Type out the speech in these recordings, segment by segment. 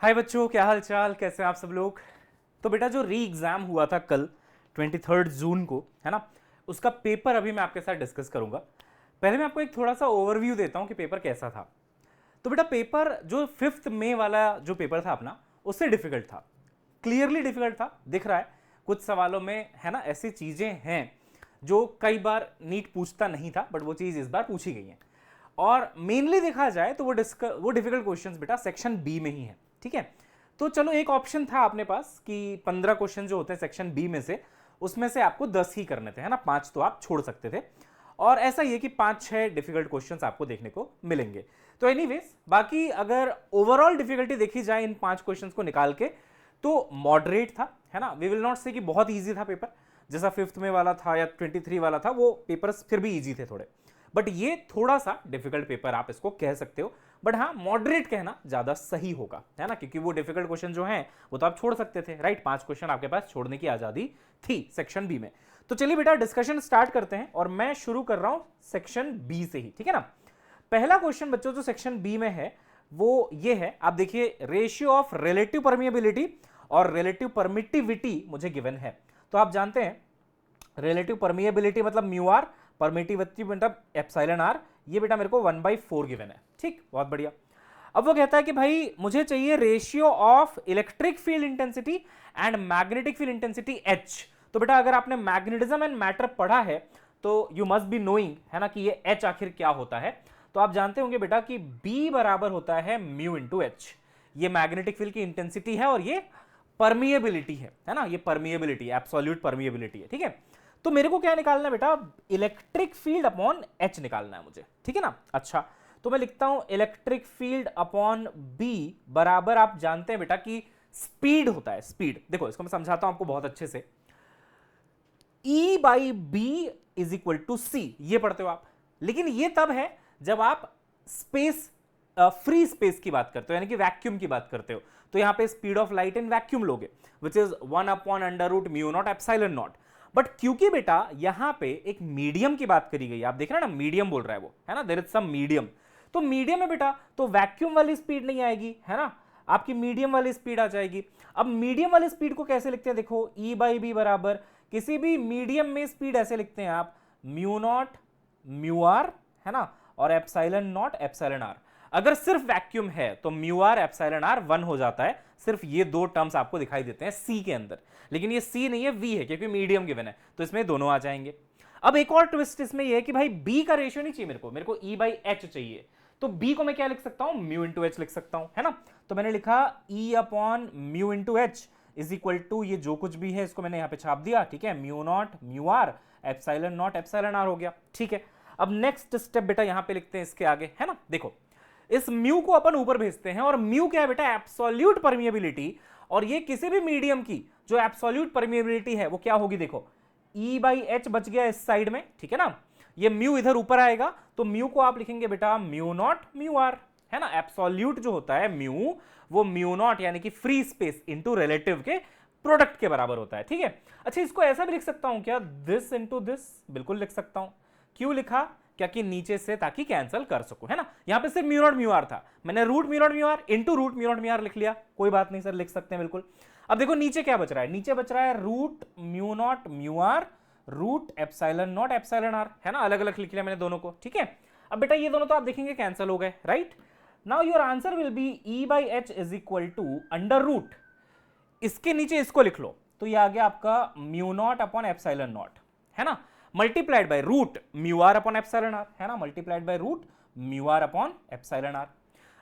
हाय बच्चों, क्या हाल चाल, कैसे हैं आप सब लोग। तो बेटा जो री एग्जाम हुआ था कल 23 जून को, है ना, उसका पेपर अभी मैं आपके साथ डिस्कस करूंगा। पहले मैं आपको एक थोड़ा सा ओवरव्यू देता हूं कि पेपर कैसा था। तो बेटा पेपर जो 5 मई वाला जो पेपर था अपना, उससे डिफिकल्ट था, क्लियरली डिफिकल्ट था, दिख रहा है। कुछ सवालों में, है ना, ऐसी चीजें हैं जो कई बार नीट पूछता नहीं था, बट वो चीज इस बार पूछी गई है। और मेनली देखा जाए तो वो डिफिकल्ट क्वेश्चंस बेटा सेक्शन बी में ही है, ठीक है। तो चलो, एक ऑप्शन था अपने पास कि 15 क्वेश्चन जो होते हैं सेक्शन बी में से, उसमें से आपको 10 ही करने थे, है ना, 5 तो आप छोड़ सकते थे। और ऐसा ही है कि 5-6 डिफिकल्ट क्वेश्चंस आपको देखने को मिलेंगे। तो एनीवेज, बाकी अगर ओवरऑल डिफिकल्टी देखी जाए इन 5 क्वेश्चंस को निकाल के, तो मॉडरेट था, है ना। वी विल नॉट से कि बहुत ईजी था पेपर, जैसा 5 में वाला था या 23 वाला था, वो पेपर्स फिर भी ईजी थे थोड़े। बट ये थोड़ा सा डिफिकल्ट पेपर आप इसको कह सकते हो। बट हाँ, मॉडरेट कहना ज्यादा सही होगा, है ना, क्योंकि वो डिफिकल्ट क्वेश्चन जो हैं वो तो आप छोड़ सकते थे, राइट। 5 क्वेश्चन आपके पास छोड़ने की आजादी थी सेक्शन बी में। तो चलिए बेटा डिस्कशन स्टार्ट करते हैं, और मैं शुरू कर रहा हूं सेक्शन बी से ही, ठीक है ना। पहला क्वेश्चन बच्चों जो सेक्शन बी में है वो ये है, आप देखिए, रेशियो ऑफ रिलेटिव परमिएबिलिटी और रिलेटिव परमिटिविटी मुझे गिवन है। तो आप जानते हैं रिलेटिव परमिएबिलिटी मतलब म्यू आर, परमिटिविटी मतलब एप्सिलॉन आर। ये बेटा मेरे को 1/4 गिवन है, ठीक, बहुत बढ़िया। अब वो कहता है कि भाई मुझे चाहिए ratio of electric field intensity and magnetic field intensity H. तो बेटा अगर आपने मैग्नेटिज्म एंड मैटर पढ़ा है तो यू मस्ट बी नोइंग, है ना, कि ये एच आखिर क्या होता है। तो आप जानते होंगे बेटा कि बी बराबर होता है म्यू इंटू एच। ये मैग्नेटिक फील्ड की इंटेंसिटी है और ये परमिएबिलिटी है ना, ये परमिएबिलिटी, एब्सोल्यूट परमिएबिलिटी है, ठीक है। तो मेरे को क्या निकालना है बेटा, इलेक्ट्रिक फील्ड अपॉन एच निकालना है मुझे, ठीक है ना। अच्छा, तो मैं लिखता हूं इलेक्ट्रिक फील्ड अपॉन बी बराबर, आप जानते हैं बेटा कि स्पीड होता है, स्पीड। देखो इसको मैं समझाता हूं आपको बहुत अच्छे से। E by B is equal to C, ये पढ़ते हो आप, लेकिन ये तब है जब आप स्पेस, फ्री स्पेस की बात करते हो, यानी कि वैक्यूम की बात करते हो। तो यहां पे speed of light in vacuum लोगे, which is 1/√μ0 epsilon naught. But क्योंकि बेटा यहां पे एक मीडियम की बात करी गई, आप देख रहे हैं ना, मीडियम बोल रहा है वो, है ना, देयर इज सम मीडियम। तो मीडियम है बेटा, तो वैक्यूम वाली स्पीड नहीं आएगी, है ना, आपकी मीडियम वाली स्पीड आ जाएगी। अब मीडियम वाली स्पीड को कैसे लिखते हैं, देखो, E बाई बी बराबर, किसी भी मीडियम में स्पीड ऐसे लिखते हैं आप, म्यू नॉट म्यू आर, है ना, और एप्सिलॉन नॉट एप्सिलॉन आर। अगर सिर्फ वैक्यूम है तो म्यू आर एप्सिलॉन आर 1 हो जाता है। सिर्फ ये दो टर्म्स आपको दिखाई देते हैं सी के अंदर, लेकिन ये सी नहीं है, वी है, क्योंकि मीडियम गिवन है, तो इसमें दोनों आ जाएंगे। अब एक और ट्विस्ट इसमें ये है कि भाई बी का रेशियो नहीं चाहिए मेरे को ई बाई एच चाहिए। तो बी को मैं क्या लिख सकता हूं, म्यू इंटू एच लिख सकता हूं, है ना। तो मैंने लिखा E upon mu into H is equal to, ये जो कुछ भी है इसको मैंने यहां पे छाप दिया, ठीक है, mu naught mu R epsilon naught epsilon R हो गया, ठीक है। अब नेक्स्ट स्टेप बेटा यहां पे लिखते हैं इसके आगे, है ना। देखो इस म्यू को अपन ऊपर भेजते हैं, और म्यू क्या है बेटा, एब्सोल्यूट परमिएबिलिटी। और ये किसी भी मीडियम की जो एब्सोल्यूट परमिएबिलिटी है वो क्या होगी, देखो, ई बाई एच बच गया इस साइड में, ठीक है ना। ये म्यू इधर ऊपर आएगा, तो म्यू को आप लिखेंगे बेटा म्यू नॉट म्यू आर, है ना। एब्सोल्यूट जो होता है म्यू, वो म्यू नॉट यानी कि फ्री स्पेस इंटू रिलेटिव के प्रोडक्ट के बराबर होता है, ठीक है। अच्छा, इसको ऐसा भी लिख सकता हूं क्या, दिस इंटू दिस, बिल्कुल लिख सकता हूं। क्यों लिखा, क्या कि नीचे से, ताकि कैंसिल कर सकूं, है ना। यहां पे सिर्फ म्यू नॉट म्यू आर था, मैंने root mu naught mu R into root mu naught mu R लिख लिया, कोई बात नहीं सर, लिख सकते हैं बिल्कुल। अब देखो नीचे क्या बच रहा है, नीचे बच रहा है root mu naught mu R root epsilon naught epsilon R, है ना, अलग अलग लिख लिया मैंने दोनों को, ठीक है। अब बेटा ये दोनों तो आप देखेंगे कैंसिल हो गए, right. Now your answer will be E by H is equal to under root, इसके नीचे इसको लिख लो, तो ये आ गया आपका mu naught upon epsilon naught, है ना, multiplied by root mu R upon epsilon R, है ना, multiplied by root mu R upon epsilon R.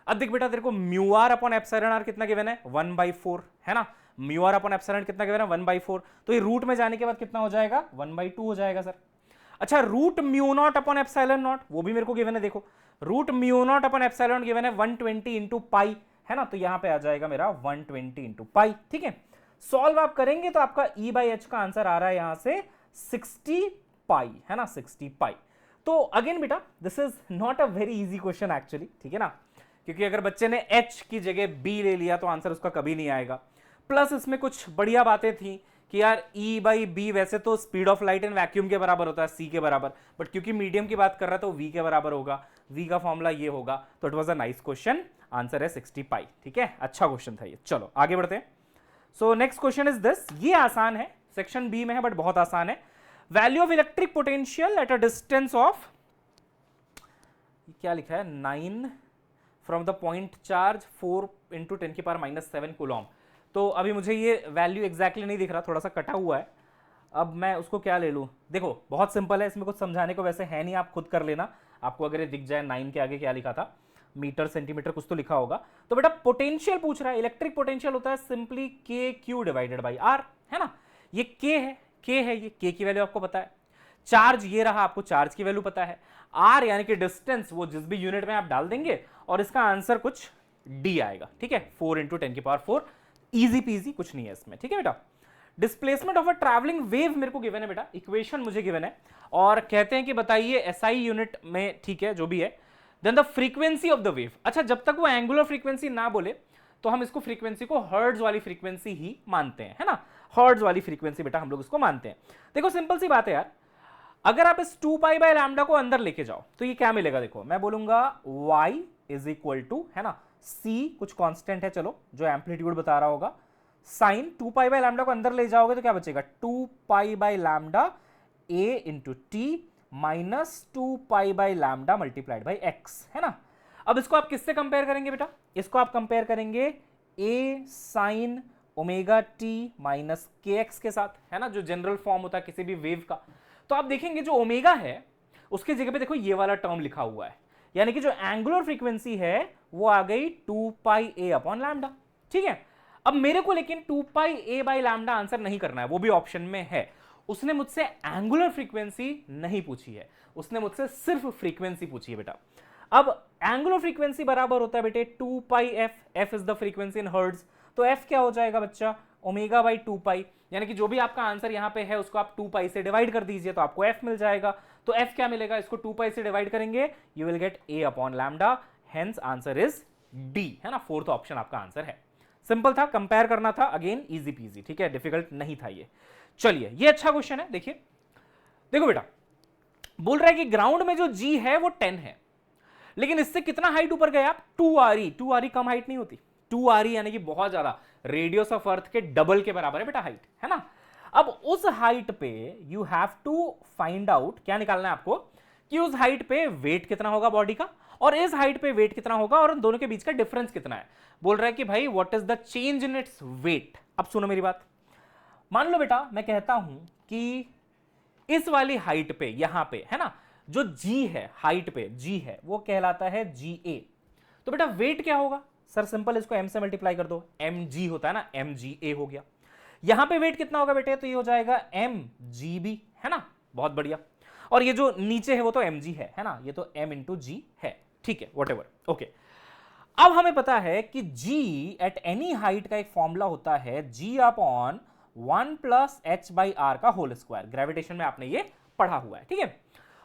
अब देख बेटा तेरे को mu R upon epsilon R कितना गिवन है, 1/4, है ना। म्यू आर अपॉन एप्सिलॉन कितना गिवन है, 1/4। तो ये रूट में जाने के बाद कितना हो जाएगा, 1/2 हो जाएगा सर। अच्छा, root mu naught upon epsilon naught वो भी मेरे को गिवन है, देखो, root mu naught upon epsilon given है 120 इंटू पाई, है ना। तो यहां पे आ जाएगा मेरा 120 इंटू पाई, ठीक है। सॉल्व आप करेंगे तो आपका ई बाई एच का आंसर आ रहा है यहां से 60 पाई, है ना, 60 पाई। तो अगेन बेटा this is not a very easy question actually, ठीक है ना, क्योंकि अगर बच्चे ने एच की जगह बी ले लिया तो आंसर उसका कभी नहीं आएगा। प्लस इसमें कुछ बढ़िया बातें थी कि यार E बाई बी वैसे तो speed of light in vacuum के बराबर होता है, C के बराबर, बट क्योंकि मीडियम की बात कर रहा है तो V के बराबर होगा, V का फॉर्मूला ये होगा। तो it was a nice question, answer है 60 पाई। ठीक है, अच्छा क्वेश्चन था ये। चलो आगे बढ़ते हैं। So next question is this, ये आसान है, सेक्शन बी में है बट बहुत आसान है। Value of electric potential at a distance of, क्या लिखा है, 9 from the point charge 4 into 10 की पावर -7 कूलॉम। तो अभी मुझे ये वैल्यू एग्जैक्टली नहीं दिख रहा, थोड़ा सा कटा हुआ है। अब मैं उसको क्या ले लूँ? देखो बहुत सिंपल है, इसमें कुछ समझाने को वैसे है नहीं, आप खुद कर लेना। आपको अगर ये दिख जाए 9 के आगे क्या लिखा था, मीटर सेंटीमीटर कुछ तो लिखा होगा। तो बेटा पोटेंशियल पूछ रहा है, इलेक्ट्रिक पोटेंशियल होता है सिंपली के क्यू डिवाइडेड बाई आर, है ना। ये के है, ये के की वैल्यू आपको पता है। चार्ज ये रहा, आपको चार्ज की वैल्यू पता है। आर यानी कि डिस्टेंस, वो जिस भी यूनिट में आप डाल देंगे और इसका आंसर कुछ डी आएगा। ठीक है, 4 इंटू 10 की पावर 4, इजी पीजी, कुछ नहीं है इसमें। ठीक है बेटा, displacement of a travelling wave मेरे को गिवन है बेटा, इक्वेशन मुझे गिवन है, और कहते हैं कि बताइए एसआई यूनिट में, ठीक है जो भी है, then the frequency of the wave. अच्छा, जब तक वो एंगुलर फ्रीक्वेंसी ना बोले तो हम इसको फ्रीक्वेंसी को हर्ट्ज वाली फ्रीक्वेंसी ही मानते हैं, है ना। हर्ट्ज वाली फ्रीक्वेंसी बेटा हम लोग इसको मानते हैं। देखो सिंपल सी बात है यार, अगर आप इस 2 पाई बाय लैम्डा को अंदर लेके जाओ तो ये क्या मिलेगा? देखो मैं बोलूंगा y इज इक्वल टू, है ना, c कुछ कांस्टेंट है, चलो जो एम्पलीट्यूड बता रहा होगा, साइन 2 पाई बाय लैम्डा को अंदर ले जाओगे तो क्या बचेगा? 2 pi by lambda a into T minus 2 pi by lambda multiplied by x, है ना। अब इसको आप किससे कंपेयर करेंगे बेटा? इसको आप कंपेयर करेंगे a sine omega t minus के एक्स के साथ, है ना, जो जनरल फॉर्म होता है किसी भी वेव का। तो आप देखेंगे जो ओमेगा है उसके जगह पे देखो ये वाला टर्म लिखा हुआ है, यानी कि जो एंगुलर फ्रीक्वेंसी है वो आ गई 2 पाई a अपॉन लैम्डा। ठीक है, अब मेरे को लेकिन 2 पाई a बाई लैम्डा आंसर नहीं करना है, वो भी ऑप्शन में है। उसने मुझसे एंगुलर फ्रीक्वेंसी नहीं पूछी है, उसने मुझसे सिर्फ फ्रीक्वेंसी पूछी है बेटा। अब एंगुलर फ्रीक्वेंसी बराबर होता है बेटे 2 पाई f is the frequency in hertz. तो f क्या हो जाएगा बच्चा? ओमेगा बाई 2 पाई, यानी कि जो भी आपका आंसर यहां पे है उसको आप 2 पाई से डिवाइड कर दीजिए तो आपको f मिल जाएगा। तो f क्या मिलेगा? इसको 2 पाई से डिवाइड करेंगे, you will gate a upon lambda, hence answer is d, है ना। फोर्थ ऑप्शन आपका आंसर है। सिंपल था, कंपेयर करना था, अगेन इजी पीजी। ठीक है, डिफिकल्ट नहीं था ये। चलिए ये अच्छा क्वेश्चन है, देखिए देखो बेटा, बोल रहा है कि ग्राउंड में जो g है वो 10 है, लेकिन इससे कितना हाइट ऊपर गए आप? 2re कम हाइट नहीं होती, 2re यानी कि बहुत ज्यादा, रेडियस ऑफ अर्थ के डबल के बराबर है बेटा हाइट, है ना। अब उस हाइट पे you have to find out, क्या निकालना है आपको, कि उस हाइट पे वेट कितना होगा बॉडी का, और इस हाइट पे वेट कितना होगा, और उन दोनों के बीच का डिफरेंस कितना है। बोल रहा है कि भाई what is the change in its weight. अब सुनो मेरी बात, मान लो बेटा मैं कहता हूं कि इस वाली हाइट पे, यहां पे, है ना, जो g है, हाइट पे g है, वो कहलाता है ga। तो बेटा वेट क्या होगा? सर सिंपल, इसको m से मल्टीप्लाई कर दो, mg होता है ना, mga हो गया। यहां पे वेट कितना होगा बेटे? तो ये हो जाएगा mgb, है ना, बहुत बढ़िया। और ये जो नीचे है वो तो mg है ना, ये तो m इंटू g है। ठीक है, व्हाटएवर, ओके। अब हमें पता है कि g एट एनी हाइट का एक फॉर्मूला होता है g upon 1 plus h by R का होल स्क्वायर। ग्रेविटेशन में आपने ये पढ़ा हुआ है, ठीक है।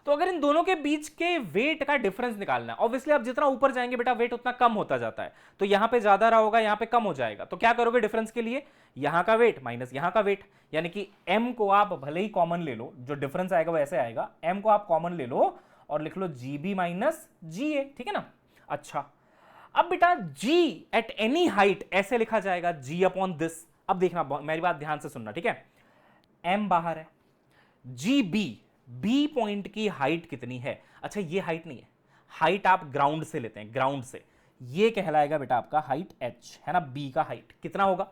तो अगर इन दोनों के बीच के वेट का डिफरेंस निकालना है, ऑब्वियसली आप जितना ऊपर जाएंगे बेटा वेट उतना कम होता जाता है, तो यहां पे ज्यादा रहा होगा, यहां पे कम हो जाएगा। तो क्या करोगे डिफरेंस के लिए? यहां का वेट माइनस यहां का वेट, यानी कि m को आप भले ही कॉमन ले लो, जो डिफरेंस आएगा वो ऐसे आएगा, m को आप कॉमन ले लो और लिख लो gb माइनस ga, ठीक है ना। अच्छा, अब बेटा g एट एनी हाइट ऐसे लिखा जाएगा, g अपॉन दिस। अब देखना, मेरी बात ध्यान से सुनना, ठीक है। m बाहर है, gb, बी पॉइंट की हाइट कितनी है? अच्छा ये हाइट नहीं है, हाइट आप ग्राउंड से लेते हैं, ग्राउंड से, ये कहलाएगा बेटा आपका हाइट h, है ना। बी का हाइट कितना होगा?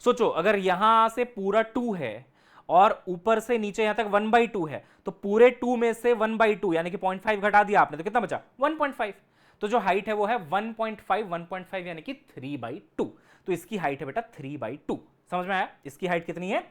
सोचो, अगर यहां से पूरा 2 है और ऊपर से नीचे यहां तक 1/2 है, तो पूरे 2 में से 1/2 यानी कि 0.5 घटा दिया आपने, तो कितना बचा? 1.5। तो जो हाइट है वो है 1.5 यानी कि 3/2। तो इसकी हाइट है बेटा 3/2। समझ में आया? इसकी हाइट कितनी है?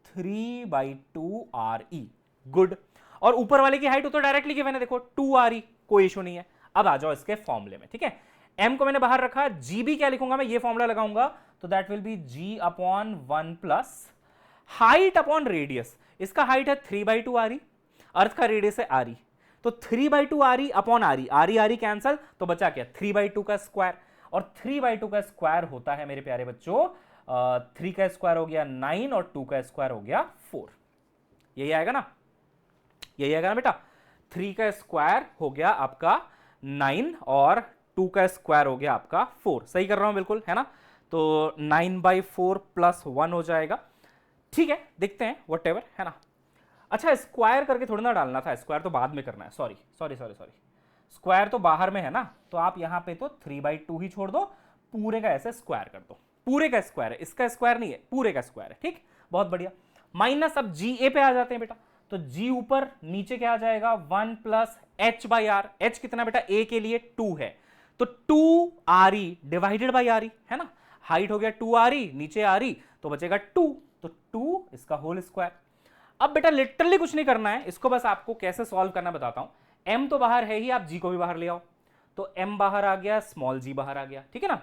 3/2 re। गुड। और ऊपर वाले की हाइट तो डायरेक्टली गिवन है, देखो 2re, कोई इशू नहीं है। अब आ जाओ इसके फॉर्मूले में, ठीक है। m को मैंने बाहर रखा, gb क्या लिखूंगा मैं? ये फॉर्मूला लगाऊंगा, तो that will be g upon 1 plus height upon radius. इसका हाइट है 3/2 re, अर्थ का रेडियस है re, तो 3/2 re अपॉन re कैंसल, तो बचा क्या? 3/2 का स्क्वायर, और 3/2 का स्क्वायर होता है मेरे प्यारे बच्चों 3 का स्क्वायर हो गया 9 और 2 का स्क्वायर हो गया 4। यही आएगा ना, यही आएगा ना बेटा। 3 का स्क्वायर हो गया आपका 9 और 2 का स्क्वायर हो गया आपका 4। सही कर रहा हूं बिल्कुल, है ना। तो 9/4 प्लस 1 हो जाएगा। ठीक है, देखते हैं व्हाटएवर, है ना। अच्छा, स्क्वायर करके थोड़ी ना डालना था, स्क्वायर तो बाद में करना है। Sorry sorry sorry sorry, square तो बाहर में है ना, तो आप यहां पे तो 3/2 ही छोड़ दो, पूरे का ऐसे स्क्वायर कर दो। पूरे का स्क्वायर है, इसका स्क्वायर नहीं है, पूरे का स्क्वायर है। ठीक, बहुत बढ़िया। माइनस, अब जी ए पे आ जाते हैं बेटा। तो जी ऊपर, नीचे क्या आ जाएगा 1 plus H by R. H कितना बेटा, ए के लिए 2 है, तो 2 R E divided by R E, है ना। हाइट हो गया 2 आर ई, नीचे आर ई, तो बचेगा 2, तो 2 इसका होल स्क्वायर। अब बेटा लिटरली कुछ नहीं करना है, इसको बस आपको कैसे सॉल्व करना बताता हूं। m तो बाहर है ही, आप g को भी बाहर ले आओ, तो m बाहर आ गया, स्मॉल g बाहर आ गया। ठीक है ना।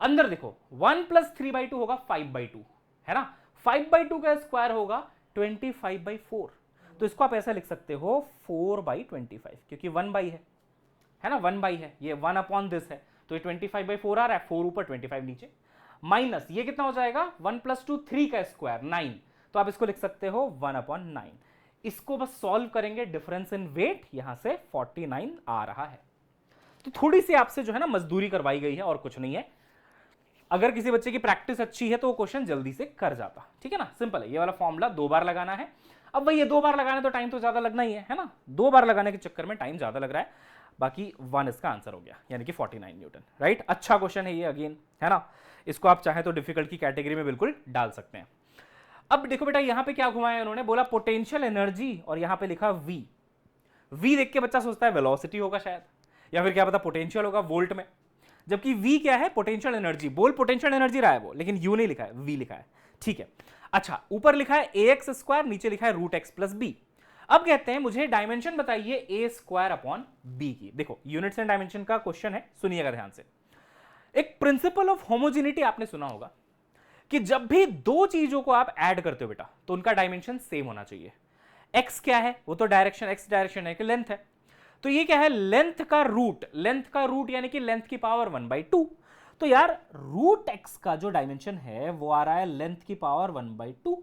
अंदर देखो 1 प्लस 3/2 होगा 5/2, है ना। 5/2 का स्क्वायर होगा 25/4, तो इसको आप ऐसा लिख सकते हो 4/25, क्योंकि 1 बाई है ना, 1 बाई है, ये 1 अपॉन दिस है, तो ये 25/4 आ रहा है, 4 ऊपर 25 नीचे। माइनस ये कितना हो जाएगा 1 प्लस 2 3 का स्क्वायर 9, तो आप इसको लिख सकते हो 1/9। इसको बस सॉल्व करेंगे, डिफरेंस इन वेट यहां से 49 आ रहा है। तो थोड़ी सी आपसे जो है ना मजदूरी करवाई गई है, और कुछ नहीं है। अगर किसी बच्चे की प्रैक्टिस अच्छी है तो वो क्वेश्चन जल्दी से कर जाता। ठीक है ना, सिंपल है। ये वाला फॉर्मूला 2 बार लगाना है। अब भाई ये 2 बार लगाने तो टाइम तो ज्यादा लगना ही है ना। 2 बार लगाने के चक्कर में टाइम ज्यादा लग रहा है। बाकी 1 इसका आंसर हो गया, यानी कि 49 न्यूटन। राइट, अच्छा क्वेश्चन है ये, अगेन, है ना। इसको आप चाहे तो डिफिकल्ट की कैटेगरी में बिल्कुल डाल सकते हैं। अब देखो बेटा, यहां पे क्या घुमाया उन्होंने, बोला पोटेंशियल एनर्जी, और यहां पे लिखा वी। वी देख के बच्चा सोचता है वेलोसिटी होगा शायद, या फिर क्या पता पोटेंशियल होगा वोल्ट में, जबकि वी क्या है, पोटेंशियल एनर्जी। बोल पोटेंशियल एनर्जी रहा है वो, लेकिन यू नहीं लिखा है, वी लिखा है। ठीक है। अच्छा, ऊपर लिखा है ax स्क्वायर, नीचे लिखा है √x प्लस बी। अब कहते हैं मुझे डायमेंशन बताइए ए स्क्वायर अपॉन बी की। देखो यूनिट्स एंड डायमेंशन का क्वेश्चन है, सुनिएगा ध्यान से। एक प्रिंसिपल ऑफ होमोजेनिटी आपने सुना होगा कि जब भी दो चीजों को आप ऐड करते हो बेटा, तो उनका डायमेंशन सेम होना चाहिए। x क्या है, वो तो डायरेक्शन, x डायरेक्शन है कि लेंथ है, तो ये क्या है, लेंथ का रूट। लेंथ का रूट यानी कि लेंथ की पावर 1/2। तो यार √x का जो डायमेंशन है वो आ रहा है लेंथ की पावर 1/2।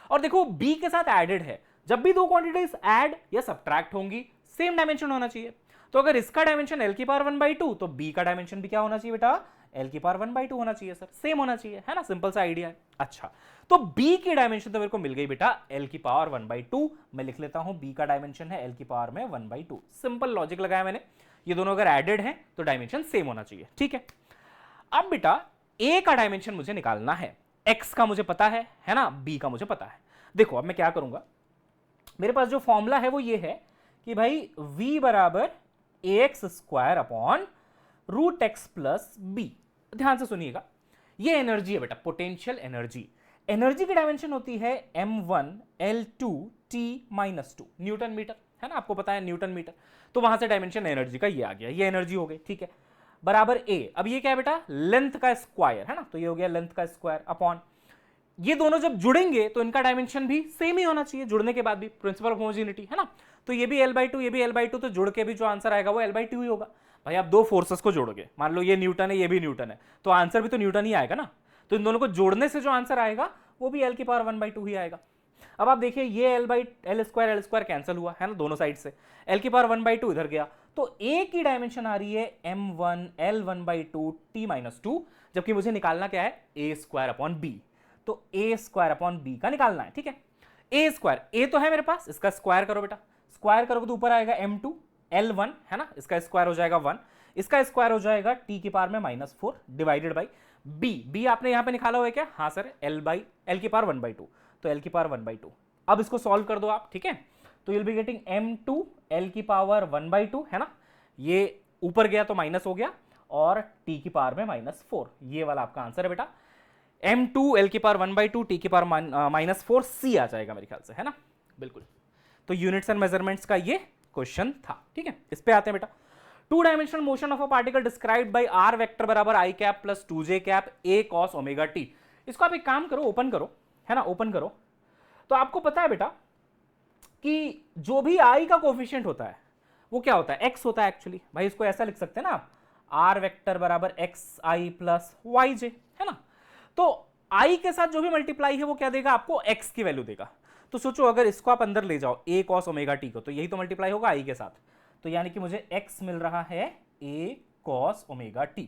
और देखो b के साथ एडेड है, जब भी दो क्वांटिटीज ऐड या सब्ट्रैक्ट होंगी सेम डायमेंशन होना चाहिए। तो अगर इसका डायमेंशन l की पावर 1/2, तो b का डायमेंशन भी क्या होना चाहिए बेटा, l की पावर 1/2 होना चाहिए सर, सेम होना चाहिए, है ना। सिंपल सा आइडिया है। अच्छा, तो b की डायमेंशन तो मेरे को मिल गई बेटा l की पावर 1/2। मैं लिख लेता हूं b का डायमेंशन है l की पावर में 1/2। सिंपल लॉजिक लगाया मैंने, ये दोनों अगर एडेड हैं तो डायमेंशन सेम होना चाहिए। ठीक है। अब बेटा a का डायमेंशन मुझे निकालना है, x का मुझे पता है ना, b का मुझे पता है। देखो अब मैं क्या करूंगा, मेरे पास जो फॉर्मूला है वो ये है कि भाई v बराबर ax square upon √x plus B. ध्यान से सुनिएगा, ये एनर्जी है बेटा, पोटेंशियल एनर्जी। एनर्जी की डायमेंशन होती है m1 L2 T-2 Newton metre, है ना, आपको पता है न्यूटन मीटर। तो वहां से डायमेंशन एनर्जी का ये आ गया, ये एनर्जी हो गई। ठीक है, बराबर a। अब ये क्या है बेटा, लेंथ का स्क्वायर, है ना, तो ये हो गया लेंथ का स्क्वायर अपॉन, ये दोनों जब जुड़ेंगे तो इनका डायमेंशन भी सेम ही होना चाहिए, जुड़ने के बाद भी, प्रिंसिपल ऑफ होमोजेनिटी, है ना। तो ये भी l/2, ये भी l/2, तो जुड़ के भी जो आंसर आएगा वो l/2 ही होगा। भाई आप दो फोर्सेस को जोड़ोगे, मान लो ये न्यूटन है ये भी न्यूटन है, तो आंसर भी तो न्यूटन ही आएगा ना। तो इन दोनों को जोड़ने से जो आंसर आएगा वो भी l की पावर 1/2 ही आएगा। अब आप देखिए ये l स्क्वायर कैंसिल हुआ, है ना, दोनों साइड से l की पावर 1/2 इधर गया, तो a की डायमेंशन आ रही है m1 L1/2 T-2, जबकि मुझे निकालना क्या है, a स्क्वायर अपॉन b। तो a स्क्वायर अपॉन b का निकालना है। ठीक है, a स्क्वायर, a तो है मेरे पास, इसका स्क्वायर करो बेटा, स्क्वायर करोगे तो ऊपर आएगा m2 L1, है ना, इसका स्क्वायर हो जाएगा 1, इसका स्क्वायर हो जाएगा t की पावर में -4 डिवाइडेड बाई b आपने यहां पे निकाला हुआ है क्या, हाँ सर, l की पावर 1/2, तो l की पावर 1/2। अब इसको सॉल्व कर दो आप। ठीक है, तो you'll be getting m2 l की पावर 1/2, है ना, ये ऊपर गया तो माइनस हो गया, और t की पावर में -4, ये वाला आपका आंसर है बेटा। m2 l की पावर 1/2 t की पावर -4 c आ जाएगा मेरे ख्याल से, है ना, बिल्कुल। तो यूनिट्स एंड मेजरमेंट्स का ये क्वेश्चन था। ठीक है, इस पे आते हैं बेटा। 2 dimensional motion of a particle described bye r vector बराबर i cap plus 2j cap a cos omega t। इसको आप एक काम करो, ओपन करो, है ना, ओपन करो, तो आपको पता है बेटा कि जो भी i का कोफिशिएंट होता है वो क्या होता है, x होता है एक्चुअली। भाई इसको ऐसा लिख सकते हैं ना आप, r वेक्टर बराबर xi प्लस yj, है ना। तो आई के साथ जो भी मल्टीप्लाई है वो क्या देगा आपको, एक्स की वैल्यू देगा। तो सोचो अगर इसको आप अंदर ले जाओ ए कॉस ओमेगा टी को, तो यही तो मल्टीप्लाई होगा आई के साथ, तो यानी कि मुझे एक्स मिल रहा है ए कॉस ओमेगा टी।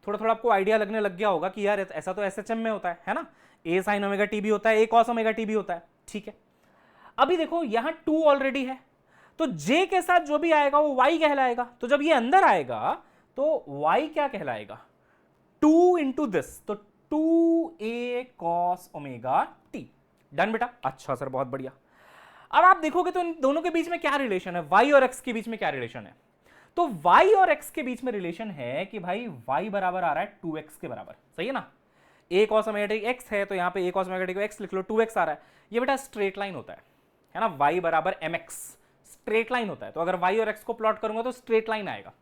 थोड़ा थोड़ा आपको आइडिया लगने लग गया होगा कि यार ऐसा तो एसएचएम में होता है ना, ए साइन ओमेगा टी भी होता है, ए कॉस ओमेगा टी भी होता है, ठीक है। अभी देखो यहां 2 ऑलरेडी है, तो जे के साथ जो भी आएगा वो y कहलाएगा, तो जब ये अंदर आएगा तो y क्या कहलाएगा, 2 इंटू दिस, तो 2a cos omega t। Done बेटा, अच्छा सर बहुत बढ़िया। अब आप देखोगे तो इन दोनों के बीच में क्या रिलेशन है, y और x के बीच में क्या रिलेशन है, तो y और x के बीच में रिलेशन है कि भाई y बराबर आ रहा है 2x के बराबर, सही है ना। a cos omega t x है, तो यहां पे a cos ओमेगा t को x लिख लो, 2x आ रहा है। ये बेटा स्ट्रेट लाइन होता है ना, y बराबर mx, स्ट्रेट लाइन होता है। तो अगर y और x को प्लॉट करूंगा तो स्ट्रेट लाइन आएगा,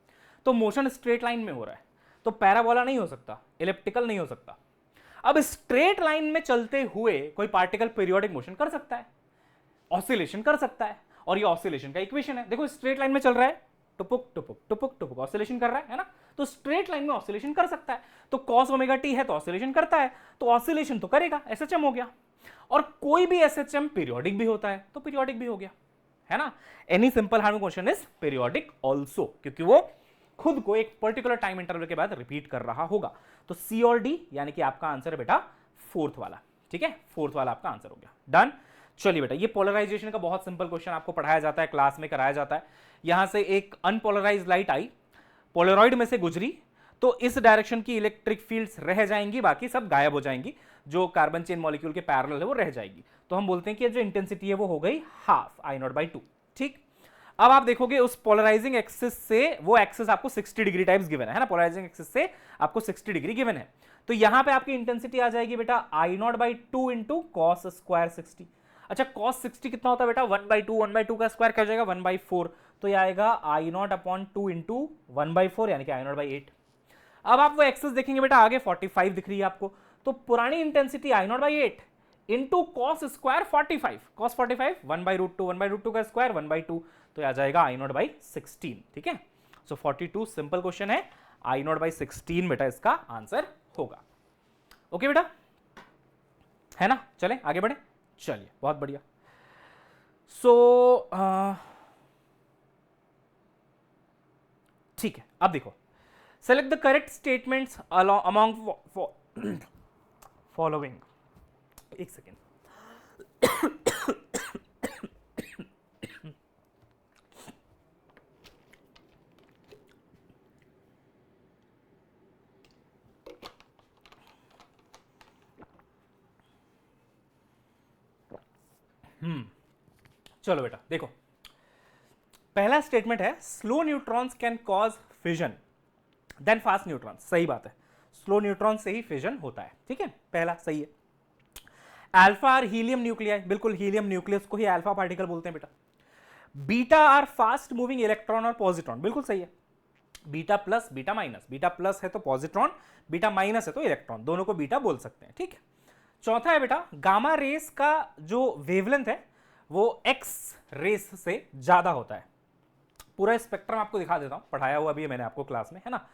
तो मोशन स्ट्रेट लाइन में हो रहा है, तो पैराबोला नहीं हो सकता, इलिप्टिकल नहीं हो सकता। अब स्ट्रेट लाइन में चलते हुए कोई पार्टिकल पीरियोडिक मोशन कर सकता है, ऑसिलेशन कर सकता है, और ये ऑसिलेशन का इक्वेशन है। देखो स्ट्रेट लाइन में चल रहा है, टुपुक टुपुक टुपुक टुपुक ऑसिलेशन कर रहा है ना, तो स्ट्रेट लाइन में ऑसिलेशन कर सकता है। तो cos ओमेगा टी है तो ऑसिलेशन करता है, तो ऑसिलेशन तो करेगा, एसएचएम हो गया। और कोई भी एसएचएम पीरियोडिक भी होता है, तो पीरियोडिक भी हो गया, है ना। Any simple harmonic motion is periodic also, क्योंकि वो खुद को एक पर्टिकुलर टाइम इंटरवल के बाद रिपीट कर रहा होगा। तो सी और डी यानी कि आपका आंसर है बेटा फोर्थ वाला, ठीक है, फोर्थ वाला आपका आंसर हो गया। डन। चलिए बेटा, ये पोलराइजेशन का बहुत सिंपल क्वेश्चन आपको पढ़ाया जाता है, क्लास में कराया जाता है। यहां से एक अनपोलराइज्ड लाइट आई, पोलरॉइड में से गुजरी, तो इस डायरेक्शन की इलेक्ट्रिक फील्ड्स रह जाएंगी, बाकी सब गायब हो जाएंगी, जो कार्बन चेन मॉलिक्यूल के पैरेलल है वो रह जाएगी। तो हम बोलते हैं कि जो इंटेंसिटी है वो हो गई हाफ I0/2, ठीक। अब आप देखोगे उस पोलराइजिंग एक्सिस से, वो एक्सिस आपको 60 डिग्री टाइप्स गिवन है ना, पोलराइजिंग एक्सिस से आपको 60 डिग्री गिवन है, तो यहां पे आपकी इंटेंसिटी आ जाएगी बेटा I0/2 इंटू कॉस स्क्वायर 60। अच्छा cos 60 कितना होता है बेटा, 1/2, 1/2 का स्क्वायर क्या हो जाएगा 1/4, तो ये आएगा I0/2 इंटू 1/4 यानी कि I0/8। अब आप वो एक्सिस देखेंगे बेटा, आगे 45 दिख रही है आपको, तो पुरानी intensity I0/8 into cos square 45, cos 45 1/√2, 1/√2 का स्क्वायर 1/2, तो आ जाएगा I0/16, ठीक है। सो 42 सिंपल क्वेश्चन है, I0/16 बेटा इसका आंसर होगा। ओके बेटा, है ना। चलें आगे बढ़े, चलिए बहुत बढ़िया। सो ठीक है, अब देखो, select the correct statements among following. एक सेकेंड। चलो बेटा देखो, पहला स्टेटमेंट है slow neutrons can cause fission than fast neutrons. सही बात है, स्लो न्यूट्रॉन से ही फिजन होता है, ठीक है, पहला सही है। अल्फा आर हीलियम न्यूक्लियाई, बिल्कुल हीलियम न्यूक्लियस को ही अल्फा पार्टिकल बोलते हैं बेटा। Beta are fast moving electron और पॉजिट्रॉन, बिल्कुल सही है। Beta plus beta minus, beta plus है तो पॉजिट्रॉन, बीटा माइनस है तो इलेक्ट्रॉन, दोनों को बीटा बोल सकते हैं, ठीक है। चौथा है बेटा गामा रेस का जो वेवलेंथ है वो एक्स रेस से ज्यादा होता है। पूरा स्पेक्ट्रम आपको दिखा देता हूं, पढ़ाया हुआ भी है मैंने आपको क्लास में, है ना।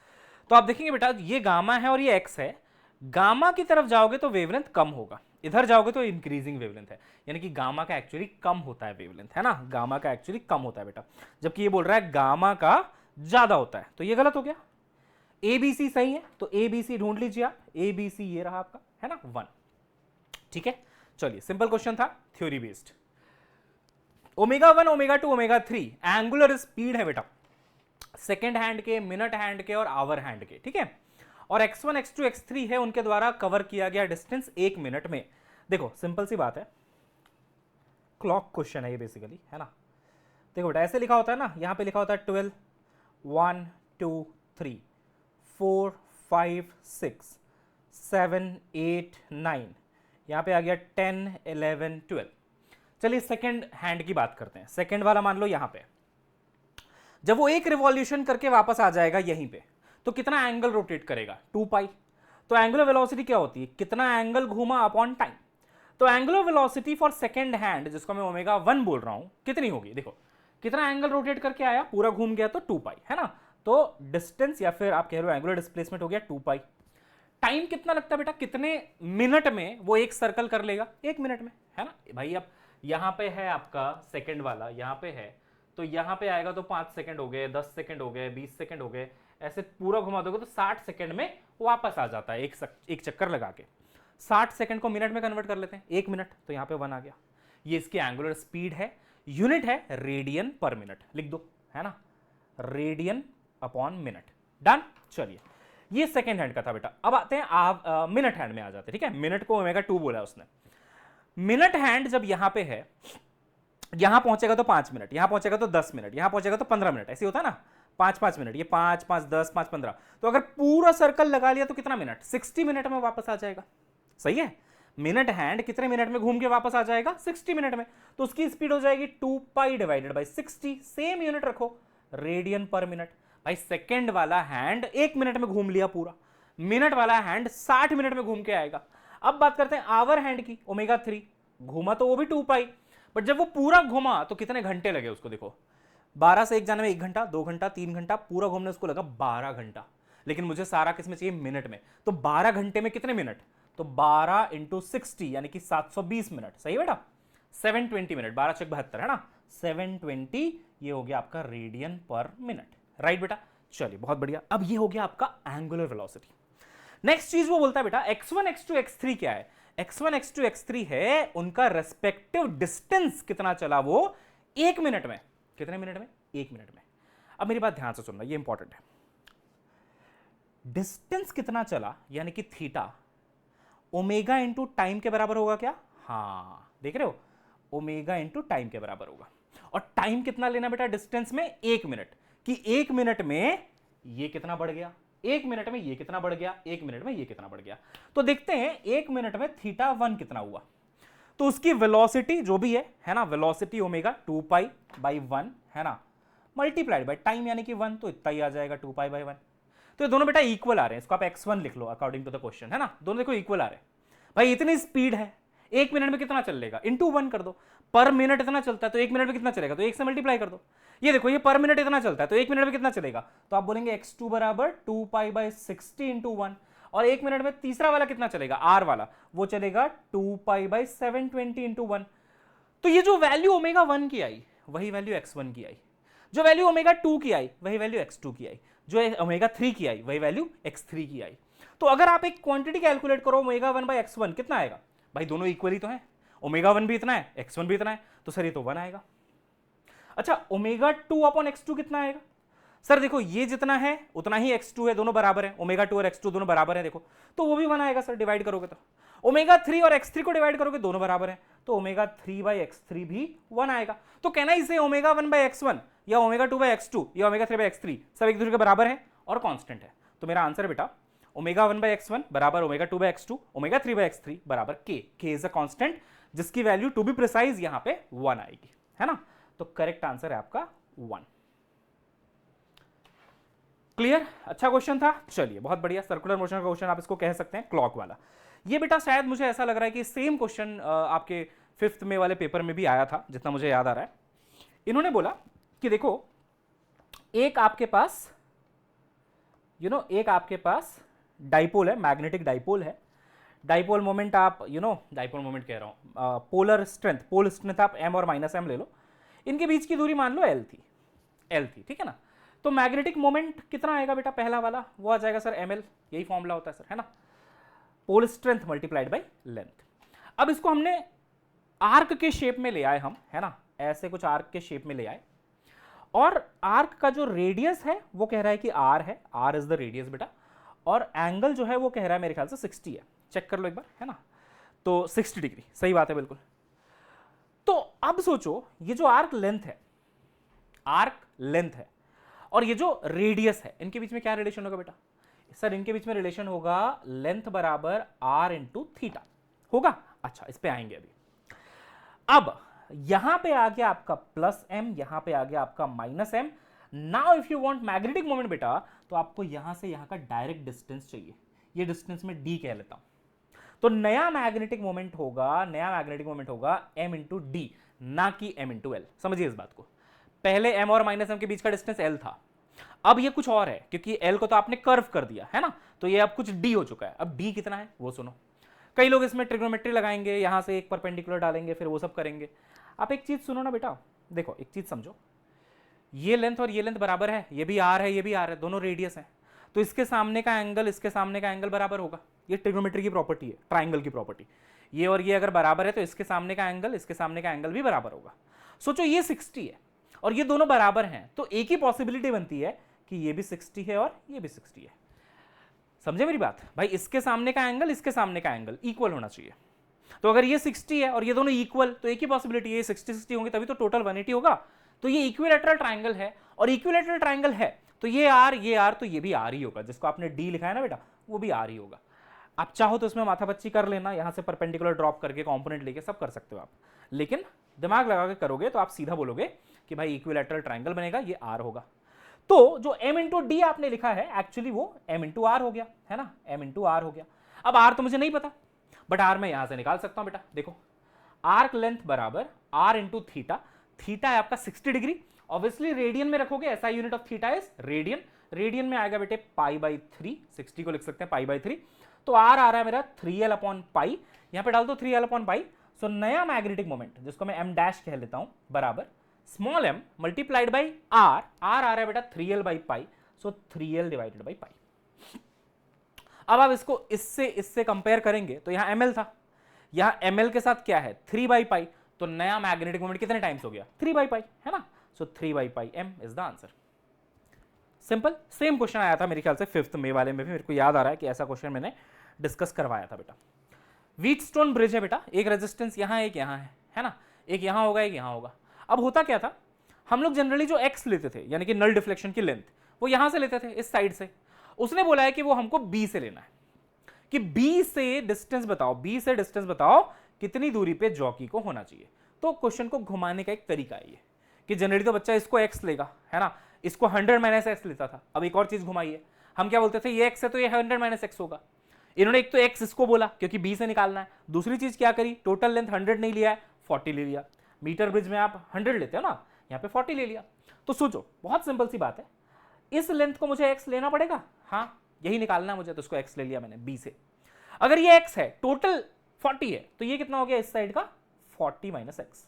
तो आप देखेंगे बेटा ये गामा है और ये एक्स है, गामा की तरफ जाओगे तो वेवलेंथ कम होगा, इधर जाओगे तो इंक्रीजिंग वेवलेंथ है, यानी कि गामा का एक्चुअली कम होता है वेवलेंथ, है ना, गामा का एक्चुअली कम होता है बेटा, जबकि ये बोल रहा है गामा का ज्यादा होता है, तो ये गलत हो गया। ए बी सी सही है, तो ए बी सी ढूंढ लीजिए आप, ए बी सी ये रहा आपका, है ना 1, ठीक है। चलिए सिंपल क्वेश्चन था, theory based. Omega 1, omega 2, omega 3 angular speed है बेटा, सेकेंड हैंड के, मिनट हैंड के और आवर हैंड के, ठीक है। और x1, x2, x3 है, उनके द्वारा कवर किया गया डिस्टेंस 1 मिनट में। देखो सिंपल सी बात है, क्लॉक क्वेश्चन है ये बेसिकली, है ना। देखो बेटा ऐसे लिखा होता है ना, यहां पे लिखा होता है 12, 1 2 3 4 5 6 7 8 9, यहां पे आ गया 10 11 12। चलिए सेकेंड हैंड की बात करते हैं, सेकेंड वाला मान लो यहां पे, जब वो एक रिवॉल्यूशन करके वापस आ जाएगा यहीं पे, तो कितना एंगल रोटेट करेगा 2 पाई। तो एंगुलर वेलोसिटी क्या होती है, कितना एंगल घूमा अपॉन टाइम। तो angular velocity for second hand, जिसको मैं ओमेगा 1 बोल रहा हूं, कितनी होगी, देखो कितना एंगल रोटेट करके आया, पूरा घूम गया तो 2 पाई, है ना। तो डिस्टेंस या फिर आप कह रहे हो एंगुलर डिस्प्लेसमेंट हो गया 2 पाई। टाइम कितना लगता है बेटा, कितने मिनट में वो एक सर्कल कर लेगा, 1 मिनट में, है ना भाई। अब यहां पे है आपका सेकंड वाला, यहां पे है, तो यहां पे आएगा तो 5 सेकंड हो गए, 10 सेकंड हो गए, 20 सेकंड हो गए, ऐसे पूरा घुमा दोगे तो 60 सेकंड में वापस आ जाता है एक चक्कर लगा के। 60 सेकंड को मिनट में कन्वर्ट कर लेते हैं, 1 मिनट, तो यहां पे 1 आ गया। ये इसकी एंगुलर स्पीड है, यूनिट है रेडियन पर मिनट, लिख दो, है ना, रेडियन अपॉन मिनट। डन। चलिए, ये सेकेंड हैंड का था बेटा। अब आते हैं आप मिनट हैंड में आ जाते हैं, ठीक है। मिनट को ओमेगा 2 बोला उसने। मिनट हैंड जब यहां पे है, यहां पहुंचेगा तो 5 मिनट, यहां पहुंचेगा तो 10 मिनट, यहां पहुंचेगा तो 15 मिनट, ऐसे होता है ना, 5-5 मिनट, ये 5 5 10 5 15, तो अगर पूरा सर्कल लगा लिया तो कितना मिनट, 60 मिनट में वापस आ जाएगा। सही है। मिनट हैंड कितने मिनट में घूम के वापस आ जाएगा, 60 मिनट में। तो उसकी स्पीड हो जाएगी 2 पाई डिवाइडेड बाई 60, सेम यूनिट रखो, रेडियन पर मिनट। भाई सेकंड वाला हैंड 1 मिनट में घूम लिया पूरा, मिनट वाला हैंड 60 मिनट में घूम के आएगा। अब बात करते हैं आवर हैंड की, ओमेगा 3 घूमा तो वो भी 2 पाई, बट जब वो पूरा घुमा तो कितने घंटे लगे उसको, देखो 12 से 1 जाने में 1 घंटा, 2 घंटा, 3 घंटा, पूरा घूमने उसको लगा 12 घंटा। लेकिन मुझे सारा किसमें चाहिए, मिनट में, तो 12 घंटे में कितने मिनट, तो 12 इंटू 60 यानी कि 720 मिनट। सही है बेटा, 720 मिनट, 12 चक 72, है ना, 720, ये हो गया आपका रेडियन पर मिनट। राइट बेटा। चलिए बहुत बढ़िया। अब ये हो गया आपका एंगुलर वेलोसिटी। नेक्स्ट चीज वो बोलता है बेटा x1 x2 x3 क्या है, x1 x2 x3 है उनका रेस्पेक्टिव डिस्टेंस कितना चला वो 1 मिनट में। कितने मिनट में, 1 मिनट में। अब मेरी बात ध्यान से सुनना, ये इंपॉर्टेंट है। डिस्टेंस कितना चला यानी कि थीटा ओमेगा इंटू टाइम के बराबर होगा क्या, हाँ देख रहे हो, ओमेगा इंटू टाइम के बराबर होगा। और टाइम कितना लेना बेटा डिस्टेंस में, 1 मिनट, कि 1 मिनट में ये कितना बढ़ गया, 1 मिनट में ये कितना बढ़ गया, 1 मिनट में ये कितना बढ़ गया। तो देखते हैं 1 मिनट में थीटा 1 कितना हुआ। तो उसकी वेलोसिटी जो भी है ना, वेलोसिटी ओमेगा 2 पाई बाई 1, है ना, मल्टीप्लाइड बाय टाइम यानी कि 1, तो इतना ही आ जाएगा 2 पाई बाई 1। तो ये दोनों बेटा इक्वल आ रहे हैं, इसको आप x1 लिख लो अकॉर्डिंग टू द क्वेश्चन, है ना, दोनों देखो इक्वल आ रहे हैं। भाई इतनी स्पीड है, 1 मिनट में कितना चलेगा, इंटू 1 कर दो, पर मिनट इतना चलता है तो 1 मिनट में कितना चलेगा, तो 1 से मल्टीप्लाई कर दो। ये देखो ये पर मिनट इतना चलता है तो 1 मिनट में कितना चलेगा, तो आप बोलेंगे x2 बराबर 2 पाई बाई 60 इंटू 1। और 1 मिनट में तीसरा वाला कितना चलेगा, r वाला, वो चलेगा 2 पाई बाई 720 इंटू 1। तो ये जो वैल्यू ओमेगा 1 की आई वही वैल्यू x1 की आई, जो वैल्यू ओमेगा 2 की आई वही वैल्यू x2 की आई, जो ओमेगा 3 की आई वही वैल्यू x3 की आई। तो अगर आप एक क्वांटिटी कैलकुलेट करो ओमेगा 1 बाई x1 कितना आएगा, भाई दोनों इक्वली तो है, ओमेगा 1 भी इतना है, x1 भी इतना है, तो सर ये तो 1 आएगा। अच्छा ओमेगा 2 अपॉन x2 कितना आएगा, सर देखो ये जितना है उतना ही x2 है, दोनों बराबर है, ओमेगा 2 और x2 दोनों बराबर है, देखो तो वो भी 1 आएगा सर, डिवाइड करोगे तो। ओमेगा 3 और x3 को डिवाइड करोगे दोनों बराबर है, तो ओमेगा 3 बाई x3 भी 1 आएगा। तो कहना इसे ओमेगा 1 बाई x1 या ओमेगा 2 बाई x2 या ओमेगा 3 बाई x3 सब एक दूसरे के बराबर है और कांस्टेंट है। तो मेरा आंसर बेटा ओमेगा 1 बाई x1 बराबर omega 2 by x2, omega 3 by x3 बराबर k इज अ कांस्टेंट, जिसकी वैल्यू टू बी प्रिसाइज यहां पे 1 आएगी, है ना। तो करेक्ट आंसर है आपका 1। क्लियर, अच्छा क्वेश्चन था। चलिए बहुत बढ़िया, सर्कुलर मोशन का क्वेश्चन आप इसको कह सकते हैं क्लॉक वाला। ये बेटा शायद मुझे ऐसा लग रहा है कि सेम क्वेश्चन आपके 5th में वाले पेपर में भी आया था, जितना मुझे याद आ रहा है। इन्होंने बोला कि देखो एक आपके पास एक आपके पास डाइपोल है, मैग्नेटिक डाइपोल है, डाइपोल मोमेंट आप डाइपोल मोमेंट कह रहा हूं, पोलर स्ट्रेंथ, पोल स्ट्रेंथ आप m और -m ले लो, इनके बीच की दूरी मान लो l थी, ठीक है ना। तो मैग्नेटिक मोमेंट कितना आएगा बेटा, पहला वाला वो आ जाएगा सर ml, यही फॉर्मूला होता है सर, है ना, pole strength multiplied by length. अब इसको हमने आर्क के शेप में ले आए हम, है ना, ऐसे कुछ आर्क के शेप में ले आए, और आर्क का जो रेडियस है वो कह रहा है कि r है, r इज द रेडियस बेटा, और एंगल जो है वो कह रहा है मेरे ख्याल से 60 है, चेक कर लो एक बार, है ना, तो 60 डिग्री सही बात है बिल्कुल। तो अब सोचो ये जो आर्क लेंथ है और ये जो रेडियस है, इनके बीच में क्या रिलेशन होगा बेटा, सर इनके बीच में रिलेशन होगा लेंथ बराबर r इंटू थीटा होगा। अच्छा इस पे आएंगे अभी। अब यहां पे आ गया आपका प्लस m, यहां पे आ गया आपका minus m। Now if you want magnetic moment बेटा, तो आपको यहां से यहां का डायरेक्ट डिस्टेंस चाहिए, ये डिस्टेंस में d कह लेता हूं। तो नया मैग्नेटिक मोमेंट होगा m इंटू डी, ना कि m इंटू एल। समझिए इस बात को, पहले m और माइनस m के बीच का डिस्टेंस l था, अब ये कुछ और है, क्योंकि एल को तो आपने कर्व कर दिया है ना, तो ये अब कुछ डी हो चुका है। अब डी कितना है वो सुनो। कई लोग इसमें ट्रिग्नोमेट्री लगाएंगे, यहां से एक परपेंडिकुलर डालेंगे, फिर वो सब करेंगे। आप एक चीज सुनो ना बेटा, देखो एक चीज समझो, ये लेंथ और ये लेंथ बराबर है, ये भी आर है, ये भी आर है, दोनों रेडियस है, तो इसके सामने का एंगल इसके सामने का एंगल बराबर होगा। ये ट्रिग्नोमेट्री की प्रॉपर्टी है, ट्राइंगल की प्रॉपर्टी। ये और ये अगर बराबर है तो इसके सामने का एंगल इसके सामने का एंगल भी बराबर होगा। सोचो ये 60 है और ये दोनों बराबर हैं, तो एक ही पॉसिबिलिटी बनती है कि ये भी 60 है और ये भी 60 है। समझे मेरी बात भाई? इसके सामने का एंगल इसके सामने का एंगल इक्वल होना चाहिए। तो अगर ये 60 है और ये दोनों इक्वल, तो एक ही पॉसिबिलिटी है, ये 60-60 होंगे तभी तो टोटल 180 होगा। तो ये इक्विलैटरल ट्राइंगल है, और इक्विलैटरल ट्राइंगल है तो ये आर तो ये भी आर ही होगा। जिसको आपने डी लिखा है ना बेटा, वो भी आर ही होगा। आप चाहो तो इसमें माथापच्ची कर लेना, यहां से परपेंडिकुलर ड्रॉप करके कंपोनेंट लेके सब कर सकते हो आप, लेकिन दिमाग लगा के करोगे तो आप सीधा बोलोगे कि भाई इक्विलैटरल ट्राइंगल बनेगा, ये आर होगा। तो जो m इंटू डी आपने लिखा है एक्चुअली वो m इंटू आर हो गया, है ना, m इंटू आर हो गया। अब r तो मुझे नहीं पता, बट r मैं यहां से निकाल सकता हूं बेटा। देखो आर्क लेंथ बराबर r इंटू थीटा, थीटा है आपका 60 डिग्री, ऑब्वियसली रेडियन में रखोगे, ऐसा unit of theta is radian, radian में आएगा बेटे π/3, 60 को लिख सकते हैं π/3। तो r आ रहा है मेरा 3l अपॉन पाई, यहां पे डाल दो 3l अपॉन पाई। सो नया मैग्नेटिक मोमेंट जिसको मैं m डैश कह लेता हूं बराबर small m multiplied by r आ रहा है बेटा 3l by pi, so 3l divided by pi. अब आप इसको इससे कंपेयर करेंगे तो यहां ml था, यहां ml के साथ क्या है 3 बाई पाई, तो नया मैग्नेटिक मोमेंट कितने टाइम्स हो गया 3 बाई पाई, है ना। सो 3 by pi m is the answer. Simple. Same question आया था मेरे ख्याल से 5th में वाले में भी, मेरे को याद आ रहा है कि ऐसा क्वेश्चन मैंने डिस्कस करवाया था बेटा। व्हीटस्टोन ब्रिज है बेटा, एक रेजिस्टेंस यहां एक यहां है ना, एक यहां होगा एक यहां होगा। अब होता क्या था, हम लोग जनरली जो x लेते थे यानी कि नल डिफ्लेक्शन की लेंथ, वो यहां से लेते थे इस साइड से। उसने बोला है कि वो हमको b से लेना है, कि b से डिस्टेंस बताओ, b से डिस्टेंस बताओ कितनी दूरी पे जॉकी को होना चाहिए। तो क्वेश्चन को घुमाने का एक तरीका है ये, कि जनरली तो बच्चा इसको x लेगा, है ना, इसको 100 माइनस x लेता था। अब एक और चीज घुमाइए, हम क्या बोलते थे ये x है तो ये 100 माइनस x होगा। इन्होंने एक तो x इसको बोला क्योंकि b से निकालना है, दूसरी चीज क्या करी, टोटल लेंथ 100 नहीं लिया है 40 ले लिया। मीटर ब्रिज में आप 100 लेते हो ना, यहाँ पे 40 ले लिया। तो सोचो बहुत सिंपल सी बात है, इस लेंथ को मुझे x लेना पड़ेगा, हाँ यही निकालना है मुझे, तो इसको x ले लिया मैंने b से। अगर ये x है टोटल 40 है, तो ये कितना हो गया इस साइड का 40 माइनस x।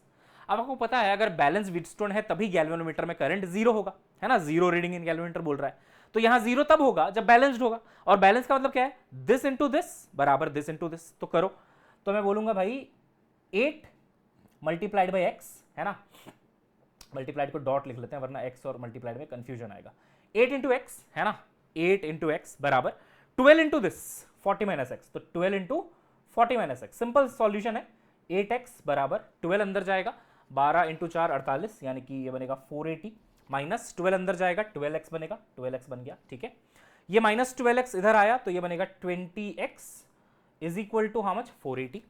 अब आपको पता है अगर बैलेंस व्हीटस्टोन है तभी गैल्वेनोमीटर में करंट जीरो होगा, है ना, जीरो रीडिंग इन गैल्वेनोमीटर बोल रहा है, तो यहां जीरो तब होगा जब बैलेंस्ड होगा। और बैलेंस का मतलब क्या है, दिस इंटू दिस बराबर दिस इंटू दिस। तो करो, तो मैं बोलूंगा भाई 8 मल्टीप्लाइड बाई एक्स, है ना, मल्टीप्लाइड को डॉट लिख लेते हैं वरना x और मल्टीप्लाइड में कंफ्यूजन आएगा। 8 इंटू एक्स, है ना, 8 इंटू एक्स बराबर 12 इंटू दिस 40 माइनस एक्स, तो 12 into 40 minus x. Simple solution है, 8x बराबर 12 अंदर जाएगा, 12 इंटू 4 48, यानी कि ये बनेगा 480 माइनस 12 अंदर जाएगा 12x बनेगा, 12x बन गया, ठीक है। ये माइनस 12x इधर आया तो ये बनेगा 20x is equal to how much 480,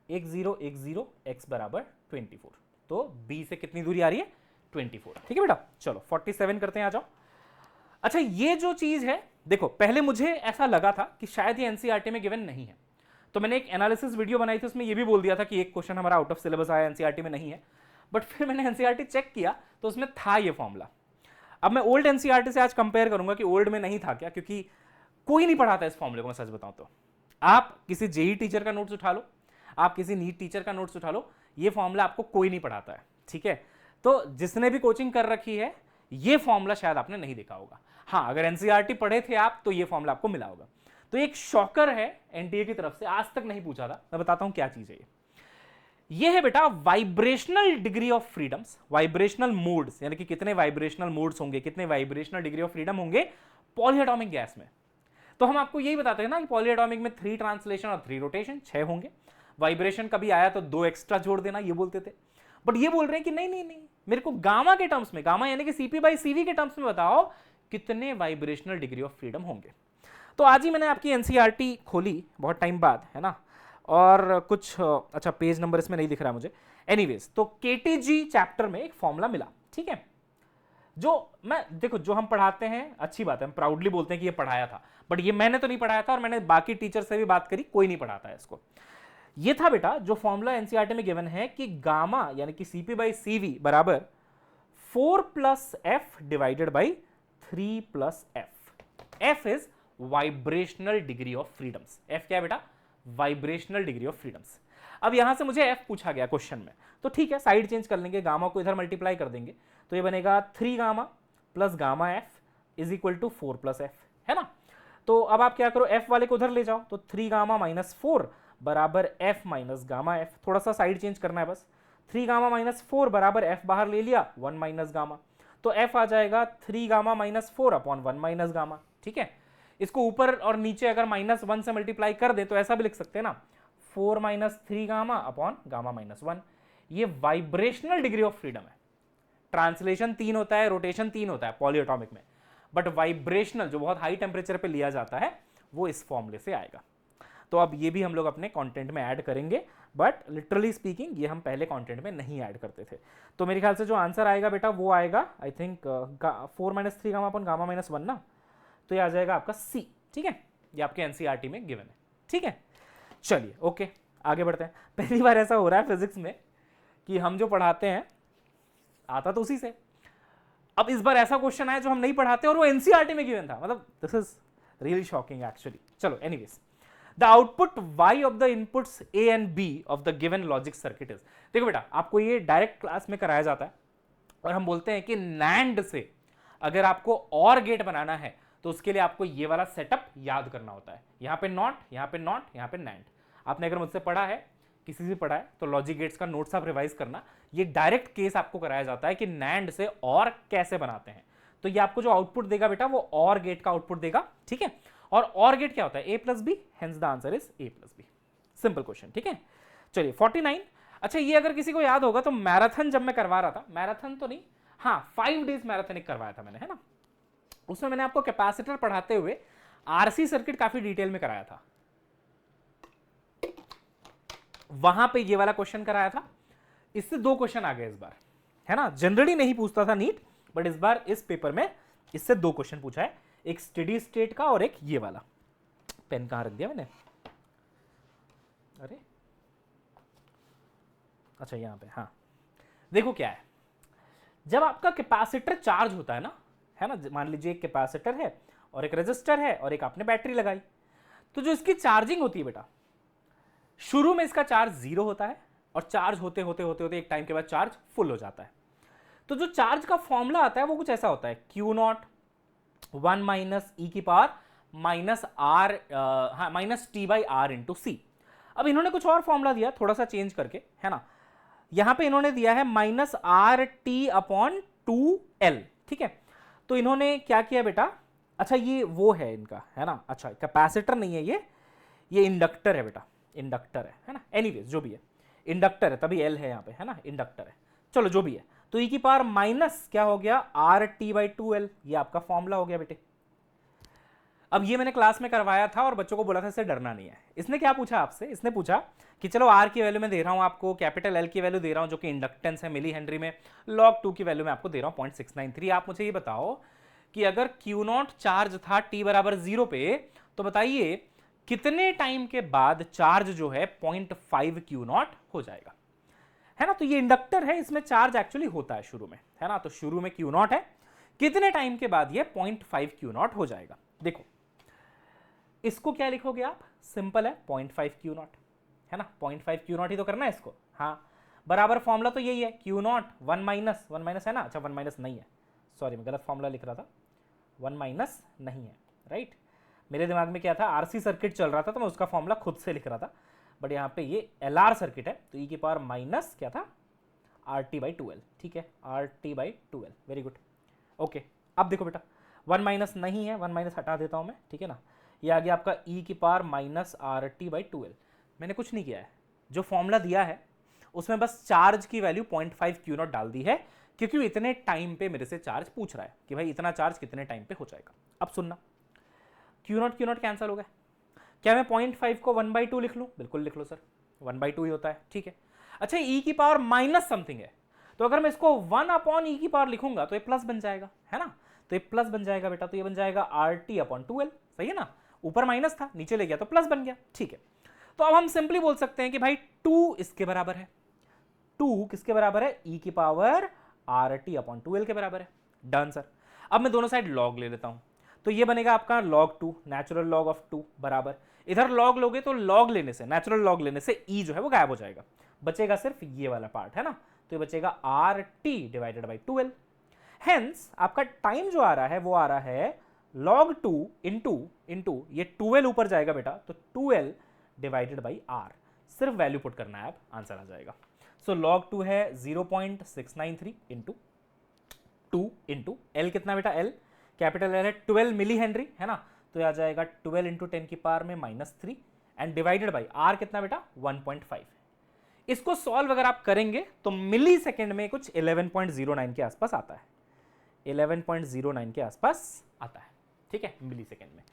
1010 x बराबर 24। तो b से कितनी दूरी आ रही है 24, ठीक है बेटा। चलो 47 करते हैं, आ जाओ। अच्छा ये जो चीज है देखो, पहले मुझे ऐसा लगा था कि शायद ये एनसीईआरटी में गिवन नहीं है, तो मैंने एक एनालिसिस वीडियो बनाई थी, उसमें ये भी बोल दिया था कि एक क्वेश्चन हमारा आउट ऑफ सिलेबस आया एनसीईआरटी में नहीं है। बट फिर मैंने एनसीईआरटी चेक किया तो उसमें था ये फॉर्मूला। अब मैं ओल्ड एनसीईआरटी से आज कंपेयर करूंगा कि ओल्ड में नहीं था क्या, क्योंकि कोई नहीं पढ़ाता इस फॉर्मूले को, मैं सच बताऊं तो। आप किसी जेई टीचर का नोट्स उठा लो, आप किसी नीट टीचर का नोट्स उठा लो, ये फॉर्मूला आपको कोई नहीं पढ़ाता है, ठीक है। तो जिसने भी कोचिंग कर रखी है ये फॉर्मूला शायद आपने नहीं देखा होगा। हाँ अगर एनसीईआरटी पढ़े थे आप तो ये फॉर्मूला आपको मिला होगा। तो एक शॉकर है एनटीए की तरफ से, आज तक नहीं पूछा था, मैं बताता हूं क्या चीज है ये है बेटा vibrational degree of freedoms, vibrational modes, यानी कि कितने वाइब्रेशनल मोड्स होंगे, कितने वाइब्रेशनल डिग्री ऑफ फ्रीडम होंगे पॉलीएटॉमिक गैस में। तो हम आपको यही बताते हैं ना कि पॉलीएटॉमिक में 3 ट्रांसलेशन और 3 रोटेशन 6 होंगे। वाइब्रेशन कभी आया तो 2 एक्स्ट्रा जोड़ देना, ये बोलते थे। बट ये बोल रहे हैं कि नहीं नहीं नहीं, मेरे को गामा के टर्म्स में, गामा यानी कि CP/CV के टर्म्स में बताओ कितने वाइब्रेशनल डिग्री ऑफ फ्रीडम होंगे। तो आज ही मैंने आपकी एनसीईआरटी खोली बहुत टाइम बाद, है ना, और कुछ अच्छा पेज नंबर इसमें नहीं दिख रहा मुझे, एनीवेज तो केटीजी चैप्टर में एक फॉर्मूला मिला, ठीक है। जो मैं देखो जो हम पढ़ाते हैं अच्छी बात है, हम प्राउडली बोलते हैं कि ये पढ़ाया था, बट ये मैंने तो नहीं पढ़ाया था और मैंने बाकी टीचर से भी बात करी, कोई नहीं पढ़ाता है इसको। ये था बेटा जो फॉर्मूला एनसीईआरटी में गिवन है कि गामा यानी कि CP/CV बराबर 4 + F divided by 3 plus F. F is vibrational degree of freedoms. F क्या है बेटा? Vibrational degree of freedoms. अब यहां से मुझे एफ पूछा गया क्वेश्चन में, तो ठीक है, साइड चेंज कर लेंगे, गामा को इधर मल्टीप्लाई कर देंगे, तो ये बनेगा 3 gamma plus gamma F is equal to 4 plus F, है ना। तो अब आप क्या करो, एफ वाले को उधर ले जाओ, तो 3 गामा माइनस 4 बराबर एफ माइनस गामा एफ। थोड़ा सा साइड चेंज करना है बस। 3 गामा माइनस 4 बराबर एफ बाहर ले लिया, 1 माइनस गामा, तो एफ आ जाएगा 3 gamma minus 4 upon 1 minus gamma. ठीक है, इसको ऊपर और नीचे अगर -1 से मल्टीप्लाई कर दे तो ऐसा भी लिख सकते हैं ना, 4 minus 3 gamma upon gamma minus 1। ये वाइब्रेशनल डिग्री ऑफ फ्रीडम है। ट्रांसलेशन 3 होता है, रोटेशन 3 होता है पॉलीएटॉमिक में, बट वाइब्रेशनल जो बहुत हाई टेम्परेचर पे लिया जाता है वो इस फॉर्मूले से आएगा। तो अब ये भी हम लोग अपने कंटेंट में ऐड करेंगे, बट लिटरली स्पीकिंग ये हम पहले कंटेंट में नहीं ऐड करते थे। तो मेरे ख्याल से जो आंसर आएगा बेटा वो आएगा I think 4 minus 3 gamma upon gamma minus 1 ना, तो ये आ जाएगा आपका सी। ठीक है, ये आपके एनसीईआरटी में गिवन है। ठीक है, चलिए ओके आगे बढ़ते हैं। पहली बार ऐसा हो रहा है फिजिक्स में कि हम जो पढ़ाते हैं आता तो उसी से, अब इस बार ऐसा क्वेश्चन आया जो हम नहीं पढ़ाते और वो एनसीईआरटी में गिवन था, मतलब this is really shocking actually. चलो anyways, the output y of the inputs a and b of the given logic circuit is. देखो बेटा, आपको ये डायरेक्ट क्लास में कराया जाता है और हम बोलते हैं कि NAND से अगर आपको और गेट बनाना है तो उसके लिए आपको ये वाला सेटअप याद करना होता है। यहाँ पे नॉट, यहाँ पे नॉट, यहाँ पे NAND। आपने अगर मुझसे पढ़ा है, किसी से पढ़ा है, तो लॉजिक गेट्स का नोट्स आप रिवाइज करना। ये डायरेक्ट केस आपको कराया जाता है कि NAND से और कैसे बनाते हैं। तो ये आपको जो आउटपुट देगा बेटा वो और गेट का आउटपुट देगा। ठीक है, और गेट क्या होता है? a plus B, hence the answer is a plus B. Simple question. ठीक है, चलिए 49। अच्छा, ये अगर किसी को याद होगा तो मैराथन जब मैं करवा रहा था, मैराथन तो नहीं, हाँ 5 डेज मैराथन एक करवाया था मैंने, है ना, उसमें मैंने आपको कैपेसिटर पढ़ाते हुए आरसी सर्किट काफी डिटेल में कराया था। वहां पे ये वाला क्वेश्चन कराया था। इससे 2 क्वेश्चन आ गए इस बार, है ना। जनरली नहीं पूछता था नीट, बट इस बार इस पेपर में इससे 2 क्वेश्चन पूछा है, एक स्टेडी स्टेट का और एक ये वाला। पेन कहां रख दिया मैंने? अरे अच्छा यहां पे, हाँ देखो क्या है, जब आपका कैपेसिटर चार्ज होता है ना, है ना, मान लीजिए एक कैपेसिटर है और एक रेजिस्टर है और एक आपने बैटरी लगाई, तो जो इसकी चार्जिंग होती है बेटा, शुरू में इसका चार्ज 0 होता है और चार्ज होते होते होते होते एक टाइम के बाद चार्ज फुल हो जाता है। तो जो चार्ज का फॉर्मूला आता है वो कुछ ऐसा होता है, Q नॉट 1 माइनस ई की power minus R minus T by R into C. अब इन्होंने कुछ और फॉर्मूला दिया थोड़ा सा चेंज करके, है ना। यहां पे इन्होंने दिया है minus R T upon 2L। ठीक है, तो इन्होंने क्या किया बेटा, अच्छा ये वो है इनका, है ना, अच्छा कैपेसिटर नहीं है ये इंडक्टर है बेटा, इंडक्टर है ना। एनीवेज जो भी है, इंडक्टर है तभी L है यहाँ पे, है ना, इंडक्टर है। चलो जो भी है, तो ई की पावर माइनस क्या हो गया, आर टी बाई 2L, ये आपका फॉर्मूला हो गया बेटे। अब ये मैंने क्लास में करवाया था और बच्चों को बोला था इससे डरना नहीं है। इसने क्या पूछा आपसे, इसने पूछा कि चलो आर की वैल्यू में दे रहा हूं आपको, कैपिटल एल की वैल्यू दे रहा हूं जो कि इंडक्टेंस है मिली हेनरी में, लॉग 2 की वैल्यू में आपको दे रहा हूं 0.693। आप मुझे ये बताओ कि अगर Q नॉट चार्ज था t बराबर 0 पे, तो बताइए कितने टाइम के बाद चार्ज जो है 0.5 Q नॉट हो जाएगा, है ना। तो ये इंडक्टर है, इसमें चार्ज एक्चुअली होता है शुरू में, है ना, तो शुरू में Q नॉट है, कितने टाइम के बाद ये 0.5 Q नॉट हो जाएगा। देखो इसको क्या लिखोगे आप, सिंपल है 0.5 Q नॉट, है ना, 0.5 Q नॉट ही तो करना है इसको। हाँ बराबर फॉर्मूला तो यही है, Q नॉट 1 माइनस है ना, अच्छा 1 माइनस नहीं है, सॉरी मैं गलत फॉर्मूला लिख रहा था, 1 माइनस नहीं है, राइट। मेरे दिमाग में क्या था, आरसी सर्किट चल रहा था तो मैं उसका फॉर्मूला खुद से लिख रहा था, बट यहाँ पे ये LR सर्किट है, तो ई की पावर माइनस क्या था, RT बाई 2L। ठीक है, RT by 2L, very good. Okay, अब देखो बेटा 1 माइनस नहीं है, 1 माइनस हटा देता हूँ मैं, ठीक है ना। ये आ गया आपका ई की power minus RT by 2L। मैंने कुछ नहीं किया है, जो फॉर्मूला दिया है उसमें बस चार्ज की वैल्यू 0.5 Q नॉट डाल दी है, क्योंकि इतने टाइम पे मेरे से चार्ज पूछ रहा है कि भाई इतना चार्ज कितने टाइम पे हो जाएगा। अब सुनना, Q नॉट कैंसिल हो गया, क्या मैं 0.5 को 1/2 लिख लूँ? बिल्कुल लिख लो सर, 1/2 ही होता है, ठीक है। अच्छा ई की पावर माइनस समथिंग है, तो अगर मैं इसको 1 अपॉन ई की पावर लिखूंगा तो ये प्लस बन जाएगा, है ना, तो ये प्लस बन जाएगा बेटा, तो ये बन जाएगा RT अपॉन 2L, सही है ना, ऊपर माइनस था नीचे ले गया तो प्लस बन गया, ठीक है। तो अब हम सिंपली बोल सकते हैं कि भाई 2 इसके बराबर है, 2 किसके बराबर है, ई की पावर RT अपॉन 2L के बराबर है, डन सर। अब मैं दोनों साइड लॉग ले लेता हूं, तो ये बनेगा आपका log 2, नेचुरल लॉग ऑफ 2 बराबर, इधर लॉग लोगे तो लॉग लेने से, नेचुरल लॉग लेने से ई जो है वो गायब हो जाएगा, बचेगा सिर्फ ये वाला पार्ट, है ना, तो ये बचेगा R T divided by 12। Hence आपका टाइम जो आ रहा है वो आ रहा है log 2 इंटू ये 12 ऊपर जाएगा बेटा, तो 12 डिवाइडेड बाई आर, सिर्फ वैल्यू पुट करना है, आप आंसर आ जाएगा। सो log 2 है 0.693 इंटू 2 इंटू एल कितना बेटा, एल कैपिटल एल है 12 मिली हेनरी, है ना, तो ये आ जाएगा 12 इंटू 10 की पावर में -3 एंड डिवाइडेड बाई आर कितना बेटा 1.5। इसको सॉल्व अगर आप करेंगे तो मिली सेकेंड में कुछ 11.09 के आसपास आता है, 11.09 के आसपास आता है, ठीक है, मिली सेकेंड में।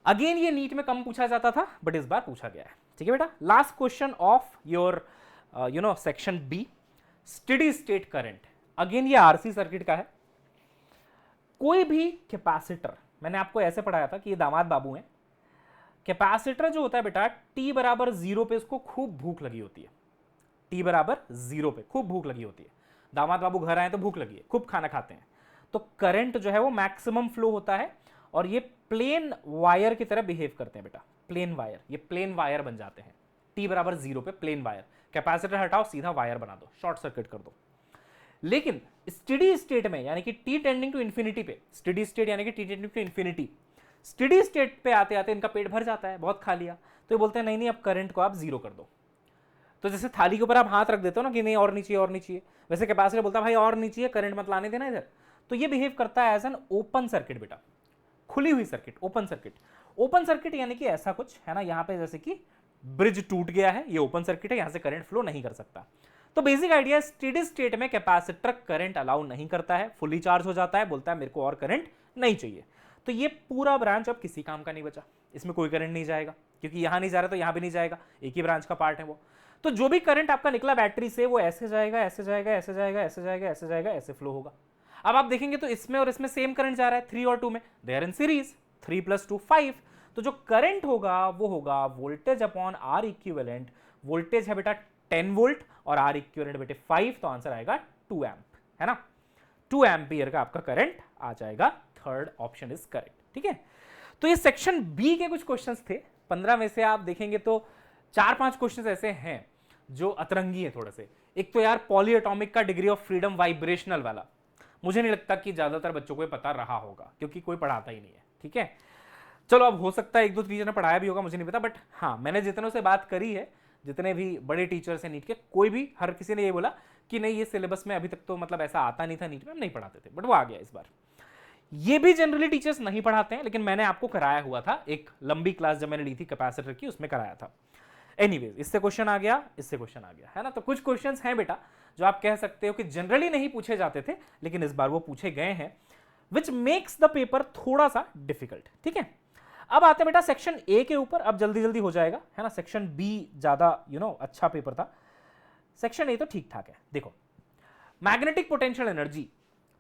अगेन ये नीट में कम पूछा जाता था, बट इस बार पूछा गया है, ठीक है बेटा। Last question of your section B, steady state current. Again ये आरसी सर्किट का है। कोई भी कैपेसिटर, मैंने आपको ऐसे पढ़ाया था कि ये दामाद बाबू हैं, कैपेसिटर जो होता है बेटा t बराबर 0 पे इसको खूब भूख लगी होती है, t बराबर 0 पे खूब भूख लगी होती है, दामाद बाबू घर आए तो भूख लगी है, खूब खाना खाते हैं, तो करंट जो है वो मैक्सिमम फ्लो होता है और ये प्लेन वायर की तरह बिहेव करते हैं बेटा, प्लेन वायर, ये प्लेन वायर बन जाते हैं t बराबर 0 पे, प्लेन वायर। कैपेसिटर हटाओ, सीधा वायर बना दो, शॉर्ट सर्किट कर दो। लेकिन स्टेडी स्टेट में यानी कि t टेंडिंग टू इंफिनिटी पे, स्टेडी स्टेट यानी कि t tending to infinity, steady state पे आते आते इनका पेट भर जाता है, बहुत खा लिया, तो ये बोलते हैं नहीं नहीं अब करंट को आप 0 कर दो। तो जैसे थाली के ऊपर आप हाथ रख देते हो ना कि नहीं और नहीं चाहिए और नहीं चाहिए, वैसे कैपेसिटर बोलता है भाई और नहीं चाहिए, करंट मत लाने देना इधर। तो ये बिहेव करता है एज एन ओपन सर्किट बेटा, खुली हुई circuit, open circuit. Open circuit यानी कि ऐसा कुछ है ना, यहाँ पे जैसे कि ब्रिज टूट गया है, ये ओपन सर्किट है, यहां से करंट फ्लो नहीं कर सकता। तो बेसिक आइडिया, स्टेडी स्टेट में कैपेसिटर करंट अलाउ नहीं करता है, फुली चार्ज हो जाता है, बोलता है मेरे को और करंट नहीं चाहिए। तो ये पूरा ब्रांच अब किसी काम का नहीं बचा, इसमें कोई करंट नहीं जाएगा, क्योंकि यहां नहीं जा रहा तो यहां भी नहीं जाएगा, एक ही ब्रांच का पार्ट है वो। तो जो भी करंट आपका निकला बैटरी से वो ऐसे जाएगा, ऐसे जाएगा, ऐसे जाएगा, ऐसे जाएगा, ऐसे जाएगा, ऐसे फ्लो होगा। अब आप देखेंगे तो इसमें और इसमें सेम करंट जा रहा है, 3 और 2 में, दे आर इन सीरीज, 3 + 2 5। तो जो करंट होगा वो होगा voltage upon R equivalent, voltage है बेटा 10 वोल्ट और आर इक्विवेलेंट बेटे 5, तो आंसर आएगा 2 एम्प, है ना, 2 एम्पियर का आपका करंट आ जाएगा। थर्ड ऑप्शन इज करेक्ट, ठीक है। तो ये सेक्शन बी के कुछ क्वेश्चंस थे, 15 में से आप देखेंगे तो 4-5 क्वेश्चंस ऐसे हैं जो अतरंगी है थोड़े से। एक तो यार पॉली एटॉमिक का डिग्री ऑफ फ्रीडम वाइब्रेशनल वाला, मुझे नहीं लगता कि ज्यादातर बच्चों को पता रहा होगा क्योंकि कोई पढ़ाता ही नहीं है, ठीक है। चलो अब हो सकता है 1-2 टीचर ने पढ़ाया भी होगा, मुझे नहीं पता, बट हाँ मैंने जितनों से बात करी है, जितने भी बड़े टीचर्स हैं नीट के, कोई भी हर किसी ने ये बोला कि नहीं ये सिलेबस में अभी तक तो मतलब ऐसा आता नहीं था नीट में, हम नहीं पढ़ाते थे, बट वो आ गया इस बार। ये भी जनरली टीचर्स नहीं पढ़ाते हैं, लेकिन मैंने आपको कराया हुआ था, एक लंबी क्लास जब मैंने ली थी कैपेसिटर की उसमें कराया था। एनीवेज, इससे क्वेश्चन आ गया, इससे क्वेश्चन आ गया, है ना। तो कुछ क्वेश्चंस हैं बेटा जो आप कह सकते हो कि जनरली नहीं पूछे जाते थे, लेकिन इस बार वो पूछे गए हैं, विच मेक्स द पेपर थोड़ा सा डिफिकल्ट, ठीक है। अब आते हैं बेटा सेक्शन ए के ऊपर, अब जल्दी जल्दी हो जाएगा, है ना। सेक्शन बी ज्यादा अच्छा पेपर था, सेक्शन ए तो ठीक ठाक है। देखो मैग्नेटिक पोटेंशियल एनर्जी,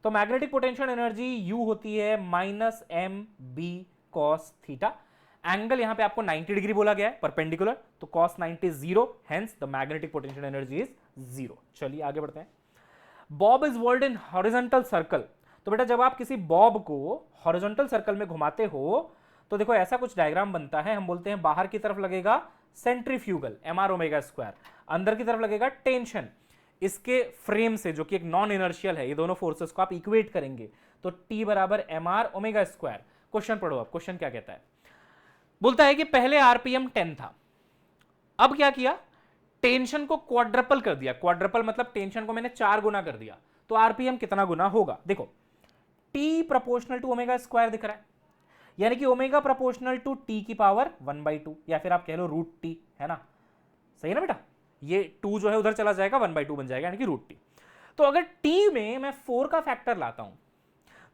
तो मैग्नेटिक पोटेंशियल एनर्जी यू होती है -mb cos थीटा। एंगल यहां पे आपको 90 डिग्री बोला गया है परपेंडिकुलर, तो cos 90 0, hence the magnetic potential energy is 0। चलिए आगे बढ़ते हैं। Bob is world in horizontal circle, तो बेटा जब आप किसी बॉब को हॉरिजॉन्टल सर्कल में घुमाते हो तो देखो ऐसा कुछ डायग्राम बनता है, हम बोलते हैं बाहर की तरफ लगेगा सेंट्रीफ्यूगल mr², अंदर की तरफ लगेगा टेंशन। इसके फ्रेम से जो कि एक नॉन इनर्शियल है, ये दोनों फोर्सेस को आप इक्वेट करेंगे तो T बराबर mr²। क्वेश्चन पढ़ो, अब क्वेश्चन क्या कहता है, बोलता है कि पहले आरपीएम 10 था, अब क्या किया, टेंशन को क्वाड्रपल कर दिया, क्वाड्रपल मतलब टेंशन को मैंने 4 गुना कर दिया, तो आरपीएम कितना गुना होगा। देखो T प्रोपोर्शनल टू ω² दिख रहा है, यानी कि ओमेगा प्रोपोर्शनल टू T की पावर 1/2, या फिर आप कह लो √T, है ना, सही है ना बेटा। ये 2 जो है उधर चला जाएगा, 1/2 बन जाएगा, यानी कि √T। तो अगर T में मैं 4 का फैक्टर लाता हूं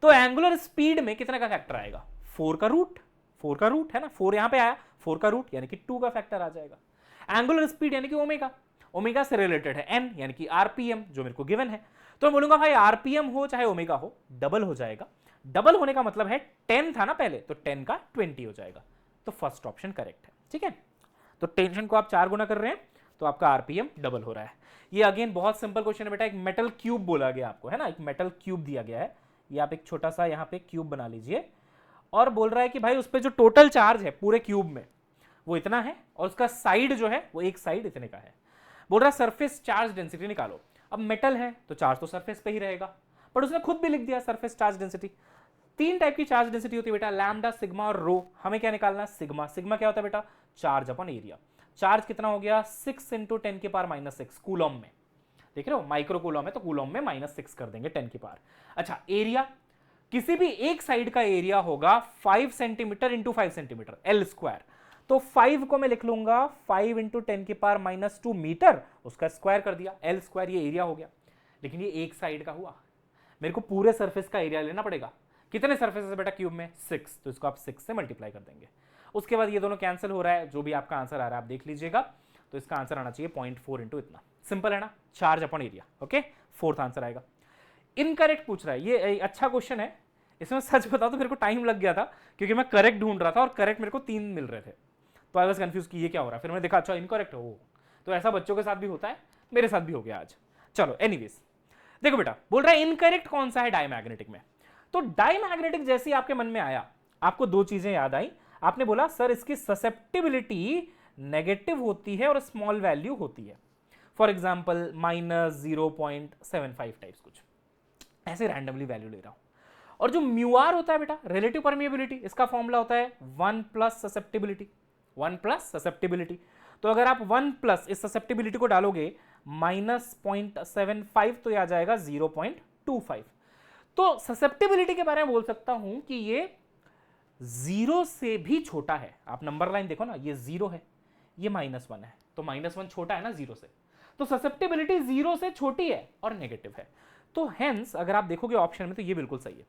तो एंगुलर स्पीड में कितने का फैक्टर आएगा, 4 का रूट, है ना, 4 यहां पे आया, 4 का रूट यानी कि 2 का फैक्टर आ जाएगा। एंगुलर स्पीड यानी कि ओमेगा से रिलेटेड है n, यानी कि आरपीएम जो मेरे को गिवन है, तो मैं बोलूंगा भाई आरपीएम हो चाहे ओमेगा हो, डबल हो जाएगा। डबल होने का मतलब है 10 था ना पहले, तो 10 का 20 हो जाएगा, तो फर्स्ट ऑप्शन करेक्ट है, ठीक है। तो टेंशन को आप 4 गुना कर रहे हैं तो आपका आरपीएम डबल हो रहा है। ये अगेन बहुत सिंपल क्वेश्चन है बेटा, एक मेटल क्यूब बोला गया आपको, है ना, एक मेटल क्यूब दिया गया है, ये आप एक छोटा सा यहाँ पे क्यूब बना लीजिए, और बोल रहा है कि भाई उस पर जो टोटल चार्ज है पूरे क्यूब में वो इतना है, और उसका साइड जो है वो एक साइड इतने का है। बोल रहा है सरफेस चार्ज डेंसिटी निकालो। अब मेटल है तो चार्ज तो सरफेस पे ही रहेगा, पर उसने खुद भी लिख दिया सरफेस चार्ज डेंसिटी। तीन टाइप की चार्ज डेंसिटी होती है बेटा, लैम्डा, सिग्मा और रो। हमें क्या निकालना है? सिग्मा। सिग्मा क्या होता है बेटा? Charge upon area. चार्ज कितना हो गया? 6 × 10⁻⁻6 कूलम में। देख रहे हो, माइक्रो कूलम है तो कूलम में -6 कर देंगे 10 की पावर। अच्छा, एरिया, किसी भी एक साइड का एरिया होगा 5 centimetre into 5 centimetre, L square. तो 5 को मैं लिख लूंगा 5 × 10⁻² मीटर, उसका स्क्वायर कर दिया, एल स्क्वायर, ये एरिया हो गया। लेकिन ये एक साइड का हुआ, मेरे को पूरे सरफेस का एरिया लेना पड़ेगा। कितने सरफेस है बेटा क्यूब में? 6, तो इसको आप 6 से मल्टीप्लाई कर देंगे। उसके बाद ये दोनों कैंसिल हो रहा है, जो भी आपका आंसर आ रहा है आप देख लीजिएगा। तो इसका आंसर आना चाहिए 0.4 इंटू इतना। सिंपल है ना, charge upon area. Okay, fourth answer आएगा। इनकरेक्ट पूछ रहा है, ये अच्छा क्वेश्चन है। इसमें सच बताओ तो मेरे को टाइम लग गया था, क्योंकि मैं करेक्ट ढूंढ रहा था और करेक्ट मेरे को 3 मिल रहे थे, तो आई वाज कंफ्यूज कि ये क्या हो रहा है। फिर मैंने देखा अच्छा इनकरेक्ट हो, तो ऐसा बच्चों के साथ भी होता है, मेरे साथ भी हो गया आज। चलो एनीवेज, देखो बेटा बोल रहा है इनकरेक्ट कौन सा है डायमैग्नेटिक में। तो डायमैग्नेटिक जैसे आपके मन में आया, आपको दो चीजें याद आई। आपने बोला सर इसकी ससेप्टिबिलिटी नेगेटिव होती है और स्मॉल वैल्यू होती है, फॉर एग्जाम्पल -0.75 टाइप्स, कुछ ऐसे रैंडमली वैल्यू ले रहा हूं। और जो म्यूआर होता है बेटा, रिलेटिव परमिएबिलिटी, इसका फॉर्मूला होता है 1 + ससेप्टिबिलिटी। 1 + ससेप्टिबिलिटी, तो अगर आप 1 + इस ससेप्टिबिलिटी को डालोगे -0.75, तो यह आ जाएगा 0.25। तो ससेप्टिबिलिटी के बारे में बोल सकता हूं कि ये 0 से भी छोटा है। आप नंबर लाइन देखो ना, ये 0 है, ये -1 है, तो -1 छोटा है ना 0 से, तो ससेप्टिबिलिटी 0 से छोटी है और नेगेटिव है। तो हेंस अगर आप देखोगे ऑप्शन में तो ये बिल्कुल सही है,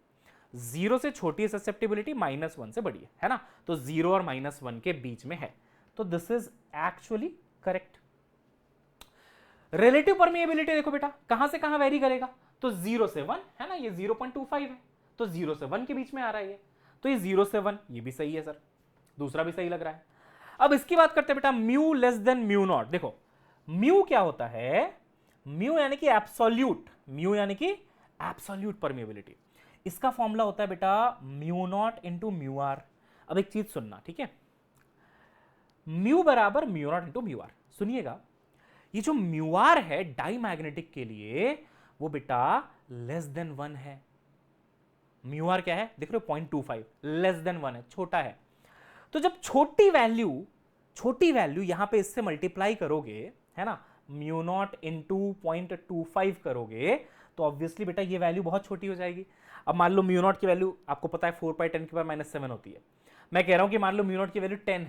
0 से छोटी है ससेप्टिबिलिटी, -1 से बड़ी है ना, तो 0 और -1 के बीच में है, तो this is actually correct. Relative permeability देखो बेटा कहां से कहां वेरी करेगा, तो 0 से 1 है ना, ये 0.25 है, तो 0 से 1 के बीच में आ रहा है ये, तो ये 0 से 1, ये भी सही है सर, दूसरा भी सही लग रहा है। अब इसकी बात करते हैं बेटा mu less than mu naught. देखो म्यू क्या होता है? म्यू यानी कि एब्सोल्यूट, म्यू यानी कि एब्सोल्यूट परमिएबिलिटी। इसका फॉर्मूला होता है बेटा mu naught into mu R. अब एक चीज सुनना, ठीक है, म्यू बराबर mu naught into mu R. सुनिएगा, ये जो म्यू आर है डाईमैग्नेटिक के लिए, वो बेटा लेस देन 1 है। म्यू आर क्या है देख रहे हो, 0.25, लेस देन 1 है, छोटा है। तो जब छोटी वैल्यू यहां पे इससे मल्टीप्लाई करोगे, है ना, म्यू नॉट इंटू 0.25 करोगे, तो ऑब्वियसली बेटा ये वैल्यू बहुत छोटी हो जाएगी। अब मान लो म्यू नॉट की वैल्यू आपको पता है 4/10⁻⁻7 होती है। मैं कह रहा हूं कि मान लो म्यू नॉट की वैल्यू 10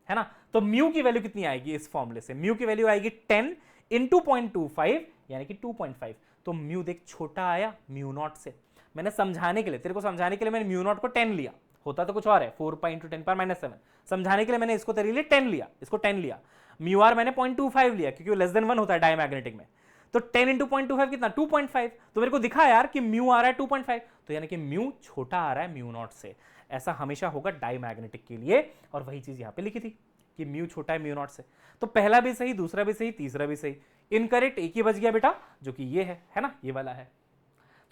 है ना, तो म्यू की वैल्यू कितनी आएगी इस फॉर्मूले से? म्यू की वैल्यू आएगी 10 इंटू 0.25 यानी कि 2.5। तो म्यू देख छोटा आया म्यू नॉट से। मैंने समझाने के लिए, तेरे को समझाने के लिए मैंने म्यू नॉट को 10 लिया, होता तो कुछ और है 4/10⁻⁷। समझाने के लिए मैंने इसको तेरे लिए 10 लिया, इसको 10 लिया। म्यू आर मैंने 0.25 लिया क्योंकि वो लेस देन 1 होता है डायमैग्नेटिक में। तो 10 इंटू 0.25 कितना? 2.5। तो मेरे को दिखा यार कि म्यू आ रहा है 2.5, तो यानी कि म्यू छोटा आ रहा है म्यू नॉट से। ऐसा हमेशा होगा डायमैग्नेटिक के लिए, और वही चीज यहां पे लिखी थी कि म्यू छोटा है म्यू नॉट से। तो पहला भी सही, दूसरा भी सही, तीसरा भी सही। इनकरेक्ट एक ही बच गया बेटा, जो कि ये है ना, ये वाला है।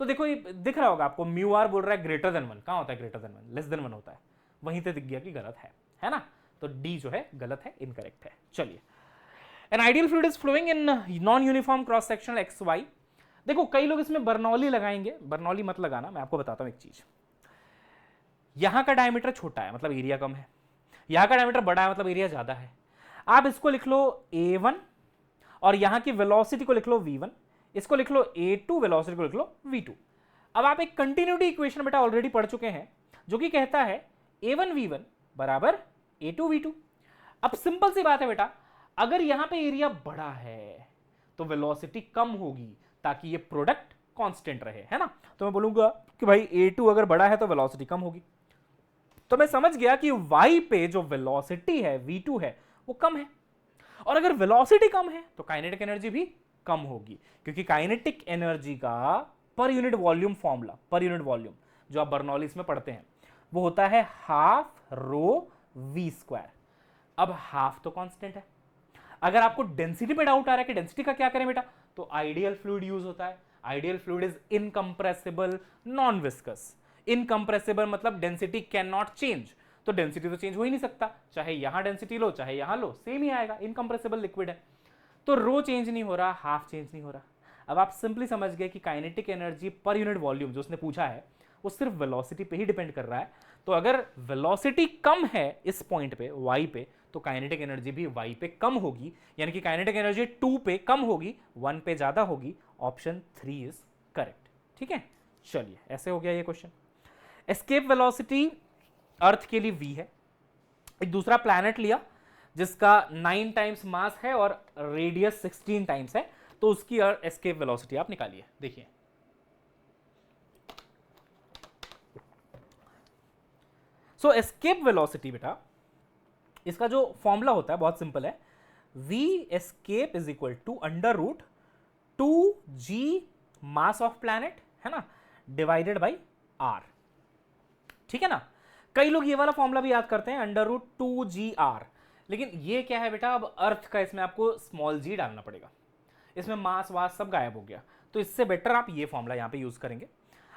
तो देखो ये दिख रहा होगा आपको, म्यू आर बोल रहा है ग्रेटर देन 1। कहां होता है ग्रेटर देन 1? लेस देन 1 होता है, वहीं से दिख गया कि गलत है ना। तो डी जो है गलत है, इनकरेक्ट है। चलिए, an ideal fluid is flowing in non uniform cross sectional XY। देखो कई लोग इसमें बर्नौली लगाएंगे, बर्नौली मत लगाना, मैं आपको बताता हूं एक चीज। यहां का डायमीटर छोटा है मतलब एरिया कम है, यहां का डायमीटर बड़ा है मतलब एरिया ज्यादा है। आप इसको लिख लो A1 और यहां की वेलोसिटी को लिख लो V1, इसको लिख लो A2, वेलोसिटी को लिख लो V2। अब आप एक कंटिन्यूटी इक्वेशन बेटा ऑलरेडी पढ़ चुके हैं, जो कि कहता है A1 V1 बराबर A2 V2। अब सिंपल सी बात है बेटा, अगर यहां पे एरिया बड़ा है तो वेलोसिटी कम होगी, ताकि ये प्रोडक्ट कांस्टेंट रहे, है ना। तो मैं बोलूंगा कि भाई A2 अगर बड़ा है तो वेलोसिटी कम होगी। तो मैं समझ गया कि y पे जो वेलोसिटी है V2 है वो कम है, और अगर वेलोसिटी कम है तो काइनेटिक एनर्जी भी कम होगी, क्योंकि काइनेटिक एनर्जी का per unit volume formula, per unit volume जो आप बर्नौलीज में पढ़ते हैं, वो होता है हाफ रो v²। अब हाफ तो कांस्टेंट है। अगर आपको डेंसिटी पे डाउट आ रहा है कि डेंसिटी का क्या करें बेटा, तो आइडियल फ्लूइड यूज होता है। Ideal fluid is incompressible non viscous. Incompressible मतलब डेंसिटी कैन नॉट चेंज, तो डेंसिटी तो चेंज हो ही नहीं सकता, चाहे यहां डेंसिटी लो चाहे यहां लो सेम ही आएगा, इनकंप्रेसिबल लिक्विड है। तो रो चेंज नहीं हो रहा, हाफ चेंज नहीं हो रहा। अब आप सिंपली समझ गए कि kinetic energy per unit volume जो उसने पूछा है वो सिर्फ वेलोसिटी पे ही डिपेंड कर रहा है। तो अगर वेलोसिटी कम है इस पॉइंट पे y पे, तो काइनेटिक एनर्जी भी y पे कम होगी, यानी कि काइनेटिक एनर्जी 2 पे कम होगी, 1 पे ज्यादा होगी। Option 3 is correct. ठीक है, चलिए ऐसे हो गया ये क्वेश्चन। एस्केप वेलोसिटी अर्थ के लिए v है। एक दूसरा प्लैनेट लिया जिसका 9 टाइम्स मास है और रेडियस 16 टाइम्स है, तो उसकी एस्केप वेलोसिटी आप निकालिए। देखिए सो एस्केप वेलोसिटी बेटा, इसका जो फॉर्मूला होता है बहुत सिंपल है, v escape is equal to under root 2g mass of planet, है ना, डिवाइडेड बाई r। ठीक है ना, कई लोग ये वाला फॉर्मूला भी याद करते हैं अंडर रूट 2gr, लेकिन ये क्या है बेटा, अब अर्थ का इसमें आपको स्मॉल g डालना पड़ेगा, इसमें मास वास सब गायब हो गया, तो इससे बेटर आप ये फॉर्मूला यहां पे यूज करेंगे।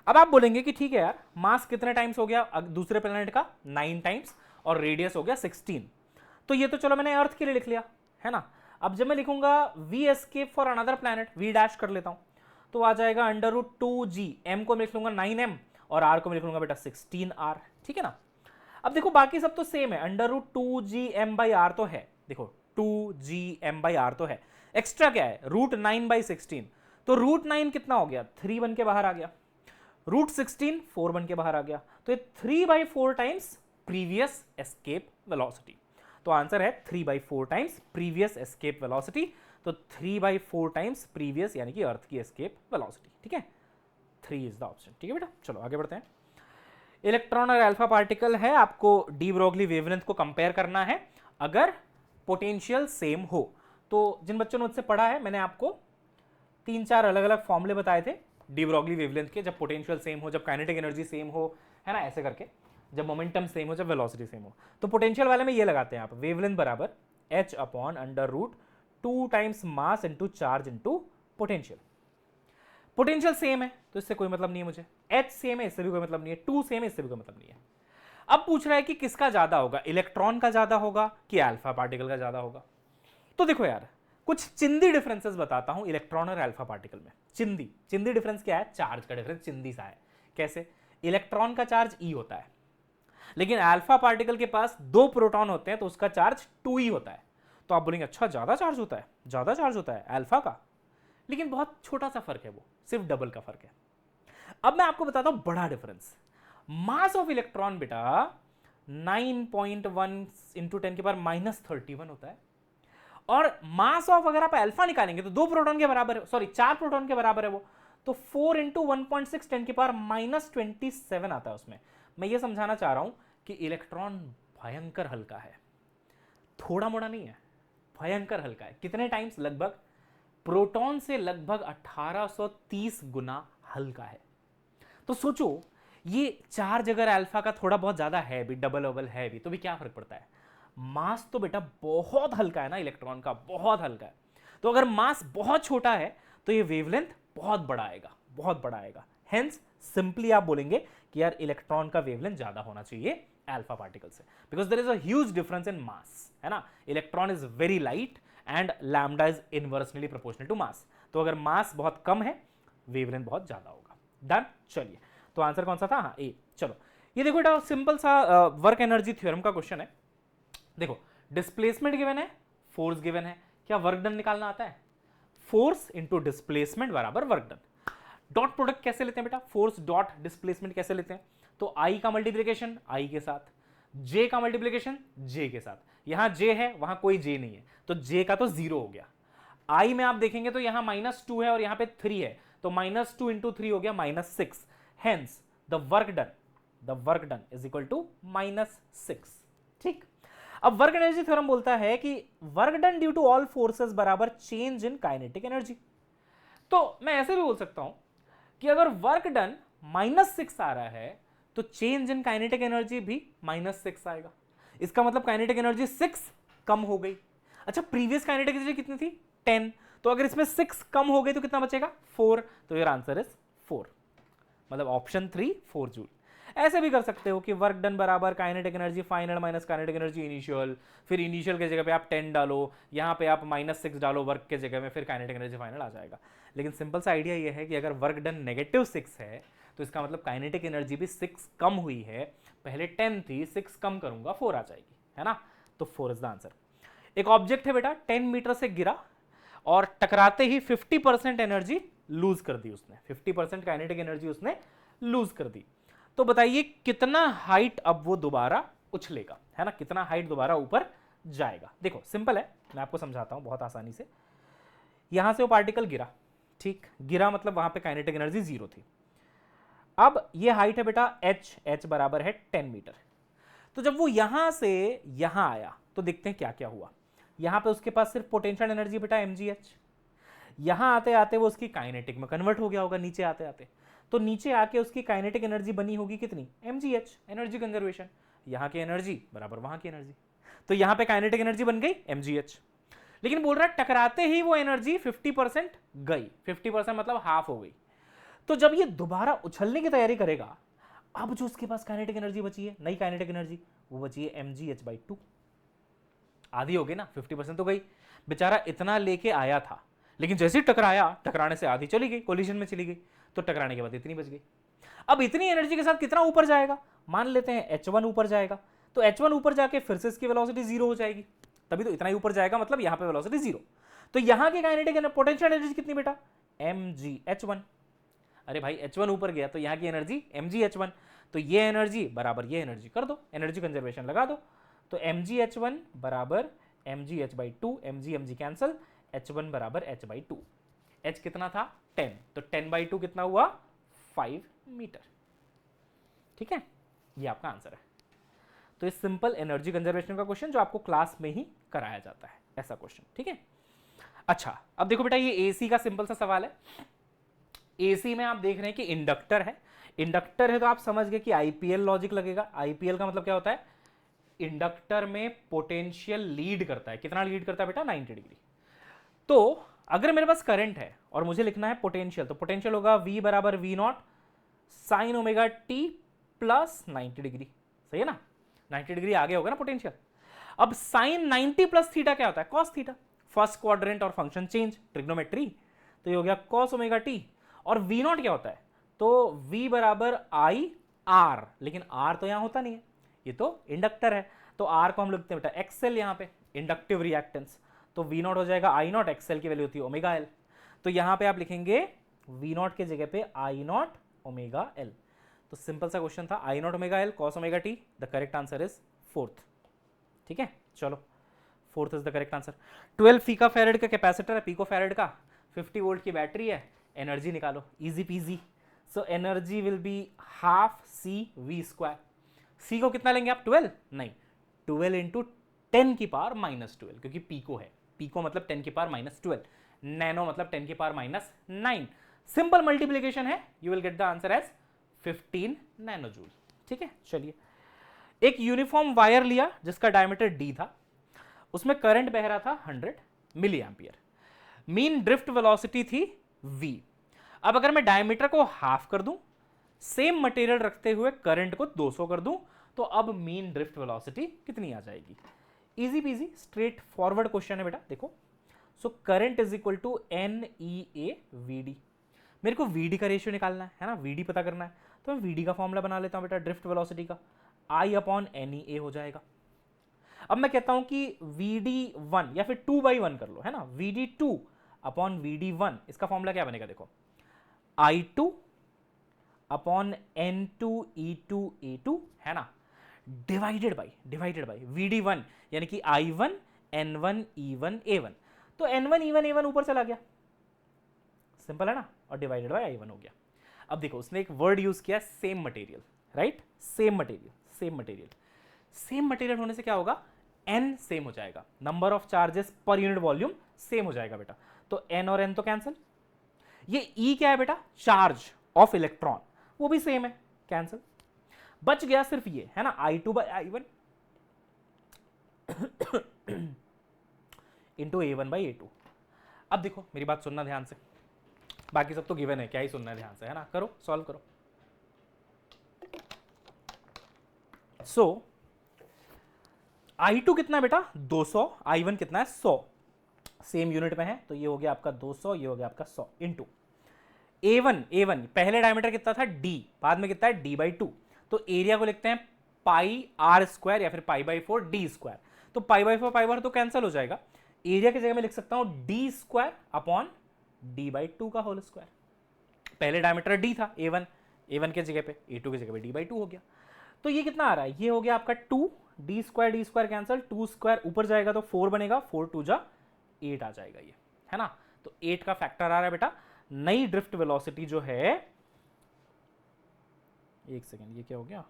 अब आप बोलेंगे कि ठीक है यार, मास कितने टाइम्स हो गया दूसरे प्लेनेट का, 9 टाइम्स, और रेडियस हो गया 16, तो ये तो चलो मैंने अर्थ के लिए लिख लिया, है ना। अब जब मैं लिखूंगा V escape for another planet, V dash कर लेता हूं, तो आ जाएगा अंडर रूट 2g, m को मैं लिख लूंगा 9m और r को मैं लिख लूंगा बेटा 16r। ठीक है ना। अब देखो बाकी सब तो सेम है, अंडर रूट 2gm/r तो है, देखो 2gm/r तो है, एक्स्ट्रा क्या है रूट 9/16, तो रूट 9 कितना हो गया, 3 बन के बाहर आ गया, रूट 16 4 बन के बाहर आ गया, तो ये 3/4 टाइम्स प्रीवियस एस्केप वेलोसिटी। तो आंसर है 3/4 टाइम्स प्रीवियस एस्केप वेलोसिटी, तो 3/4 टाइम्स प्रीवियस यानी कि अर्थ की एस्केप वेलोसिटी। ठीक है, 3 इज द ऑप्शन। ठीक है बेटा, चलो आगे बढ़ते हैं। इलेक्ट्रॉन और अल्फा पार्टिकल है, आपको डी ब्रोगली वेवलेंथ को कंपेयर करना है अगर पोटेंशियल सेम हो। तो जिन बच्चों ने मुझसे पढ़ा है, मैंने आपको 3-4 अलग अलग फॉर्मूले बताए थे डी ब्रोगली वेवलेंथ के, जब पोटेंशियल सेम हो, जब काइनेटिक एनर्जी सेम हो, है ना, ऐसे करके, जब मोमेंटम सेम हो, जब वेलोसिटी सेम हो। तो पोटेंशियल वाले में ये लगाते हैं आप, वेवलेंथ बराबर h upon under root 2 times mass into charge into potential. Potential same है तो इससे कोई मतलब नहीं है मुझे, h सेम है इससे भी कोई मतलब नहीं है, 2 सेम है इससे भी कोई मतलब नहीं है। अब पूछ रहा है कि किसका ज्यादा होगा, इलेक्ट्रॉन का ज्यादा होगा कि अल्फा पार्टिकल का ज्यादा होगा। तो देखो यार, कुछ चिंदी डिफरेंसेस बताता हूं इलेक्ट्रॉन और अल्फा पार्टिकल में। चिंदी डिफरेंस क्या है, चार्ज का डिफरेंस चिंदी सा है। कैसे, इलेक्ट्रॉन का चार्ज E होता है, लेकिन अल्फा पार्टिकल के पास 2 प्रोटॉन होते हैं तो उसका चार्ज 2E होता है। तो आप बोलेंगे अच्छा ज्यादा चार्ज होता है अल्फा का, लेकिन बहुत छोटा सा फर्क है, वो सिर्फ डबल का फर्क है। अब मैं आपको बताता हूं बड़ा डिफरेंस। मास ऑफ इलेक्ट्रॉन बेटा 9.1 इंटू 10 के पावर -31 होता है, और मास ऑफ अगर आप अल्फा निकालेंगे तो 2 प्रोटॉन के बराबर है, सॉरी 4 प्रोटॉन के बराबर है वो, तो 4 इंटू 1.6 10 के पावर -27 आता है उसमें। मैं ये समझाना चाह रहा हूं कि इलेक्ट्रॉन भयंकर हल्का है, थोड़ा मोड़ा नहीं है, भयंकर हल्का है। कितने टाइम्स, लगभग प्रोटॉन से लगभग 1830 गुना हल्का है। तो सोचो, ये चार्ज अगर अल्फा का थोड़ा बहुत ज्यादा है भी, डबल है भी, तो भी क्या फर्क पड़ता है, मास तो बेटा बहुत हल्का है ना, इलेक्ट्रॉन का बहुत हल्का है। तो अगर मास बहुत छोटा है तो ये वेवलेंथ बहुत बड़ा आएगा। हेंस सिंपली आप बोलेंगे कि यार इलेक्ट्रॉन का वेवलेंथ ज्यादा होना चाहिए अल्फा पार्टिकल से, because there is a huge difference in mass, है ना। Electron is very light and lambda is inversely proportional to mass. तो अगर मास बहुत कम है, वेवलेंथ बहुत ज्यादा होगा। डन, चलिए, तो आंसर कौन सा था, हाँ ए। चलो ये देखो बेटा, सिंपल सा वर्क एनर्जी थ्योरम का क्वेश्चन है। देखो डिस्प्लेसमेंट गिवन है, फोर्स गिवन है, क्या वर्क डन निकालना आता है, फोर्स इंटू डिस्प्लेसमेंट बराबर वर्क डन। डॉट प्रोडक्ट कैसे लेते हैं बेटा, फोर्स डॉट डिस्प्लेसमेंट कैसे लेते हैं, तो आई का मल्टीप्लिकेशन आई के साथ, जे का मल्टीप्लिकेशन जे के साथ, यहां जे है वहां कोई जे नहीं है, तो जे का तो 0 हो गया। आई में आप देखेंगे तो यहां -2 है और यहां पे 3 है, तो -2 इंटू 3 हो गया -6। Hence the work done is equal to -6। ठीक, अब वर्क एनर्जी थ्योरम बोलता है कि work done due to all forces बराबर चेंज इन काइनेटिक एनर्जी। तो मैं ऐसे भी बोल सकता हूं कि अगर वर्क डन -6 आ रहा है तो चेंज इन काइनेटिक एनर्जी भी -6 आएगा। इसका मतलब काइनेटिक एनर्जी 6 कम हो गई। अच्छा, प्रीवियस काइनेटिक एनर्जी कितनी थी, 10, तो अगर इसमें 6 कम हो गई तो कितना बचेगा 4, तो योर आंसर इज 4, मतलब ऑप्शन 3 4 जूल। ऐसे भी कर सकते हो कि वर्क डन बराबर kinetic energy final minus kinetic energy initial, फिर इनिशियल की जगह पे आप 10 डालो, यहाँ पे आप -6 डालो वर्क के जगह में, फिर काइनेटिक एनर्जी फाइनल आ जाएगा। लेकिन सिंपल सा आइडिया ये है कि अगर वर्क डन -6 है तो इसका मतलब काइनेटिक एनर्जी भी 6 कम हुई है, पहले 10 थी 6 कम करूंगा 4 आ जाएगी, है ना, तो 4 इज द आंसर। एक ऑब्जेक्ट है बेटा 10 मीटर से गिरा और टकराते ही 50% एनर्जी लूज कर दी उसने, 50% काइनेटिक एनर्जी उसने लूज कर दी। तो बताइए कितना हाइट अब वो दोबारा उछलेगा, है ना, कितना हाइट दोबारा ऊपर जाएगा। देखो सिंपल है, मैं आपको समझाता हूं बहुत आसानी से। यहां से वो पार्टिकल गिरा, ठीक, गिरा मतलब वहां पे काइनेटिक एनर्जी 0 थी। अब ये हाइट है बेटा h बराबर है 10 मीटर। तो जब वो यहां से यहां आया तो देखते हैं क्या क्या हुआ। यहां पे उसके पास सिर्फ पोटेंशियल एनर्जी बेटा mgh, यहां आते आते वो उसकी काइनेटिक में कन्वर्ट हो गया होगा नीचे आते आते, तो नीचे आके उसकी काइनेटिक एनर्जी बनी होगी कितनी mgh, एनर्जी कंजर्वेशन, यहां की एनर्जी बराबर वहां की एनर्जी, तो यहां पे काइनेटिक एनर्जी बन गई mgh। लेकिन बोल रहा है टकराते ही वो एनर्जी 50% गई, 50% मतलब हाफ हो गई। तो जब ये दोबारा उछलने की तैयारी करेगा, अब जो उसके पास काइनेटिक एनर्जी बची है, नई काइनेटिक एनर्जी, वो बची है mgh/2, आधी हो गई ना, 50% तो गई। बेचारा इतना लेके आया था, लेकिन जैसे ही टकराया, टकराने से आधी चली गई, कोलिजन में चली गई, तो टकराने के बाद इतनी बच गई। अब इतनी एनर्जी के साथ कितना ऊपर जाएगा, मान लेते हैं h1 ऊपर जाएगा, तो h1 ऊपर जाके फिर से इसकी वेलोसिटी 0 हो जाएगी, तभी तो इतना ही ऊपर जाएगा, मतलब यहां पे वेलोसिटी 0। तो यहां की काइनेटिक पोटेंशियल एनर्जी कितनी बेटा mgh1, अरे भाई h1 ऊपर गया तो यहां की एनर्जी mgh1, तो ये एनर्जी बराबर ये एनर्जी कर दो, एनर्जी कंजर्वेशन लगा दो, तो mgh1 बराबर mgh/2, mg कैंसल, h1 बराबर h/2, h कितना था 10, तो 10/2 कितना हुआ 5 मीटर, ठीक है, ये आपका आंसर है। तो ये सिंपल एनर्जी कंजर्वेशन का क्वेश्चन जो आपको क्लास में ही कराया जाता है, ऐसा क्वेश्चन, ठीक है। अच्छा अब देखो बेटा ये एसी का सिंपल सा सवाल है। एसी में आप देख रहे हैं कि इंडक्टर है, इंडक्टर है तो आप समझ गए कि आईपीएल लॉजिक लगेगा। आईपीएल का मतलब क्या होता है, इंडक्टर में पोटेंशियल लीड करता है, कितना लीड करता है बेटा 90 डिग्री। तो अगर मेरे पास करंट है और मुझे लिखना है पोटेंशियल, तो पोटेंशियल होगा V बराबर V0 sine omega T plus 90 degree, सही है ना, 90 डिग्री आगे होगा ना पोटेंशियल। अब साइन 90 प्लस थीटा क्या होता है कॉस थीटा, फर्स्ट क्वाड्रेंट और फंक्शन चेंज ट्रिग्नोमेट्री, तो ये हो गया कॉस ओमेगा टी। और V0 क्या होता है, तो V बराबर आई आर, लेकिन R तो यहां होता नहीं है, ये तो इंडक्टर है, तो R को हम लिखते हैं बेटा एक्सएल, यहां पे इंडक्टिव रिएक्टेंस, तो V0 हो जाएगा आई नॉट, एक्सएल की वैल्यू होती है ओमेगा एल, तो यहां पे आप लिखेंगे V0 के जगह पे आई नॉट ओमेगा एल। तो सिंपल सा क्वेश्चन था, I naught omega L cos omega T, the correct answer is 4th, ठीक है, चलो 4th is the correct answer. 12 फीका फेरेड का कैपेसिटर है, पिको फेरेड का, 50 वोल्ट की बैटरी है, एनर्जी निकालो, easy peasy. So energy will be half C V square, C को कितना लेंगे आप 12, नहीं 12 इंटू 10 की पावर -12, क्योंकि पीको है, पीको मतलब 10 की पावर -12, नैनो मतलब 10 की पावर -9, सिंपल मल्टीप्लीकेशन है, you will get the answer as 15 nano joule, ठीक है। चलिए एक यूनिफॉर्म वायर लिया जिसका डायमीटर d था, उसमें करंट बह रहा था 100 milli ampere, mean drift velocity थी v। अब अगर मैं डायमीटर को हाफ कर दूं, सेम मटेरियल रखते हुए करंट को 200 कर दूं, तो अब मीन ड्रिफ्ट वेलोसिटी कितनी आ जाएगी। Easy peasy straight forward question है बेटा, देखो। So current is equal to NEA VD, मेरे को VD का रेशियो निकालना है ना, VD पता करना है, तो मैं VD का फॉर्मूला बना लेता हूं बेटा ड्रिफ्ट वेलोसिटी का, I/NEA हो जाएगा। अब मैं कहता हूं कि VD1 या फिर 2/1 कर लो, है ना, VD2/VD1, इसका फॉर्मूला क्या बनेगा, देखो I2/N2E2A2, है ना, डिवाइडेड बाई VD1 यानी कि I1 N1 E1 A1, तो N1 E1 A1 ऊपर चला गया, सिंपल है ना, और डिवाइडेड बाई I1 हो गया। अब देखो उसने एक वर्ड यूज किया same material, right, same material होने से क्या होगा, N सेम हो जाएगा, number of charges per unit volume same हो जाएगा बेटा, तो N और N तो कैंसिल, ये E क्या है बेटा, चार्ज ऑफ इलेक्ट्रॉन, वो भी सेम है, कैंसिल, बच गया सिर्फ ये, है ना, I2/I1 इंटू A1/A2। अब देखो मेरी बात सुनना ध्यान से, बाकी सब तो गिवन है, क्या ही सुनना है ध्यान से, है ना। करो, सॉल्व करो। सो I2 कितना है बेटा 200, I1 कितना है 100, सेम यूनिट में है, तो ये हो गया आपका 200, ये हो गया आपका 100 इंटू A1 पहले डायमीटर कितना था D, बाद में कितना है D/2, तो एरिया को लिखते हैं पाई आर स्क्वायर या फिर पाई/4 D स्क्वायर, तो पाई/4 पाई/4 तो कैंसिल हो जाएगा, एरिया की जगह में लिख सकता हूं D स्क्वायर अपॉन D/2 का होल स्क्वायर। पहले डायमीटर D था A1 की जगह पे, A2 की जगह पे D/2 हो गया, तो ये कितना आ रहा है, ये हो गया आपका 2, D स्क्वायर कैंसिल, 2 स्क्वायर ऊपर जाएगा तो 4 बनेगा, 4 2 जा 8 आ जाएगा ये, है ना। तो 8 का फैक्टर आ रहा है बेटा। नई ड्रिफ्ट वेलोसिटी जो है, एक सेकेंड, ये क्या हो गया,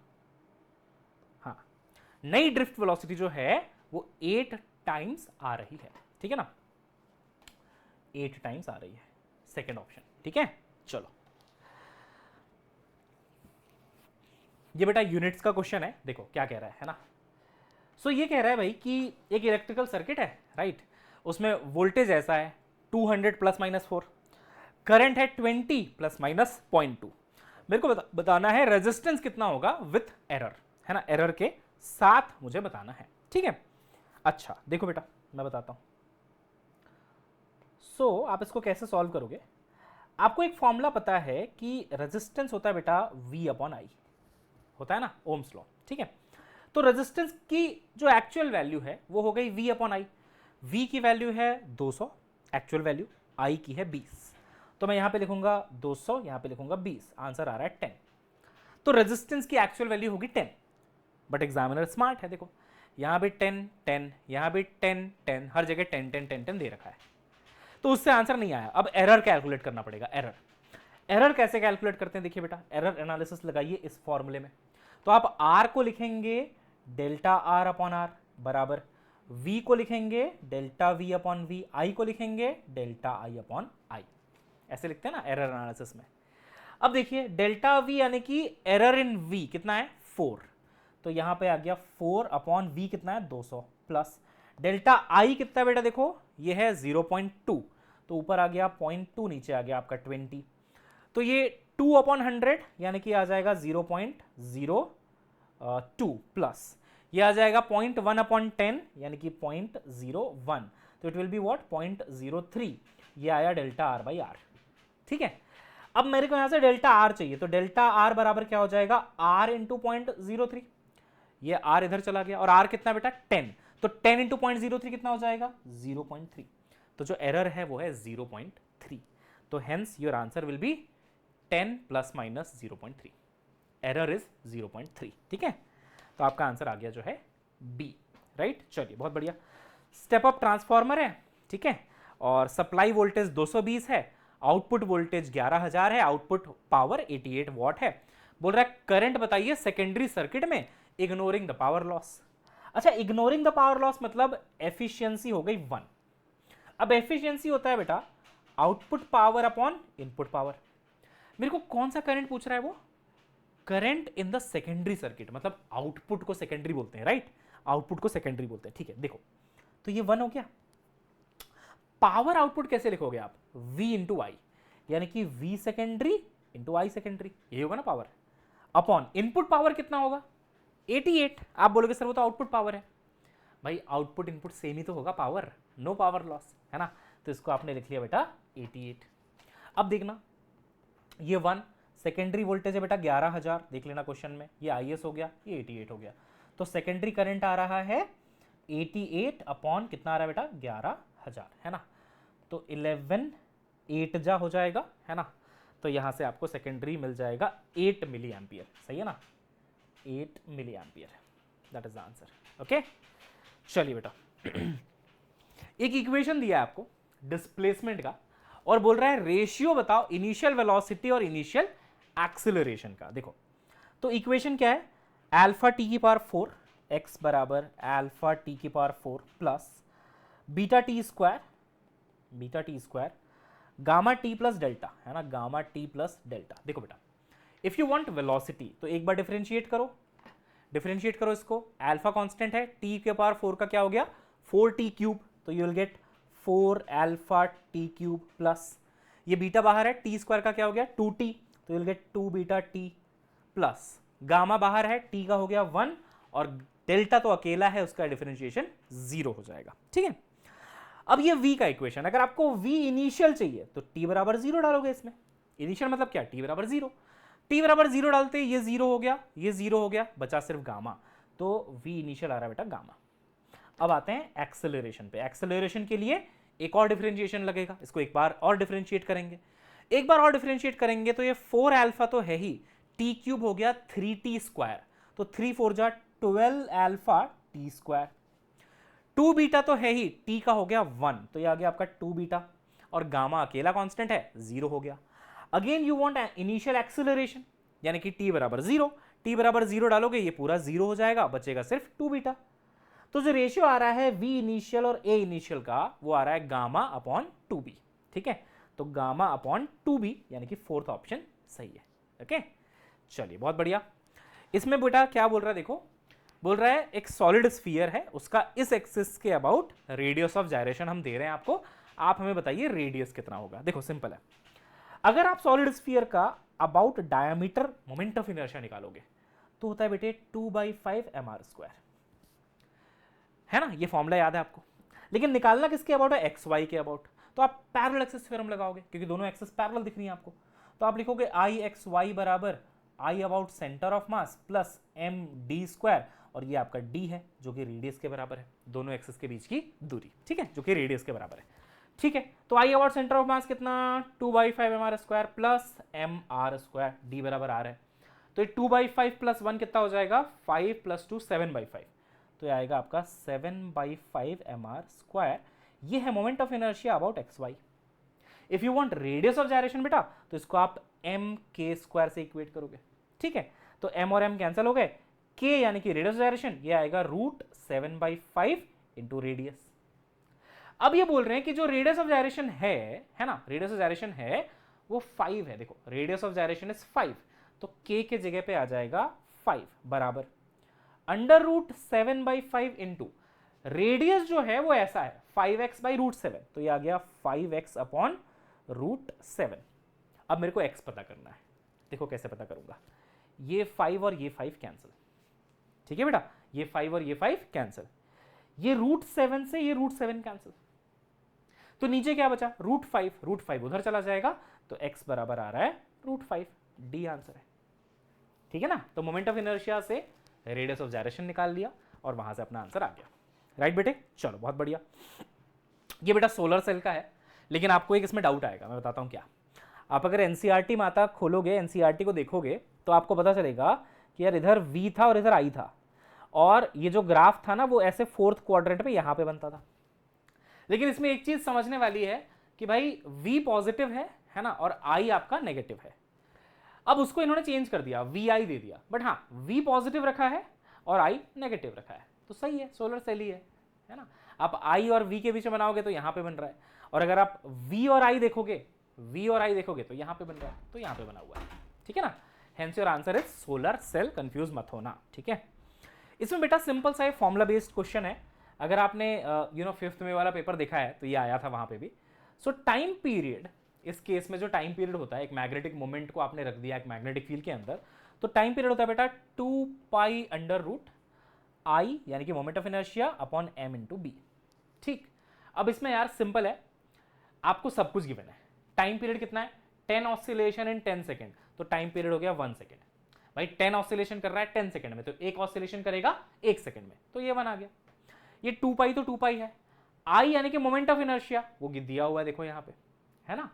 हाँ, नई ड्रिफ्ट वेलोसिटी जो है वो 8 टाइम्स आ रही है, ठीक है ना, 8 टाइम्स आ रही है, सेकेंड ऑप्शन, ठीक है। चलो, ये बेटा यूनिट्स का क्वेश्चन है, देखो क्या कह रहा है ना। सो ये कह रहा है भाई कि एक इलेक्ट्रिकल सर्किट है, राइट, उसमें वोल्टेज ऐसा है 200 प्लस माइनस 4, करंट है 20 प्लस माइनस 0.2, मेरे को बताना है रेजिस्टेंस कितना होगा विथ एरर, है ना, एरर के साथ मुझे बताना है, ठीक है। अच्छा देखो बेटा मैं बताता हूं। सो आप इसको कैसे सॉल्व करोगे, आपको एक फॉर्मूला पता है कि रेजिस्टेंस होता है बेटा V/I, होता है ना, ओम्स लॉ, ठीक है। तो रेजिस्टेंस की जो एक्चुअल वैल्यू है वो हो गई V/I, V की वैल्यू है 200 एक्चुअल वैल्यू, I की है 20, तो मैं यहां पे लिखूंगा 200, यहां पे लिखूंगा 20, आंसर आ रहा है 10। तो रेजिस्टेंस की एक्चुअल वैल्यू होगी 10, बट एग्जामिनर स्मार्ट है, देखो यहां भी 10 10, यहां भी 10 10, हर जगह 10 10 10 10 दे रखा है, तो उससे आंसर नहीं आया। अब एरर कैलकुलेट करना पड़ेगा, एरर कैसे कैलकुलेट करते हैं, देखिए बेटा एरर एनालिसिस लगाइए इस फॉर्मूले में, तो आप R को लिखेंगे डेल्टा R अपॉन R बराबर, V को लिखेंगे delta V upon V, I को लिखेंगे डेल्टा I अपॉन I, ऐसे लिखते हैं ना एरर एनालिसिस में। अब देखिए डेल्टा V यानी कि एरर इन V कितना है 4, तो यहां पे आ गया 4 अपॉन V कितना है 200, प्लस डेल्टा I कितना है बेटा, देखो ये है 0.2, तो ऊपर आ गया 0.2, नीचे आ गया आपका 20, तो ये 2 अपॉन 100 यानी कि आ जाएगा 0.02, प्लस ये आ जाएगा 0.1 अपॉन 10 यानी कि 0.01, तो इट विल बी व्हाट 0.03, ये आया डेल्टा R बाई R, ठीक है। अब मेरे को यहां से डेल्टा R चाहिए, तो डेल्टा R बराबर क्या हो जाएगा R इंटू 0.03, ये R इधर चला गया, और R कितना बेटा 10, तो 10 इंटू 0.03 कितना हो जाएगा 0.3, तो जो एरर है वो है 0.3, तो hence your answer will B 10 plus minus 0.3, error is 0.3, ठीक है। तो आपका आंसर आ गया जो है B, राइट। चलिए बहुत बढ़िया, स्टेप अप ट्रांसफार्मर है, ठीक है, और सप्लाई वोल्टेज 220 है, आउटपुट वोल्टेज 11000 है, आउटपुट पावर 88 वॉट है, बोल रहा है करंट बताइए सेकेंडरी सर्किट में इग्नोरिंग द पावर लॉस। अच्छा इग्नोरिंग द पावर लॉस मतलब एफिशिएंसी हो गई 1। अब एफिशिएंसी होता है बेटा output power upon input power, मेरे को कौन सा करंट पूछ रहा है, वो current in the secondary circuit, मतलब आउटपुट को सेकेंडरी बोलते हैं, राइट, आउटपुट को सेकेंडरी बोलते हैं, ठीक है। देखो तो ये 1 हो गया। पावर आउटपुट कैसे लिखोगे आप, V इंटू आई, यानी कि V सेकेंडरी इंटू आई सेकेंडरी, ये होगा ना पावर, अपॉन इनपुट पावर कितना होगा 88। आप बोलोगे सर वो तो आउटपुट पावर है, भाई आउटपुट इनपुट सेम ही तो होगा, पावर, नो पावर लॉस, है ना, तो इसको आपने लिख लिया बेटा 88। अब देखना ये 1 सेकेंडरी वोल्टेज है बेटा 11000, देख लेना क्वेश्चन में, ये IS हो गया, ये 88 हो गया, तो सेकेंडरी करंट आ रहा है 88 अपॉन कितना आ रहा है बेटा 11000, है ना, तो 11 8 जा हो जाएगा, है ना, तो यहां से आपको सेकेंडरी मिल जाएगा 8 मिली एम्पियर, सही है ना, 8 milli ampere, that is the answer, okay. चलिए बेटा एक इक्वेशन दिया है आपको डिस्प्लेसमेंट का, और बोल रहा है रेशियो बताओ इनिशियल वेलोसिटी और इनिशियल एक्सेलरेशन का। देखो तो इक्वेशन क्या है, अल्फा टी की पावर 4 एक्स बराबर अल्फा टी की power 4 plus beta T square gamma T plus delta, है ना, गामा टी प्लस डेल्टा। देखो बेटा इफ यू वांट वेलोसिटी तो एक बार डिफरेंशिएट करो इसको, अल्फा कांस्टेंट है, टी के पावर 4 का क्या हो गया 4t क्यूब, तो you will gate 4 alpha T cube plus, ये बीटा बाहर है, टी स्क्वायर का क्या हो गया 2t, तो will get 2 beta T plus gamma बाहर है, टी का हो गया 1 और डेल्टा तो अकेला है, उसका डिफरेंशिएशन 0 हो जाएगा। ठीक है, अब ये v का इक्वेशन, अगर आपको v इनिशियल चाहिए तो t बराबर 0 डालोगे इसमें। इनिशियल मतलब क्या, t बराबर 0, t बराबर 0 डालते ये 0 हो गया, ये 0 हो गया, बचा सिर्फ गामा, तो v इनिशियल आ रहा है बेटा गामा। अब आते हैं एक्सेलरेशन पे। एक्सेलरेशन के लिए एक और डिफरेंशिएशन लगेगा, इसको एक बार और डिफरेंशिएट करेंगे, एक बार और डिफरेंशिएट करेंगे तो ये 4 अल्फा तो है ही, टी क्यूब हो गया 3t स्क्वायर, तो 3 4 जा 12 अल्फा टी स्क्वायर, 2 बीटा तो है ही, t का हो गया 1, तो ये आ गया आपका 2 बीटा और गामा अकेला कांस्टेंट है 0 हो गया। Again you want initial acceleration, यानी कि t बराबर 0, t बराबर 0 डालोगे ये पूरा 0 हो जाएगा, बचेगा सिर्फ 2 बीटा। तो जो रेशियो आ रहा है v इनिशियल और a इनिशियल का, वो आ रहा है गामा अपॉन 2b। ठीक है, तो गामा अपॉन 2b यानी कि फोर्थ ऑप्शन सही है। ओके, चलिए बहुत बढ़िया। इसमें बेटा क्या बोल रहा है, देखो बोल रहा है एक सॉलिड स्फीयर है, उसका इस एक्सिस के अबाउट रेडियस ऑफ जायरेशन हम दे रहे हैं आपको, आप हमें बताइए रेडियस कितना होगा। देखो सिंपल है, अगर आप सॉलिड स्फीयर का about diameter moment of inertia निकालोगे तो होता है बेटे 2/5 mr², है ना, ये फॉर्मूला याद है आपको। लेकिन निकालना किसके अबाउट है, एक्स वाई के अबाउट, तो आप पैरेलल एक्सिस थ्योरम लगाओगे क्योंकि दोनों एक्सिस पैरेलल दिख रही है आपको, तो आप लिखोगे आई एक्स वाई बराबर I about centre of mass plus M D square, और ये आपका d है जो कि रेडियस के बराबर है, दोनों एक्सिस के बीच की दूरी, ठीक है, जो कि रेडियस के बराबर है। ठीक है, तो आई अबाउट सेंटर ऑफ मास कितना 2/5 mr² प्लस mr², d बराबर r है, तो ये 2/5 प्लस 1 कितना हो जाएगा 5 प्लस 2 7/5, तो ये आएगा आपका 7/5 mr²। ये है moment of inertia about X Y. If you want radius of gyration बेटा तो इसको आप m k स्क्वायर से इक्वेट करोगे। ठीक है, तो m और m कैंसिल हो गए, k यानी कि रेडियस ऑफ जायरेशन ये आएगा √7/5 इंटू रेडियस। अब ये बोल रहे हैं कि जो रेडियस ऑफ जायरेशन है ना, रेडियस ऑफ जायरेशन है वो 5 है। देखो रेडियस ऑफ जायरेशन इज 5, तो k के जगह पे आ जाएगा 5 बराबर √7/5 इंटू रेडियस जो है वो ऐसा है 5x/√7, तो ये आ गया 5x अपॉन √7। अब मेरे को x पता करना है, देखो कैसे पता करूंगा, ये 5 और ये 5 कैंसिल, ठीक है बेटा, ये 5 और ये 5 कैंसिल, ये √7 से ये √7 कैंसिल, तो नीचे क्या बचा √5 उधर चला जाएगा, तो x बराबर आ रहा है √5, डी आंसर है। ठीक है ना, तो मोमेंट ऑफ इनर्शिया से रेडियस ऑफ जायरेशन निकाल लिया और वहां से अपना आंसर आ गया। राइट बेटे, चलो बहुत बढ़िया। ये बेटा सोलर सेल का है, लेकिन आपको एक इसमें डाउट आएगा, मैं बताता हूं क्या। आप अगर एनसीईआरटी में आता खोलोगे, एनसीईआरटी को देखोगे तो आपको पता चलेगा कि यार इधर V था और इधर I था, और ये जो ग्राफ था ना वो ऐसे फोर्थ क्वाड्रेंट पे यहां पे बनता था। लेकिन इसमें एक चीज समझने वाली है कि भाई V पॉजिटिव है ना, और I आपका नेगेटिव है। अब उसको इन्होंने चेंज कर दिया, VI दे दिया, बट हाँ V पॉजिटिव रखा है और I नेगेटिव रखा है, तो सही है, सोलर सेल ही है ना। आप I और V के बीच में बनाओगे तो यहाँ पे बन रहा है, और अगर आप V और I देखोगे तो यहाँ पे बन रहा है, तो यहाँ पे बना हुआ है। ठीक है ना, hence your answer is solar cell, confuse मत होना। ठीक है, इसमें बेटा सिंपल सा फॉर्मुला बेस्ड क्वेश्चन है। अगर आपने 5th में वाला पेपर देखा है तो ये आया था वहां पे भी। सो टाइम पीरियड, इस केस में जो टाइम पीरियड होता है, एक मैग्नेटिक मोमेंट को आपने रख दिया एक मैग्नेटिक फील्ड के अंदर, तो टाइम पीरियड होता है बेटा 2π√I यानी कि moment of inertia upon m into B. ठीक, अब इसमें यार सिंपल है, आपको सब कुछ गिवन है। टाइम पीरियड कितना है 10 ऑसिलेशन इन 10 सेकेंड, तो टाइम पीरियड हो गया 1 सेकेंड। भाई 10 ऑसिलेशन कर रहा है 10 सेकेंड में, तो एक ऑसिलेशन करेगा 1 सेकेंड में, तो ये 1 आ गया। ये 2π तो 2π है। I यानी कि मोमेंट ऑफ इनर्शिया वो दिया हुआ है, देखो यहाँ पे है ना।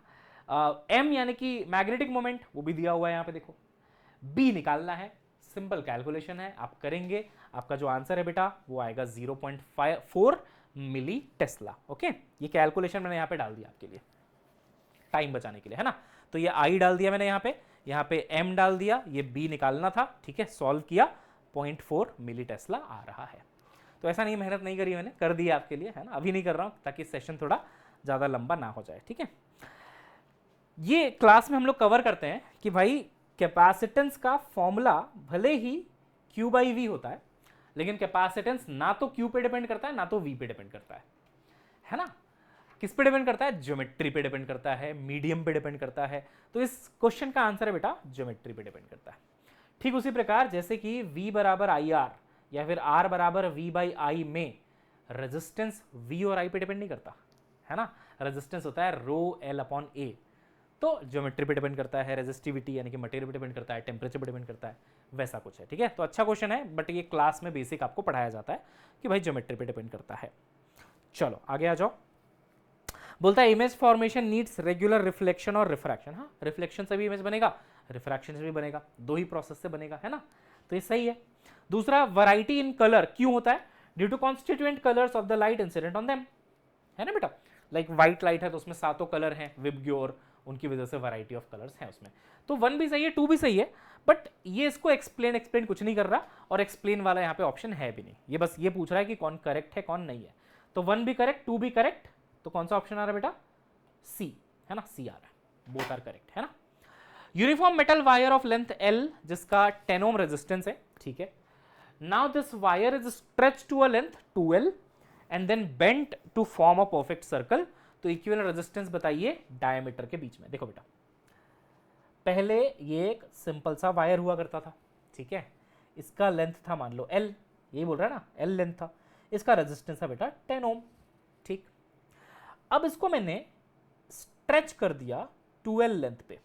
m यानी कि मैग्नेटिक मोमेंट वो भी दिया हुआ है यहाँ पे, देखो। B निकालना है, सिंपल कैलकुलेशन है, आप करेंगे, आपका जो आंसर है बेटा वो आएगा 0.4 मिली टेस्ला। ओके, ये कैलकुलेशन मैंने यहाँ पे डाल दिया आपके लिए टाइम बचाने के लिए, है ना। तो ये I डाल दिया मैंने यहाँ पे M डाल दिया, ये B निकालना था, ठीक है, सॉल्व किया, 0.4 मिली टेस्ला आ रहा है। तो ऐसा नहीं मेहनत नहीं करी मैंने, कर दिया आपके लिए, है ना। अभी नहीं कर रहा हूँ ताकि सेशन थोड़ा ज़्यादा लंबा ना हो जाए। ठीक है, ये क्लास में हम लोग कवर करते हैं कि भाई कैपेसिटेंस का फॉर्मूला भले ही Q/V होता है, लेकिन कैपेसिटेंस ना तो Q पे डिपेंड करता है ना तो V पे डिपेंड करता है ना। किस पे डिपेंड करता है? ज्योमेट्री पे डिपेंड करता है, मीडियम पे डिपेंड करता है। तो इस क्वेश्चन का आंसर है बेटा ज्योमेट्री पे डिपेंड करता है। ठीक उसी प्रकार जैसे कि V बराबर आई आर या फिर R बराबर V बाई आई में रेजिस्टेंस V और I पे डिपेंड नहीं करता है ना, रेजिस्टेंस होता है रो L अपॉन A। तो ज्योमेट्री पे डिपेंड करता है, रेजिस्टिविटी यानी कि मटेरियल पे डिपेंड करता है, टेम्परेचर पे डिपेंड करता है, वैसा कुछ है। ठीक है, तो अच्छा क्वेश्चन है, बट ये क्लास में बेसिक आपको पढ़ाया जाता है कि भाई ज्योमेट्री पे डिपेंड करता है। चलो आगे आ जाओ। बोलता है image formation needs regular reflection और रिफ्रैक्शन। हाँ, रिफ्लेक्शन से भी इमेज बनेगा, रिफ्रैक्शन से भी बनेगा, दो ही प्रोसेस से बनेगा, है ना, तो ये सही है। दूसरा, वैरायटी इन कलर क्यों होता है? Due to constituent colours of the light incident on them, है ना बेटा। लाइक व्हाइट लाइट है तो उसमें 7 कलर हैं विबग्योर, उनकी वजह से वैरायटी ऑफ कलर्स हैं उसमें। तो 1 भी सही है, 2 भी सही है, बट ये इसको एक्सप्लेन कुछ नहीं कर रहा, और एक्सप्लेन वाला यहाँ पे ऑप्शन है भी नहीं, ये बस ये पूछ रहा है कि कौन करेक्ट है कौन नहीं है। तो 1 भी करेक्ट, 2 भी करेक्ट, तो कौन सा ऑप्शन आ रहा है बेटा? सी, है ना, सी आ रहा है, बोथ आर करेक्ट, है ना। Uniform metal wire of length L जिसका 10 ओम रेजिस्टेंस है, ठीक है। Now this wire is stretch to a length 2L and then bent to form a perfect circle. तो इक्विवेलेंट रेजिस्टेंस बताइए डायमीटर के बीच में। देखो बेटा, पहले ये एक सिंपल सा वायर हुआ करता था, ठीक है, इसका लेंथ था मान लो L, यही बोल रहा है ना, L लेंथ था, इसका रेजिस्टेंस था बेटा 10 ओम, ठीक। अब इसको मैंने स्ट्रेच कर दिया 2L लेंथ पे।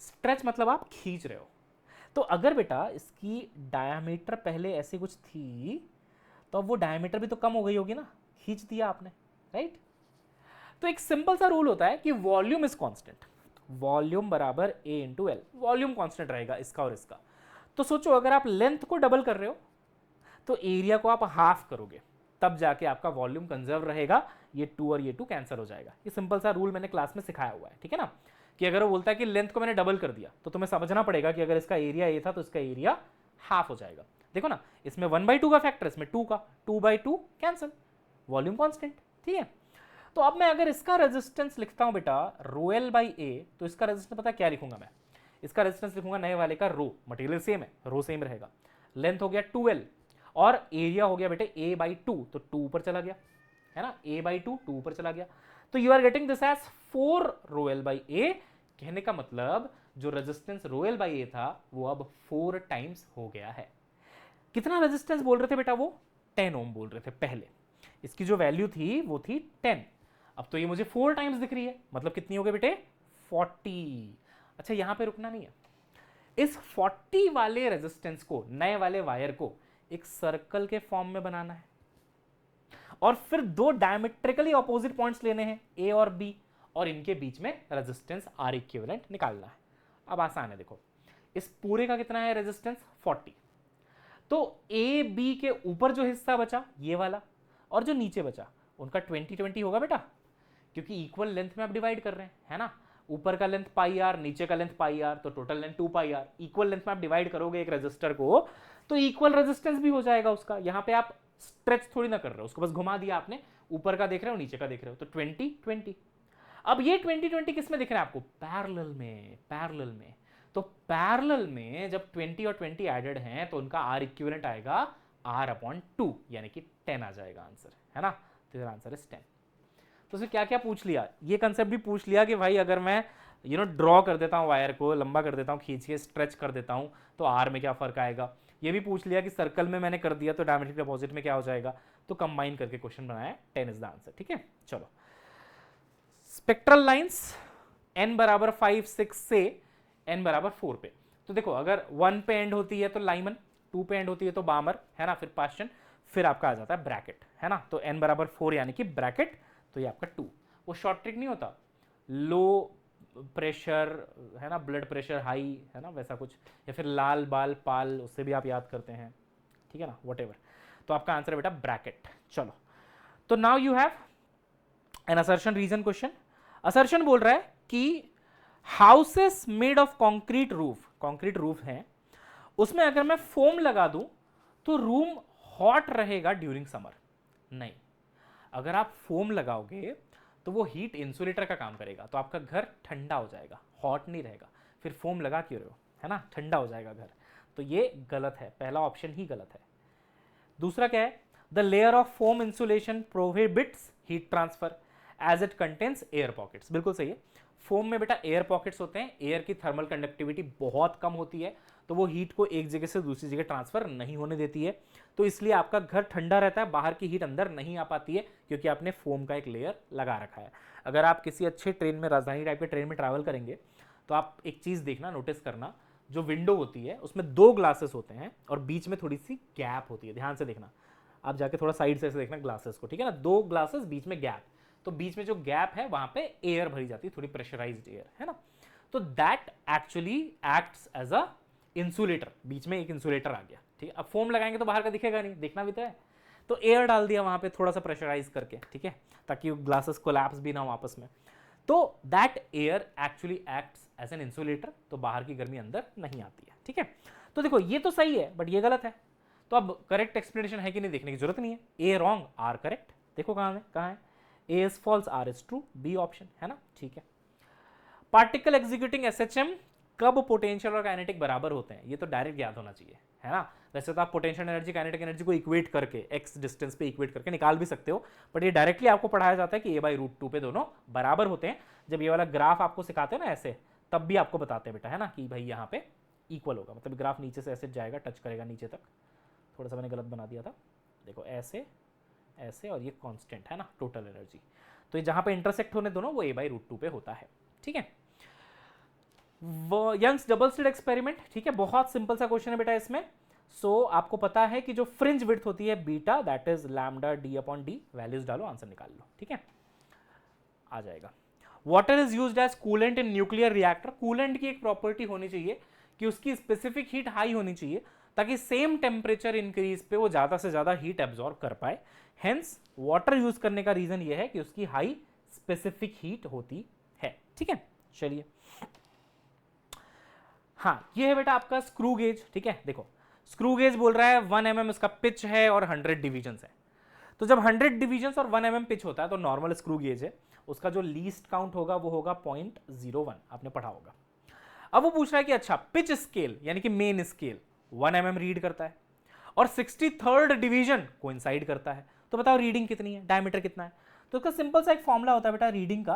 स्ट्रेच मतलब आप खींच रहे हो। तो अगर बेटा इसकी डायमीटर पहले ऐसी कुछ थी तो अब वो डायमीटर भी तो कम हो गई होगी ना, खींच दिया आपने, राइट। तो एक सिंपल सा रूल होता है कि वॉल्यूम इज कांस्टेंट, वॉल्यूम बराबर A into L, volume constant रहेगा इसका और इसका। तो सोचो अगर आप लेंथ को डबल कर रहे हो तो एरिया को आप हाफ करोगे, तब जाके आपका वॉल्यूम कंजर्व रहेगा, ये 2 और ये 2 कैंसिल हो जाएगा। ये सिंपल सा रूल मैंने क्लास में सिखाया हुआ है, ठीक है ना, कि अगर वो बोलता है कि लेंथ को मैंने डबल कर दिया तो तुम्हें समझना पड़ेगा कि अगर इसका एरिया A था तो इसका एरिया हाफ हो जाएगा। देखो ना, इसमें 1/2 का फैक्टर, इसमें 2 का, 2/2 कैंसिल, वॉल्यूम कांस्टेंट, ठीक है। तो अब मैं अगर इसका रेजिस्टेंस लिखता हूं बेटा रो L बाई ए, तो इसका रेजिस्टेंस पता क्या लिखूंगा मैं? इसका रेजिस्टेंस लिखूंगा नए वाले का रो, मटेरियल सेम है, रो सेम रहेगा, लेंथ हो गया 2L और एरिया हो गया बेटे A/2, तो 2 ऊपर चला गया, है ना, A/2 2 ऊपर चला गया। तो you are getting this as 4 rho L by A. कहने का मतलब जो resistance rho L by A था वो अब 4 टाइम्स हो गया है। कितना रेजिस्टेंस बोल रहे थे बेटा? वो 10 ओम बोल रहे थे पहले, इसकी जो वैल्यू थी वो थी 10, अब तो ये मुझे 4 टाइम्स दिख रही है, मतलब कितनी हो गई बेटे? 40। अच्छा यहां पे रुकना नहीं है, इस 40 वाले रेजिस्टेंस को, नए वाले वायर को एक सर्कल के फॉर्म में बनाना है और फिर 2 डायमेट्रिकली ऑपोजिट पॉइंट्स लेने हैं A और B और इनके बीच में रेजिस्टेंस R इक्विवेलेंट निकालना है। अब आसान है, देखो इस पूरे का कितना है रेजिस्टेंस? 40। तो A B के ऊपर जो हिस्सा बचा ये वाला और जो नीचे बचा उनका 20-20 होगा बेटा, क्योंकि इक्वल लेंथ में आप डिवाइड कर रहे हैं, है ना, ऊपर का लेंथ पाई आर, नीचे का लेंथ पाई आर, तो total length 2 pi R. Equal length में आप डिवाइड करोगे एक रेजिस्टर को तो इक्वल रेजिस्टेंस भी हो जाएगा उसका। यहां पे आप स्ट्रेच थोड़ी ना कर रहे हो, उसको बस घुमा दिया आपने, ऊपर का देख रहे हो नीचे का देख रहे हो, तो 20-20। अब ये 20-20 किस में दिख रहा है आपको? पैरेलल में, पैरेलल में। तो पैरेलल में जब 20 और 20 एडेड हैं तो उनका R इक्विवेलेंट आएगा R/2 यानी कि 10 आ जाएगा आंसर, है ना, तो आंसर इज 10। तो उसने क्या क्या पूछ लिया? ये कंसेप्ट भी पूछ लिया कि भाई अगर मैं ड्रॉ कर देता हूँ वायर को, लंबा कर देता हूँ, खींच के स्ट्रेच कर देता हूँ तो आर में क्या फर्क आएगा। ये भी पूछ लिया कि सर्कल में मैंने कर दिया तो डायमेट्रिक अपोजिट में क्या हो जाएगा। तो कंबाइन करके क्वेश्चन बनाया, 10 इज द आंसर, ठीक है। चलो, स्पेक्ट्रल लाइंस n बराबर 5 6 से n बराबर 4 पे, तो देखो अगर 1 पे एंड होती है तो लाइमन, 2 पे एंड होती है तो बामर, है ना, फिर पास्टन, फिर आपका आ जाता है ब्रैकेट, है ना। तो n बराबर 4 यानी कि ब्रैकेट, तो ये आपका 2। वो शॉर्ट ट्रिक नहीं होता, लो प्रेशर, है ना, ब्लड प्रेशर हाई, है ना, वैसा कुछ, या फिर लाल बाल पाल, उससे भी आप याद करते हैं, ठीक है ना, व्हाटएवर। तो आपका आंसर है बेटा ब्रैकेट। चलो, तो now you have an assertion reason question. Assertion बोल रहा है कि houses made of concrete roof, concrete roof है, उसमें अगर मैं फोम लगा दूं तो रूम हॉट रहेगा ड्यूरिंग समर। नहीं, अगर आप फोम लगाओगे तो वो हीट इंसुलेटर का काम करेगा, तो आपका घर ठंडा हो जाएगा, हॉट नहीं रहेगा। फिर फोम लगा क्यों रहे हो, है ना, ठंडा हो जाएगा घर। तो ये गलत है, पहला ऑप्शन ही गलत है। दूसरा क्या है? The layer of foam insulation prohibits heat transfer as it contains air pockets. बिल्कुल सही है, फोम में बेटा एयर पॉकेट्स होते हैं, एयर की थर्मल कंडक्टिविटी बहुत कम होती है, तो वो हीट को एक जगह से दूसरी जगह ट्रांसफर नहीं होने देती है, तो इसलिए आपका घर ठंडा रहता है, बाहर की हीट अंदर नहीं आ पाती है, क्योंकि आपने फोम का एक लेयर लगा रखा है। अगर आप किसी अच्छे ट्रेन में, राजधानी टाइप के ट्रेन में ट्रैवल करेंगे, तो आप एक चीज़ देखना, नोटिस करना, जो विंडो होती है उसमें 2 ग्लासेस होते हैं और बीच में थोड़ी सी गैप होती है, ध्यान से देखना, आप जाके थोड़ा साइड से ऐसे देखना ग्लासेस को, ठीक है ना, 2 ग्लासेस बीच में गैप, तो बीच में जो गैप है वहां पे एयर भरी जाती है, थोड़ी प्रेशराइज्ड एयर, है ना, तो that actually acts as a insulator, बीच में एक इंसुलेटर आ गया, ठीक है। अब फोम लगाएंगे तो बाहर का दिखेगा नहीं, देखना भी तो है, तो एयर डाल दिया वहां पे थोड़ा सा प्रेशराइज करके, ठीक है, ताकि ग्लासेस कोलैप्स भी ना हो आपस में, तो that air actually acts as an insulator, तो बाहर की गर्मी अंदर नहीं आती है, ठीक है। तो देखो ये तो सही है, बट ये गलत है, तो अब करेक्ट एक्सप्लेनेशन है कि नहीं देखने की जरूरत नहीं है, ए रॉन्ग आर करेक्ट, देखो कहाँ है, A is false R is true, B option, है ना, ठीक है। पार्टिकल एग्जीक्यूटिंग एसएचएम कब पोटेंशियल और काइनेटिक बराबर होते हैं, ये तो डायरेक्ट याद होना चाहिए, है ना। वैसे तो आप पोटेंशियल एनर्जी काइनेटिक एनर्जी को इक्वेट करके एक्स डिस्टेंस पे इक्वेट करके निकाल भी सकते हो, बट ये डायरेक्टली आपको पढ़ाया जाता है कि a/√2 पे दोनों बराबर होते हैं। जब ये वाला ग्राफ आपको सिखाते हैं ना ऐसे, तब भी आपको बताते हैं बेटा, है ना, कि भाई यहाँ पे इक्वल होगा, मतलब ग्राफ नीचे से ऐसे जाएगा, टच करेगा नीचे तक, थोड़ा सा मैंने गलत बना दिया था, देखो ऐसे ऐसे, और ये कांस्टेंट है ना टोटल एनर्जी, तो ये जहां पे इंटरसेक्ट होने दोनों वो a/√2 पे होता है, ठीक है। यंग्स डबल स्लिट एक्सपेरिमेंट, ठीक है, बहुत सिंपल सा क्वेश्चन है बेटा इसमें। सो आपको पता है कि जो फ्रिंज विड्थ होती है beta, that is lambda d/d, values डालो, आंसर निकाल लो, ठीक है, आ जाएगा। Water is used as coolant in nuclear reactor, coolant की एक प्रॉपर्टी होनी चाहिए कि उसकी स्पेसिफिक हीट हाई होनी चाहिए, ताकि सेम टेम्परेचर इंक्रीज पे वो ज्यादा से ज्यादा हीट एब्जॉर्ब कर पाए। हेंस वाटर यूज करने का रीजन ये है कि उसकी हाई स्पेसिफिक हीट होती है, ठीक है। चलिए, हाँ ये है बेटा आपका स्क्रू गेज, ठीक है। देखो स्क्रू गेज बोल रहा है 1 mm इसका पिच है और 100 डिवीजन है, तो जब 100 डिवीजन और 1 mm पिच होता है तो नॉर्मल स्क्रू गेज है, उसका जो लीस्ट काउंट होगा वो होगा 0.01, आपने पढ़ा होगा। अब वो पूछ रहा है कि अच्छा पिच स्केल यानी कि मेन स्केल 1 mm रीड करता है और 63rd डिवीजन कोइंसाइड करता है, तो बताओ रीडिंग कितनी है, डायमीटर कितना है। तो उसका सिंपल सा एक फॉर्मूला होता है बेटा रीडिंग का,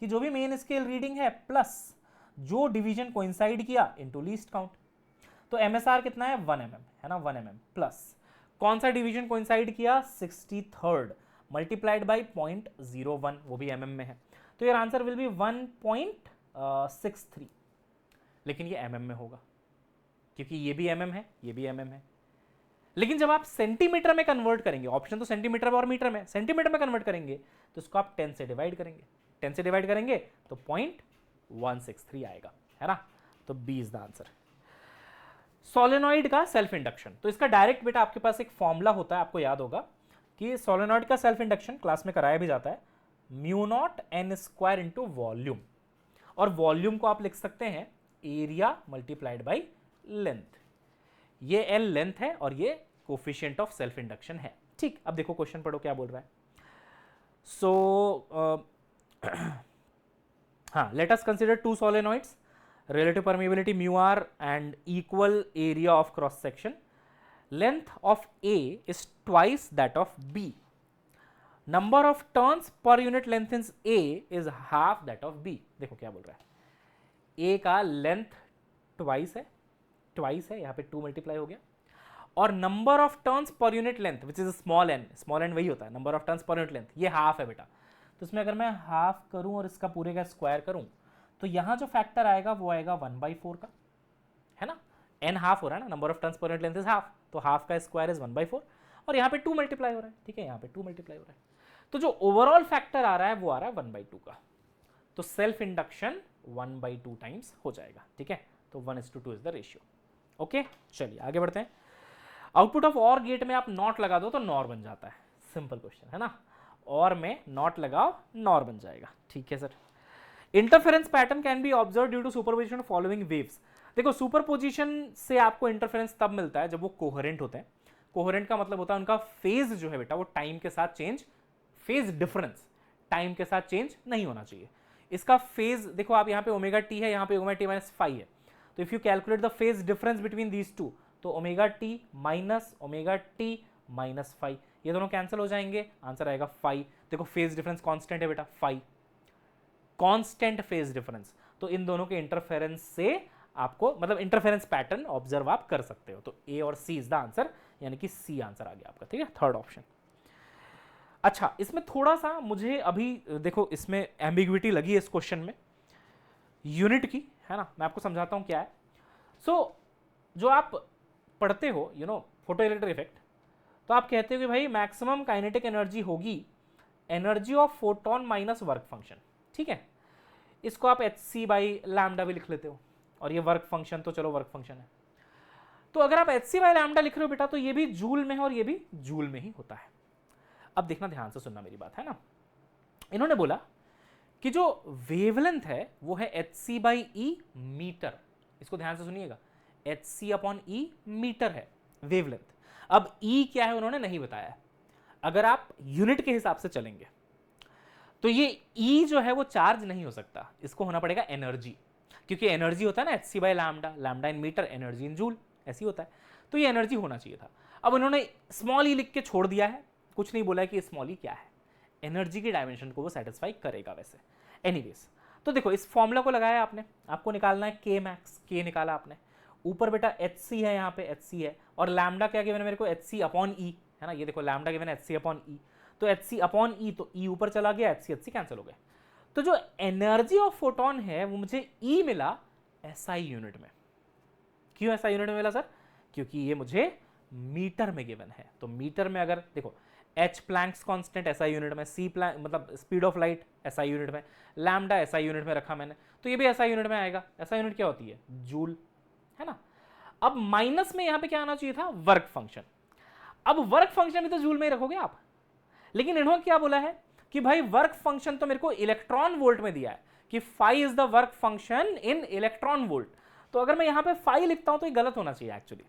कि जो भी मेन स्केल रीडिंग है प्लस जो डिवीजन कोइंसाइड किया इनटू लीस्ट काउंट, तो एमएसआर कितना है 1 mm, है ना, 1 mm प्लस कौन सा डिवीजन कोइंसाइड किया 63rd मल्टीप्लाइड बाई 0.01, वो भी mm में है, तो योर आंसर विल बी 1.63, लेकिन ये mm में होगा क्योंकि ये भी mm है, ये भी mm है। लेकिन जब आप सेंटीमीटर में कन्वर्ट करेंगे, ऑप्शन तो सेंटीमीटर और मीटर में, सेंटीमीटर में कन्वर्ट करेंगे तो इसको आप 10 से डिवाइड करेंगे, 10 से डिवाइड करेंगे तो 0.163 आएगा, है ना, तो B is the answer. Solenoid का सेल्फ इंडक्शन, तो इसका डायरेक्ट बेटा आपके पास एक फॉर्मूला होता है, आपको याद होगा कि सोलेनॉइड का सेल्फ इंडक्शन क्लास में कराया भी जाता है, μ0n² इंटू वॉल्यूम, और वॉल्यूम को आप लिख सकते हैं एरिया मल्टीप्लाइड बाई लेंथ, ये L लेंथ है और ये कोफिशिएंट ऑफ सेल्फ इंडक्शन है, ठीक। अब देखो क्वेश्चन पढ़ो क्या बोल रहा है। सो हाँ, let us consider 2 solenoids, relative permeability mu r and equal area of cross section, length of A is twice that of B, number of turns per unit length in A is half that of B। देखो क्या बोल रहा है, A का length twice है यहाँ पे 2 multiply हो गया, और number of turns per unit length which is small n वही होता है number of turns per unit length, ये हाफ है बेटा, तो इसमें अगर मैं हाफ करूं और इसका पूरे का स्क्वायर करूं तो यहां जो फैक्टर आएगा वो आएगा 1/4 का, है ना, n हाफ हो रहा है ना, number of turns per unit length is half, तो हाफ का स्क्वायर इज 1/4, और यहाँ पे 2 मल्टीप्लाई हो रहा है, ठीक है, यहाँ पे 2 मल्टीप्लाई हो रहा है, तो जो ओवरऑल फैक्टर आ रहा है वो आ रहा है 1/2 का, तो सेल्फ इंडक्शन 1/2 टाइम्स हो जाएगा, ठीक है, तो 1:2 इज द रेशियो। ओके, चलिए आगे बढ़ते हैं। आउटपुट ऑफ और गेट में आप नॉट लगा दो तो नॉर बन जाता है, सिंपल क्वेश्चन है ना, और में नॉट लगाओ नॉर बन जाएगा, ठीक है sir. Interference pattern can be observe due to superposition following waves, देखो सुपरपोजिशन से आपको इंटरफेरेंस तब मिलता है जब वो कोहेरेंट होते हैं, कोहेरेंट का मतलब होता है उनका फेज जो है बेटा वो टाइम के साथ चेंज, फेज डिफरेंस टाइम के साथ चेंज नहीं होना चाहिए। इसका फेज देखो आप यहाँ पे ओमेगा टी है, यहाँ पे ओमेगा टी माइनस 5 है, तो if you calculate the phase difference between these two तो omega t minus omega t minus 5, ये दोनों कैंसिल हो जाएंगे, आंसर आएगा 5। देखो फेज डिफरेंस कांस्टेंट है बेटा 5, कांस्टेंट फेज डिफरेंस, तो इन दोनों के इंटरफेरेंस से आपको मतलब इंटरफेरेंस पैटर्न ऑब्जर्व आप कर सकते हो। तो ए और सी इज द आंसर, यानी कि सी आंसर आ गया आपका, ठीक है, थर्ड ऑप्शन। अच्छा, इसमें थोड़ा सा मुझे अभी देखो इसमें एम्बिग्विटी लगी है इस क्वेश्चन में यूनिट की, है ना, मैं आपको समझाता हूं क्या है। सो जो आप पढ़ते हो फोटो इलेक्ट्रिक इफेक्ट, तो आप कहते हो कि भाई मैक्सिमम काइनेटिक एनर्जी होगी energy of photon minus work function, ठीक है, इसको आप एच सी बाई लैम्डा भी लिख लेते हो, और ये वर्क फंक्शन तो चलो वर्क फंक्शन है। तो अगर आप एच सी बाई लैम्डा लिख रहे हो बेटा, तो ये भी जूल में है और ये भी जूल में ही होता है। अब देखना, ध्यान से सुनना मेरी बात, है ना। इन्होंने बोला कि जो वेवलेंथ है वो है H C by E metre, इसको ध्यान से सुनिएगा, H C upon E metre है वेवलेंथ। अब ई क्या है उन्होंने नहीं बताया। अगर आप यूनिट के हिसाब से चलेंगे तो ये ई जो है वो चार्ज नहीं हो सकता, इसको होना पड़ेगा एनर्जी, क्योंकि एनर्जी होता है ना H C by lambda, lambda in metre, energy in joule, ऐसी होता है। तो ये एनर्जी होना चाहिए था। अब उन्होंने स्मॉल ई लिख के छोड़ दिया है, कुछ नहीं बोला है कि स्मॉल ई क्या है, एनर्जी की डायमेंशन को वो सेटिस्फाई करेगा वैसे। एनीवेज, तो देखो इस फॉर्मूला को लगाया आपने, आपको निकालना है के मैक्स, के निकाला आपने, ऊपर बेटा एच सी है, यहाँ पे एच सी है, और लैम्डा क्या गिवन है मेरे को, एच सी अपॉन ई, है ना, ये देखो लैम्डा गिवन है एच सी अपॉन ई, तो एच सी अपॉन ई, तो ई ऊपर चला गया, एच सी कैंसिल हो गए। तो जो एनर्जी ऑफ फोटोन है वो मुझे ई मिला एसआई यूनिट में। क्यों एसआई यूनिट में मिला सर? क्योंकि ये मुझे मीटर में गिवन है। तो मीटर में अगर देखो H Planck's constant SI unit में, सी प्लैंक मतलब speed of light SI unit में, लैम्डा एसआई यूनिट में रखा मैंने, तो ये भी एसआई यूनिट में आएगा। एसआई यूनिट क्या होती है? जूल, है ना। अब माइनस में यहां पे क्या आना चाहिए था? Work function. अब वर्क फंक्शन भी तो जूल में ही रखोगे आप, लेकिन इन्होंने क्या बोला है कि भाई वर्क फंक्शन तो मेरे को इलेक्ट्रॉन वोल्ट में दिया है कि phi is the work function in electron volt. तो अगर मैं यहां पे फाई लिखता हूं तो ये गलत होना चाहिए एक्चुअली,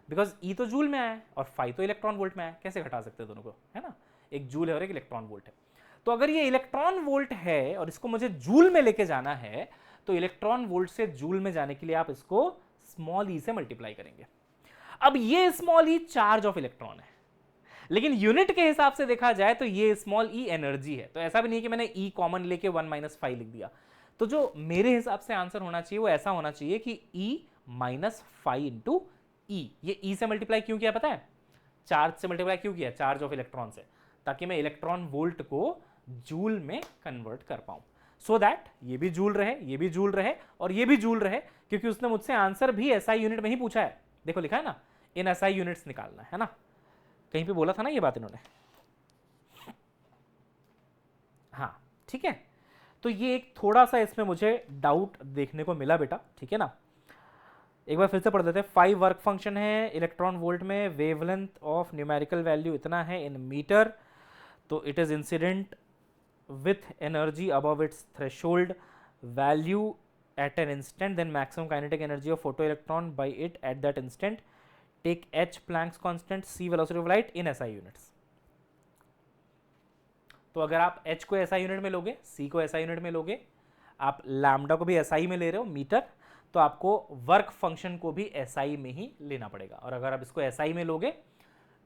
बिकॉज ई तो जूल में आया है और फाई तो इलेक्ट्रॉन वोल्ट में आया है। कैसे घटा सकते हैं दोनों को, है ना, एक जूल है और एक इलेक्ट्रॉन वोल्ट है। तो अगर ये इलेक्ट्रॉन वोल्ट है और इसको मुझे जूल में लेके जाना है, तो इलेक्ट्रॉन वोल्ट से जूल में जाने के लिए आप इसको स्मॉल ई से मल्टीप्लाई करेंगे। अब ये small E charge of electron है, लेकिन यूनिट के हिसाब से देखा जाए तो ये स्मॉल ई एनर्जी है। तो ऐसा भी नहीं कि मैंने ई कॉमन लेके 1 माइनस 5 लिख दिया। तो जो मेरे हिसाब से आंसर होना चाहिए वो ऐसा होना चाहिए कि ई माइनस 5 इंटू ई। ये ई से मल्टीप्लाई क्यों किया पता है? चार्ज से मल्टीप्लाई क्यों किया? चार्ज ऑफ इलेक्ट्रॉन से, ताकि मैं इलेक्ट्रॉन वोल्ट को जूल में कन्वर्ट कर पाऊं, सो दैट ये भी जूल रहे, ये भी जूल रहे और ये भी जूल रहे, क्योंकि उसने मुझसे आंसर भी एसआई यूनिट में ही पूछा है। देखो लिखा है ना, इन एसआई यूनिट्स निकालना है ना, कहीं पे बोला था ना ये बात इन्होंने। हाँ ठीक है, तो ये एक थोड़ा सा इसमें मुझे डाउट देखने को मिला बेटा, ठीक है ना। एक बार फिर से पढ़ देते हैं। 5 वर्क फंक्शन है इलेक्ट्रॉन वोल्ट में, वेवलेंथ ऑफ न्यूमेरिकल वैल्यू इतना है इन मीटर, तो it is incident with energy above it's threshold value at an instant, then maximum kinetic energy of photoelectron by it at that instant. Take h Planck's constant, c velocity of light in SI units. तो अगर आप h को SI unit में लोगे, c को SI unit में लोगे, आप लैम्डा को भी SI में ले रहे हो मीटर, तो आपको वर्क फंक्शन को भी SI में ही लेना पड़ेगा। और अगर आप इसको SI में लोगे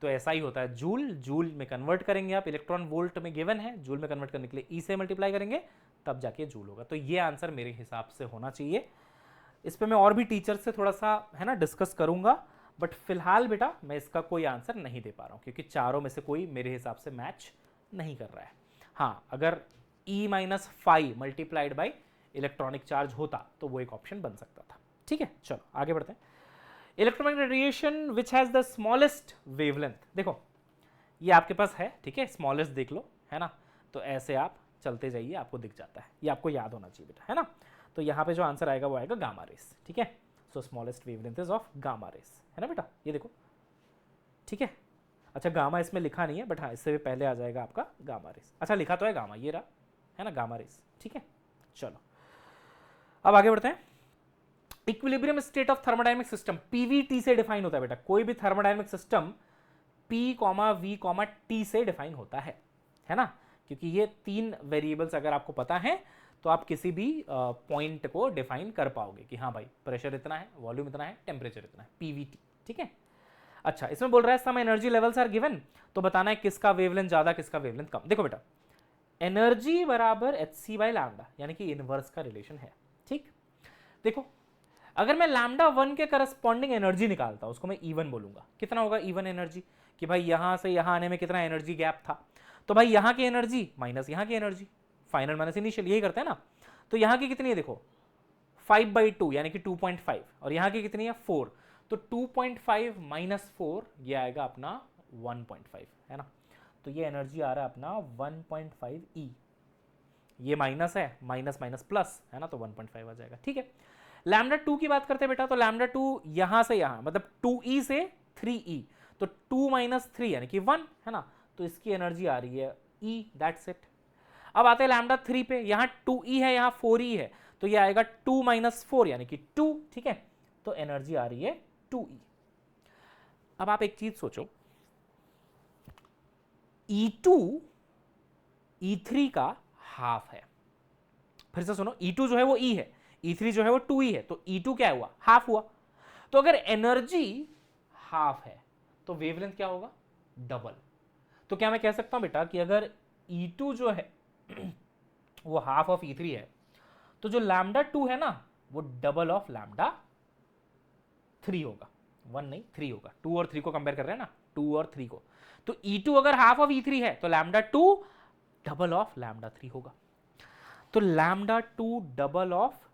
तो SI होता है जूल, जूल में कन्वर्ट करेंगे आप, इलेक्ट्रॉन वोल्ट में गिवन है, जूल में कन्वर्ट करने के लिए ई से मल्टीप्लाई करेंगे, तब जाके जूल होगा। तो ये आंसर मेरे हिसाब से होना चाहिए। इस पे मैं और भी टीचर से थोड़ा सा है ना डिस्कस करूंगा, बट फिलहाल बेटा मैं इसका कोई आंसर नहीं दे पा रहा हूँ, क्योंकि चारों में से कोई मेरे हिसाब से मैच नहीं कर रहा है। हाँ, अगर E minus 5 multiplied by electronic charge होता तो वो एक ऑप्शन बन सकता था। ठीक है, चलो आगे बढ़ते हैं। Electromagnetic radiation which has the smallest wavelength, देखो ये आपके पास है, ठीक है, स्मॉलेस्ट देख लो, है ना। तो ऐसे आप चलते जाइए, आपको दिख जाता है, ये आपको याद होना चाहिए बेटा, है ना। तो यहाँ पे जो आंसर आएगा वो आएगा गामा रेस, ठीक है। सो smallest wavelength is of gamma rays, है ना बेटा, ये देखो, ठीक है। अच्छा गामा इसमें लिखा नहीं है, बट हाँ इससे भी पहले आ जाएगा आपका गामा रेस। अच्छा लिखा तो है गामा, ये रहा, है ना, गामा रेस, ठीक है। चलो अब आगे बढ़ते हैं। Equilibrium state of thermodynamic system Pvt से डिफाइन होता है बेटा। कोई भी thermodynamic system P V T से डिफाइन होता है ना, क्योंकि ये 3 वेरिएबल्स अगर आपको पता है तो आप किसी भी पॉइंट को डिफाइन कर पाओगे कि हाँ भाई प्रेशर इतना है, वॉल्यूम इतना है, टेम्परेचर इतना है, पीवीटी, ठीक है। अच्छा, इसमें बोल रहा है some energy levels are given, तो बताना है किसका वेवलेंथ ज्यादा किसका वेवलेंथ कम। देखो बेटा, एनर्जी बराबर hc बाई लैम्डा, यानी कि इनवर्स का रिलेशन है। ठीक, देखो अगर मैं लैम्डा 1 के करस्पॉन्डिंग एनर्जी निकालता हूं, उसको मैं E1 बोलूंगा। कितना होगा E1 एनर्जी, कि भाई यहां से यहां आने में कितना एनर्जी गैप था, तो भाई यहां की एनर्जी माइनस यहां की एनर्जी, फाइनल माइनस इनिशियल, यही करते हैं ना। तो यहां की कितनी है देखो 5/2 यानी कि 2.5, और यहां की कितनी है 4, तो 2.5 माइनस 4 ये आएगा अपना 1.5, है ना। तो ये एनर्जी आ रहा है अपना 1.5 E, ये माइनस है, माइनस माइनस प्लस है ना, तो 1.5 आ जाएगा। ठीक है, लैम्डा 2 की बात करते हैं बेटा, तो लैम्डा 2 यहां से यहां मतलब 2E से 3E, तो 2 माइनस 3 यानी कि 1, है ना, तो इसकी एनर्जी आ रही है E, दैट्स इट। अब आते हैं लैम्डा 3 पे, यहां 2E है यहां 4E है, तो ये आएगा 2 माइनस 4 यानी कि 2, ठीक है, तो एनर्जी आ रही है 2E। अब आप एक चीज सोचो, E2 E3 का हाफ है। फिर से सुनो, E2 जो है वो E है, E3 जो है वो 2E है, तो E2 क्या हुआ, हाफ हुआ। तो अगर एनर्जी हाफ है तो वेवलेंथ क्या होगा, डबल। तो क्या मैं कह सकता हूं बेटा कि अगर E2 जो है वो हाफ ऑफ E3 है, तो जो लैम्डा 2 है ना वो डबल ऑफ लैम्डा 3 होगा। 1 नहीं 3 होगा, 2 और 3 को कंपेयर कर रहे हैं ना, 2 और 3 को। तो E2 अगर हाफ ऑफ E3 है तो लैम्डा 2 डबल ऑफ लैम्डा 3 होगा। तो लैम्डा 2 डबल ऑफ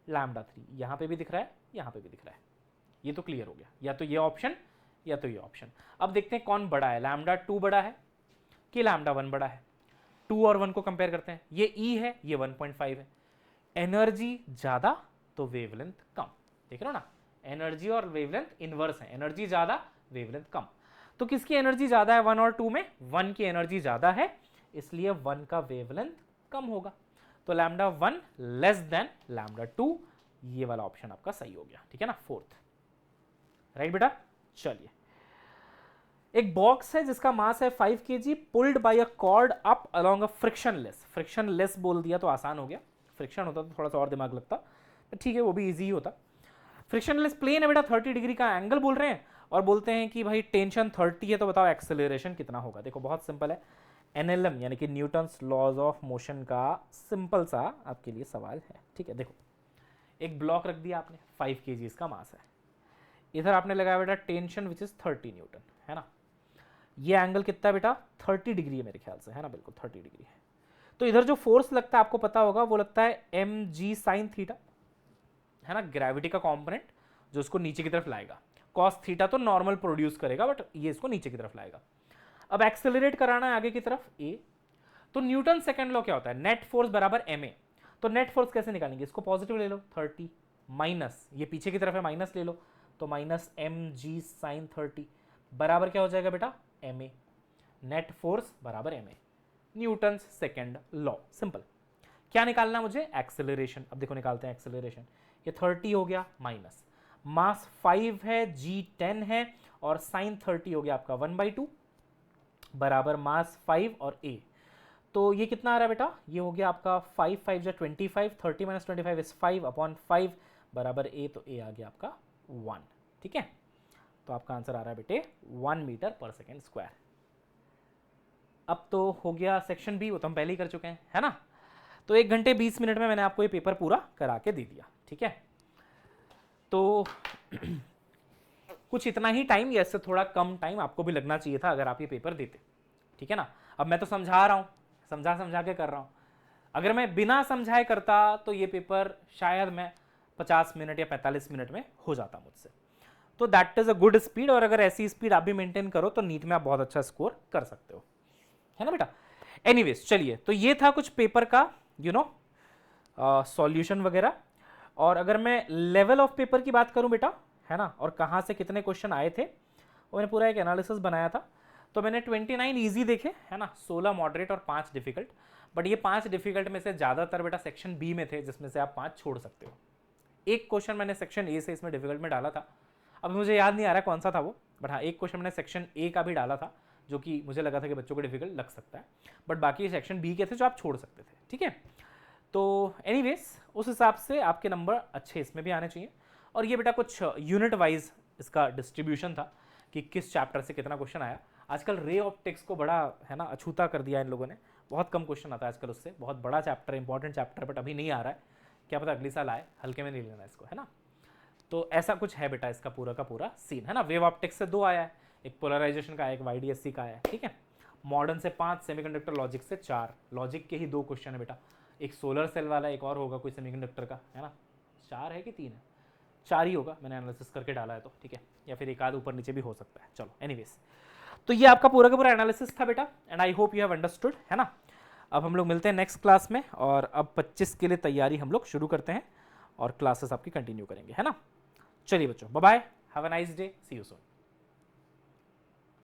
लैम्डा 3 यहां पे भी दिख रहा है, यहां पे भी दिख रहा है। ये तो क्लियर हो गया, या तो ये ऑप्शन या तो ये ऑप्शन। अब देखते हैं कौन बड़ा है, लैम्डा 2 बड़ा है कि लैम्डा 1 बड़ा है। 2 और 1 को कंपेयर करते हैं, ये E है ये 1.5 है। एनर्जी ज्यादा तो वेवलेंथ कम, देख रहे हो ना, एनर्जी और वेवलेंथ इनवर्स है, एनर्जी ज्यादा वेवलेंथ कम। तो किसकी एनर्जी ज्यादा है 1 और 2 में, 1 की एनर्जी ज्यादा है, इसलिए 1 का वेवलेंथ कम होगा। तो लैम्डा 1 लेस देन लैम्डा 2, ये वाला ऑप्शन आपका सही हो गया, ठीक है ना, फोर्थ। राइट बेटा, चलिए। एक बॉक्स है जिसका मास है 5 kg, pulled bye a cord up along a frictionless, frictionless बोल दिया तो आसान हो गया, फ्रिक्शन होता तो थोड़ा सा और दिमाग लगता, ठीक है वो भी इजी ही होता। फ्रिक्शनलेस प्लेन है बेटा, 30 डिग्री का एंगल बोल रहे हैं, और बोलते हैं कि भाई टेंशन 30 है, तो बताओ एक्सेलरेशन कितना होगा। देखो बहुत सिंपल है, NLM यानी कि न्यूटन्स लॉज ऑफ मोशन का सिंपल सा आपके लिए सवाल है। ठीक है, देखो एक ब्लॉक रख दिया आपने, 5 kg इसका मास है, इधर आपने लगाया बेटा टेंशन विच इज 30 न्यूटन, है ना। ये एंगल कितना है बेटा 30 डिग्री है मेरे ख्याल से, है ना, बिल्कुल 30 डिग्री है। तो इधर जो फोर्स लगता है आपको पता होगा, वो लगता है mg sin थीटा, है ना, ग्रेविटी का कंपोनेंट जो इसको नीचे की तरफ लाएगा। cos थीटा तो नॉर्मल प्रोड्यूस करेगा, बट ये इसको नीचे की तरफ लाएगा। अब एक्सेलरेट कराना है आगे की तरफ a, तो न्यूटन सेकंड लॉ क्या होता है, नेट फोर्स बराबर ma। तो नेट फोर्स कैसे निकालेंगे, इसको पॉजिटिव ले लो 30 माइनस ये पीछे की तरफ है माइनस ले लो, तो माइनस mg sin 30 बराबर क्या हो जाएगा बेटा ma। नेट फोर्स बराबर ma, Newton second law, simple. क्या निकालना मुझे, एक्सेलरेशन। अब देखो निकालते हैं एक्सेलरेशन, ये 30 हो गया माइनस मास 5 है, g 10 है, और साइन 30 हो गया आपका 1/2 बराबर मास 5 और a। तो ये कितना आ रहा है बेटा, ये हो गया आपका 5 5 जा 25, 30 माइनस 25 इज 5/5 बराबर a, तो a आ गया आपका 1। ठीक है, तो आपका आंसर आ रहा है बेटे 1 मीटर पर सेकेंड स्क्वायर। अब तो हो गया सेक्शन बी, वो तो हम पहले ही कर चुके हैं, है ना। तो 1 घंटे 20 मिनट में मैंने आपको ये पेपर पूरा करा के दे दिया, ठीक है। तो कुछ इतना ही टाइम या इससे थोड़ा कम टाइम आपको भी लगना चाहिए था अगर आप ये पेपर देते, ठीक है ना। अब मैं तो समझा रहा हूँ, समझा समझा के कर रहा हूँ, अगर मैं बिना समझाए करता तो ये पेपर शायद मैं 50 मिनट या 45 मिनट में हो जाता मुझसे। तो that is a good speed, और अगर ऐसी स्पीड आप भी मेंटेन करो तो नीट में आप बहुत अच्छा स्कोर कर सकते हो, है ना बेटा। एनीवेज चलिए, तो ये था कुछ पेपर का यू नो सॉल्यूशन वगैरह। और अगर मैं लेवल ऑफ पेपर की बात करूं बेटा, है ना, और कहाँ से कितने क्वेश्चन आए थे, वो मैंने पूरा एक एनालिसिस बनाया था। तो मैंने 29 इजी देखे, है ना, 16 मॉडरेट और 5 डिफिकल्ट। बट ये 5 डिफिकल्ट में से ज़्यादातर बेटा सेक्शन बी में थे, जिसमें से आप 5 छोड़ सकते हो। एक क्वेश्चन मैंने सेक्शन ए से इसमें डिफिकल्ट में डाला था, अब मुझे याद नहीं आ रहा कौन सा था वो, बट हाँ एक क्वेश्चन मैंने सेक्शन ए का भी डाला था, जो कि मुझे लगा था कि बच्चों को डिफिकल्ट लग सकता है। बट बाकी सेक्शन बी के थे जो आप छोड़ सकते थे, ठीक है। तो एनीवेज उस हिसाब से आपके नंबर अच्छे इसमें भी आने चाहिए। और ये बेटा कुछ यूनिट वाइज इसका डिस्ट्रीब्यूशन था कि किस चैप्टर से कितना क्वेश्चन आया। आजकल रे ऑप्टिक्स को बड़ा है ना अछूता कर दिया इन लोगों ने, बहुत कम क्वेश्चन आता है आजकल उससे, बहुत बड़ा चैप्टर, इंपॉर्टेंट चैप्टर, बट अभी नहीं आ रहा है, क्या पता अगली साल आए, हल्के में नहीं लेना इसको, है ना। तो ऐसा कुछ है बेटा इसका पूरा का पूरा सीन, है ना। वेव ऑप्टिक्स से 2 आया है, एक पोलराइजेशन का है, एक YDSC का है, ठीक है। मॉडर्न से 5, सेमीकंडक्टर लॉजिक से 4, लॉजिक के ही 2 क्वेश्चन है बेटा, एक सोलर सेल वाला, एक और होगा कोई सेमीकंडक्टर का, है ना। 4 है कि 3 है, 4 ही होगा, मैंने एनालिसिस करके डाला है तो, ठीक है, या फिर एक आध ऊपर नीचे भी हो सकता है, चलो एनीवेज। तो ये आपका पूरा का पूरा एनालिसिस था बेटा, and I hope you have understood, है ना। अब हम लोग मिलते हैं नेक्स्ट क्लास में, और अब 25 के लिए तैयारी हम लोग शुरू करते हैं और क्लासेस आपकी कंटिन्यू करेंगे, है ना। चलिए बच्चों, bye bye, have a nice day, see you soon.